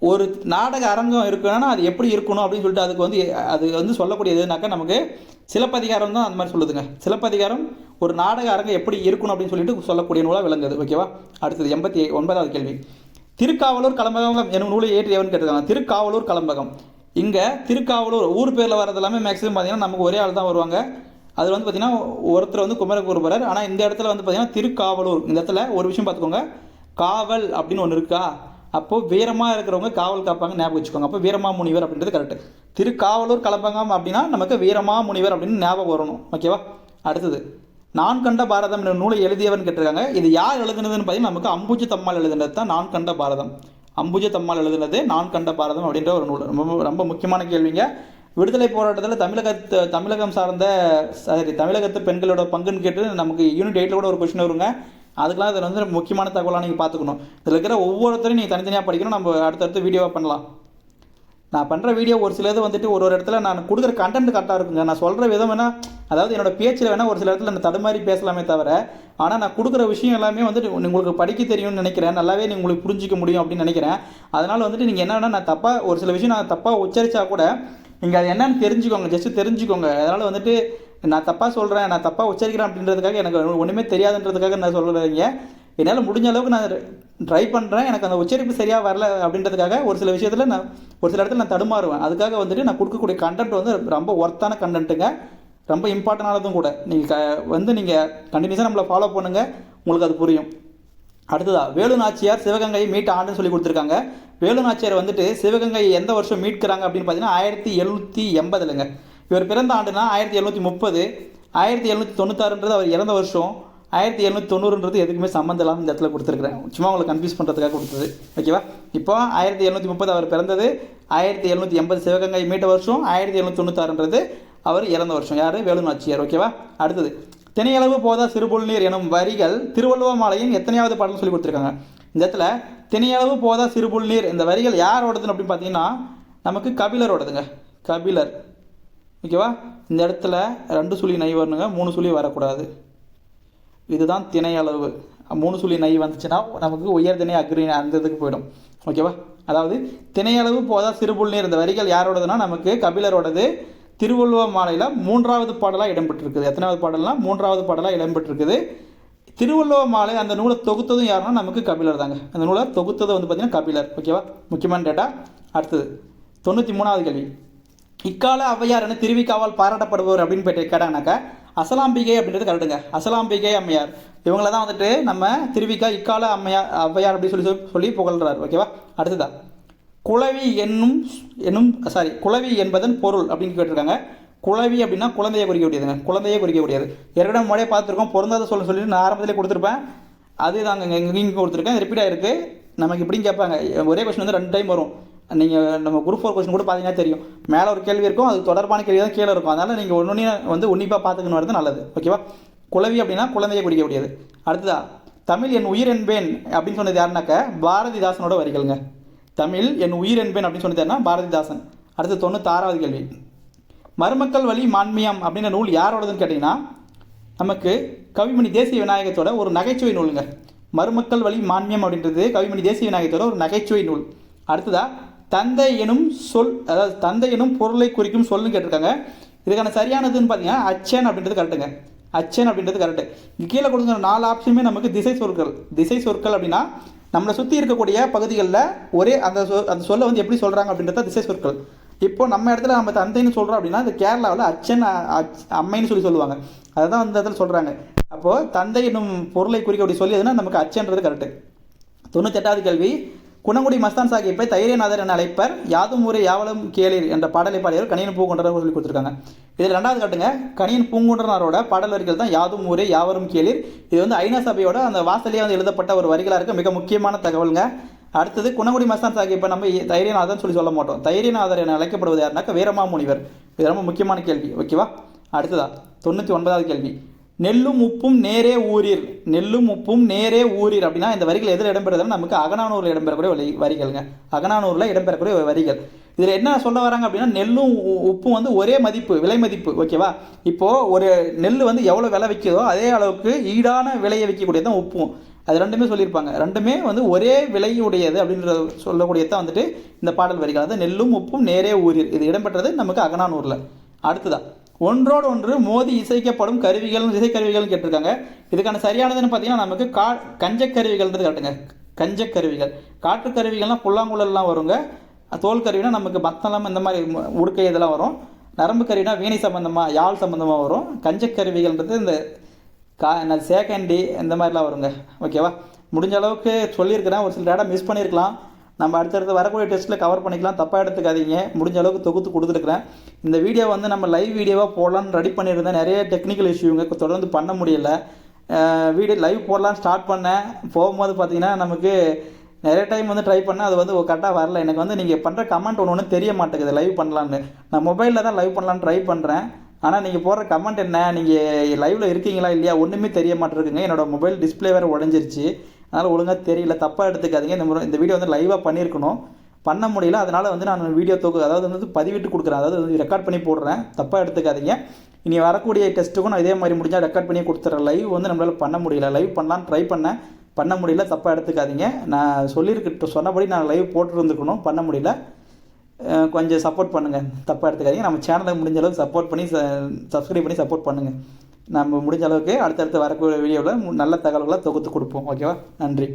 ஒரு நாடக அரங்கம் இருக்குன்னா அது எப்படி இருக்கணும் அப்படின்னு சொல்லிட்டு அது வந்து சொல்லக்கூடியதுனாக்கா நமக்கு சிலப்பதிகாரம் தான் அந்த மாதிரி சொல்லுதுங்க. சிலப்பதிகாரம் ஒரு நாடக அரங்கம் எப்படி இருக்கணும் அப்படின்னு சொல்லிட்டு சொல்லக்கூடிய நூலாக விளங்குது. ஓகேவா? அடுத்தது 89வது கேள்வி. திருக்காவலூர் கலம்பகம் எனும் நூலை ஏற்றியவன் கேட்டிருக்காங்க. திருக்காவலூர் கலம்பகம். இங்கே திருக்காவலூர் ஊர் பேரில் வர்றது எல்லாமே மேக்ஸிமம் பார்த்தீங்கன்னா நமக்கு ஒரே ஆள் தான் வருவாங்க. அதில் வந்து பார்த்தீங்கன்னா ஒருத்தர் வந்து குமரகுருபரர். ஆனால் இந்த இடத்துல வந்து பார்த்தீங்கன்னா திருக்காவலூர். இந்த இடத்துல ஒரு விஷயம் பார்த்துக்கோங்க. காவல் அப்படின்னு ஒன்று இருக்கா. அப்போது வீரமாக இருக்கிறவங்க காவல் காப்பாங்க ஞாபகம் வச்சுக்கோங்க. அப்போ வீரமா முனிவர் அப்படின்றது கரெக்டு. திருக்காவலூர் கலம்பகம் அப்படின்னா நமக்கு வீரமா முனிவர் அப்படின்னு ஞாபகம் வரணும். ஓகேவா? அடுத்தது நான் கண்ட பாரதம் நூலை எழுதியவன் கேட்டிருக்காங்க. இது யார் எழுதுனதுன்னு பார்த்தீங்கன்னா நமக்கு அம்புஜி தம்மாள் எழுதுனது தான் நான் கண்ட பாரதம். அம்புஜ தம்மாள் எழுதுனது நான் கண்ட பாரதம் அப்படின்ற ஒரு நூல். ரொம்ப ரொம்ப முக்கியமான கேள்விங்க. விடுதலை போராட்டத்தில் தமிழகம் சார்ந்த தமிழகத்து பெண்களோட பங்குன்னு கேட்டு நமக்கு யூனிட் 8ல் கூட ஒரு கொஸ்டின் வருங்க. அதுக்கெல்லாம் இதில் வந்து முக்கியமான தகவலாக நீங்கள் பார்த்துக்கணும். இதில் இருக்கிற ஒவ்வொருத்தரையும் நீங்கள் தனித்தனியாக படிக்கணும். நம்ம அடுத்தடுத்து வீடியோவாக பண்ணலாம். நான் பண்ணுற வீடியோ ஒரு சிலது வந்துட்டு ஒரு இடத்துல நான் கொடுக்குற கண்டென்ட் கரெக்டாக இருக்குங்க. நான் சொல்கிற விதம் வேணால், அதாவது என்னோட பேச்சில் வேணால் ஒரு சில இடத்துல நான் தடுமாறி பேசலாமே தவிர, ஆனால் நான் கொடுக்குற விஷயம் எல்லாமே வந்துட்டு உங்களுக்கு படிக்க தெரியும்னு நினைக்கிறேன். நல்லாவே உங்களுக்கு புரிஞ்சிக்க முடியும் அப்படின்னு நினைக்கிறேன். அதனால் வந்துட்டு நீங்கள் என்னென்னா, நான் தப்பாக ஒரு சில விஷயம் நான் தப்பாக உச்சரித்தா கூட நீங்கள் அது என்னன்னு தெரிஞ்சுக்கோங்க, ஜஸ்ட்டு தெரிஞ்சுக்கோங்க. அதனால் வந்துட்டு நான் தப்பாக சொல்கிறேன், நான் தப்பாக உச்சரிக்கிறேன் அப்படின்றதுக்காக எனக்கு ஒன்றுமே தெரியாதுன்றதுக்காக நான் சொல்கிறீங்க. என்னால் முடிஞ்ச அளவுக்கு நான் ட்ரை பண்ணுறேன். எனக்கு அந்த உச்சரிப்பு சரியாக வரல அப்படின்றதுக்காக ஒரு சில விஷயத்தில் நான் ஒரு சில இடத்துல நான் தடுமாறுவேன். அதுக்காக வந்துட்டு நான் கொடுக்கக்கூடிய கண்டென்ட் வந்து ரொம்ப ஒர்த்தான கண்டென்ட்டுங்க, ரொம்ப இம்பார்ட்டண்டானதும் கூட. நீங்கள் நீங்கள் கண்டினியூஸாக நம்மளை ஃபாலோ பண்ணுங்கள், உங்களுக்கு அது புரியும். அடுத்ததா வேலு நாச்சியார் சிவகங்கையை மீட் ஆண்டுன்னு சொல்லி கொடுத்துருக்காங்க. வேலு நாச்சியார் வந்துட்டு சிவகங்கை எந்த வருஷம் மீட்கிறாங்க அப்படின்னு பார்த்தீங்கன்னா 1780ங்க. இவர் பிறந்த ஆண்டுனா 1730. 1796 அவர் இறந்த வருஷம். 1790 எதுக்குமே சம்மந்தம் இல்லாமல் இந்த இடத்துல கொடுத்துருக்குறேன். சும்மா உங்களை கன்ஃபியூஸ் பண்ணுறதுக்காக கொடுத்தது. ஓகேவா? இப்போ 1730 அவர் பிறந்தது, 1780 சிவகங்கை மீட்ட வருஷம், 1796 அவர் இறந்த வருஷம். யார்? வேலு நாச்சியார். ஓகேவா? அடுத்தது திணையளவு போதா சிறுபுல் நீர் எனும் வரிகள் திருவள்ளுவர் மாலையின் எத்தனையாவது பாடல்னு சொல்லி கொடுத்துருக்காங்க. இந்த இடத்துல திணையளவு போதா சிறுபுல் நீர் இந்த வரிகள் யாரோடதுன்னு அப்படின்னு பார்த்தீங்கன்னா நமக்கு கபிலரோடதுங்க. கபிலர். ஓகேவா? இந்த இடத்துல 2 சுழி நை வரணுங்க, 3 சுழி வரக்கூடாது. இதுதான் திணையளவு. 3 சுழி நை வந்துச்சுன்னா நமக்கு உயர்திணை அக்ரி அந்த இதுக்கு போயிடும். ஓகேவா? அதாவது திணையளவு போதா சிறுபுல் நீர் இந்த வரிகள் யாரோடதுன்னா நமக்கு கபிலரோடது. திருவள்ளுவர் மாலையில் 3வது பாடலாக இடம்பெற்றிருக்குது. எத்தனாவது பாடல்னா 3வது பாடலாக இடம்பெற்றிருக்குது. திருவள்ளுவர் மாலை அந்த நூலை தொகுத்ததும் யாருன்னா நமக்கு கபிலர் தாங்க. அந்த நூலை தொகுத்தது வந்து பார்த்தீங்கன்னா கபிலர். ஓகேவா? முக்கியமான டேட்டா. அடுத்தது 93வது கேள்வி. இக்கால ஔவையார் என திருவிக்காவால் பாராட்டப்படுபவர் அப்படின்னு போயிட்டு கேட்டாங்கனாக்கா அசலாம்பிகை அப்படின்றது கரெக்டுங்க. அசலாம்பிகை அம்மையார் இவங்கள தான் வந்துட்டு நம்ம திருவிக்கா இக்கால ஔவையார் அப்படின்னு சொல்லி புகழ்றாரு. ஓகேவா? அடுத்ததா குளவி குளவி என்பதன் பொருள் அப்படின்னு கேட்டிருக்காங்க. குளவி அப்படின்னா குழந்தையை குறிக்கக்கூடியதுங்க. குழந்தையை குறிக்கக்கூடியது. ஏற்கனவே முறையை பார்த்துருக்கோம். பொருந்தாத சொல்லிட்டு நான் ஆரம்பத்திலே கொடுத்துருப்பேன். அது தாங்க இங்கே கொடுத்துருக்கேன். ரிப்பீட் ஆகிருக்கு. நமக்கு இப்படின்னு கேட்பாங்க. ஒரே கொஸ்டின் வந்து 2 டைம் வரும். நீங்கள் நம்ம குரூப் 4 கொஸ்டின் கூட பார்த்தீங்கன்னா தெரியும். மேலே ஒரு கேள்வி இருக்கும், அது தொடர்பான கேள்வி தான் கீழே இருக்கும். அதனால் நீங்கள் ஒன்று வந்து உன்னிப்பாக பார்த்துக்கணும் வரது நல்லது. ஓகேவா? குளவி அப்படின்னா குழந்தையை குறிக்கக்கூடியது. அடுத்ததா தமிழ் என் உயிர் என்பேன் அப்படின்னு சொன்னது யாருனாக்க பாரதிதாசனோட வரிகள்ங்க. தமிழ் என் உயிர் என்பேன் அப்படின்னு சொன்னது யாருன்னா பாரதிதாசன். அடுத்து 96வது கேள்வி. மருமக்கள் வழி மான்மியம் அப்படின்ற நூல் யாரோடதுன்னு கேட்டிங்கன்னா நமக்கு கவிமணி தேசிய விநாயகத்தோட ஒரு நகைச்சுவை நூலுங்க. மருமக்கள் வழி மான்மியம் அப்படின்றது கவிமணி தேசிய விநாயகத்தோட ஒரு நகைச்சுவை நூல். அடுத்ததா தந்தை எனும் சொல், அதாவது தந்தை எனும் பொருளை குறிக்கும் சொல்லுன்னு கேட்டிருக்காங்க. இதுக்கான சரியானதுன்னு பார்த்தீங்கன்னா அச்சன் அப்படின்றது கரெக்டுங்க. அச்சன் அப்படின்றது கரெக்டு. இங்கே கீழே கொடுக்குற 4 ஆப்ஷனுமே நமக்கு திசை சொற்கள். திசை சொற்கள் அப்படின்னா நம்மளை சுற்றி இருக்கக்கூடிய பகுதிகளில் ஒரே அந்த சொல்லை வந்து எப்படி சொல்கிறாங்க அப்படின்றத திசை சொற்கள். இப்போ நம்ம இடத்துல நம்ம தந்தைன்னு சொல்கிறோம் அப்படின்னா இந்த கேரளாவில் அச்சன் அம்மைன்னு சொல்லுவாங்க. அதுதான் அந்த இடத்துல சொல்கிறாங்க. அப்போது தந்தை என்னும் பொருளை குறிக்கக்கூடிய சொல்லி எதுனா நமக்கு அச்சன்றது கரெக்டு. 98வது கேள்வி. குணங்குடி மஸ்தான் சாஹிப்பை தைரியநாதர் என அழைப்பர், யாதும் ஊரே யாவலும் கேளீர் என்ற பாடலை பாடியவர் கணியன் பூங்குன்றர் சொல்லி கொடுத்துருக்காங்க. இதில் 2வது கட்டுங்க. கணியன் பூங்குன்றனாரோட பாடல் வரிகள் தான் யாதும் ஊரே யாவரும் கேளீர். இது வந்து ஐநா சபையோட அந்த வாசலையே வந்து எழுதப்பட்ட ஒரு வரிகளாக இருக்குது. மிக முக்கியமான தகவலுங்க. அடுத்தது குணங்குடி மஸ்தான் சாஹிப்பை நம்ம தைரியநாதன் சொல்ல மாட்டோம். தைரியநாதர் என அழைக்கப்படுவது யாருனாக்க வீரமாமுனிவர். இது ரொம்ப முக்கியமான கேள்வி. ஓகேவா? அடுத்ததா 99வது கேள்வி. நெல்லும் உப்பும் நேரே ஊரீர். நெல்லும் உப்பும் நேரே ஊரீர் அப்படின்னா இந்த வரிகள் எதில் இடம்பெறுதுன்னா நமக்கு அகநானூரில் இடம்பெறக்கூடிய வரிகள்ங்க. அகநானூரில் இடம்பெறக்கூடிய வரிகள். இதில் என்ன சொல்ல வராங்க அப்படின்னா நெல்லும் உப்பும் வந்து ஒரே மதிப்பு, விலை மதிப்பு. ஓகேவா? இப்போது ஒரு நெல் வந்து எவ்வளோ விலை விற்கிதோ அதே அளவுக்கு ஈடான விலையை விற்கக்கூடியது தான் உப்பும். அது 2மே சொல்லியிருப்பாங்க. 2மே வந்து ஒரே விலையுடையது அப்படின்ற சொல்லக்கூடியதான் வந்துட்டு இந்த பாடல் வரிகள். அதாவது நெல்லும் உப்பும் நேரே ஊரீர் இது இடம்பெற்றது நமக்கு அகநானூரில். அடுத்ததான் ஒன்றோடு ஒன்று மோதி இசைக்கப்படும் கருவிகள் இசைக்கருவிகள்னு கேட்டிருக்காங்க. இதுக்கான சரியானதுன்னு பார்த்தீங்கன்னா நமக்கு கஞ்சக்கருவிகள்ன்றது காட்டுங்க. கஞ்சக்கருவிகள். காற்றுக்கருவிகள்லாம் புல்லாங்குழல்லாம் வருங்க. தோல் கருவினா நமக்கு மத்தளம் இந்த மாதிரி உடுக்கை இதெல்லாம் வரும். நரம்பு கருவினா வீணை சம்பந்தமாக யாழ் சம்பந்தமாக வரும். கஞ்சக்கருவிகள்ன்றது இந்த சேகண்டி இந்த மாதிரிலாம் வருங்க. ஓகேவா? முடிஞ்ச அளவுக்கு சொல்லியிருக்கிறேன். ஒரு சில டேட்டா மிஸ் பண்ணியிருக்கலாம். நம்ம அடுத்தடுத்து வரக்கூடிய டெஸ்ட்டில் கவர் பண்ணிக்கலாம். தப்பாக எடுத்துக்காதீங்க. முடிஞ்ச அளவுக்கு தொகுத்து கொடுத்துருக்குறேன். இந்த வீடியோ வந்து நம்ம லைவ் வீடியோவாக போடலான்னு ரெடி பண்ணியிருந்தேன். நிறைய டெக்னிக்கல் இஷ்யூங்க தொடர்ந்து பண்ண முடியல. வீடியோ லைவ் போடலான்னு ஸ்டார்ட் பண்ணேன். போகும்போது பார்த்திங்கன்னா நமக்கு நிறைய டைம் வந்து ட்ரை பண்ணால் அது வந்து கரெக்டாக வரல. எனக்கு வந்து நீங்கள் பண்ணுற கமெண்ட் ஒன்று தெரிய மாட்டேங்குது லைவ் பண்ணலான்னு. நான் மொபைலில் தான் லைவ் பண்ணலான்னு ட்ரை பண்ணுறேன். ஆனால் நீங்கள் போடுற கமெண்ட் என்ன, நீங்கள் லைவில் இருக்கீங்களா இல்லையா ஒன்றுமே தெரிய மாட்டேருக்குங்க. என்னோடய மொபைல் டிஸ்பிளே வேறு உடஞ்சிருச்சு. அதனால் ஒழுங்காக தெரியல, தப்பாக எடுத்துக்காதீங்க. இந்த வீடியோ வந்து லைவாக பண்ணியிருக்கணும், பண்ண முடியல. அதனால் வந்து நான் வீடியோ அதாவது வந்து பதிவிட்டு கொடுக்குறேன், அதாவது வந்து ரெக்கார்ட் பண்ணி போடுறேன். தப்பாக எடுத்துக்காதீங்க. இனி வரக்கூடிய டெஸ்ட்டுக்கும் நான் இதே மாதிரி முடிஞ்சால் ரெக்கார்ட் பண்ணி கொடுத்துட்றேன். லைவ் வந்து நம்மளால் பண்ண முடியல, லைவ் பண்ணலான்னு ட்ரை பண்ணேன், பண்ண முடியல. தப்பாக எடுத்துக்காதீங்க. நான் சொன்னபடி நான் லைவ் போட்டுருந்துருக்கணும், பண்ண முடியல. கொஞ்சம் சப்போர்ட் பண்ணுங்கள், தப்பாக எடுத்துக்காதீங்க. நம்ம சேனலை முடிஞ்ச அளவுக்கு சப்போர்ட் பண்ணி சப்ஸ்கிரைப் பண்ணி சப்போர்ட் பண்ணுங்கள். நம்ம முடிஞ்ச அளவுக்கு அடுத்தடுத்து வரக்கூடிய வீடியோவில் நல்ல தகவல்களை தொகுத்து கொடுப்போம். ஓகேவா? நன்றி.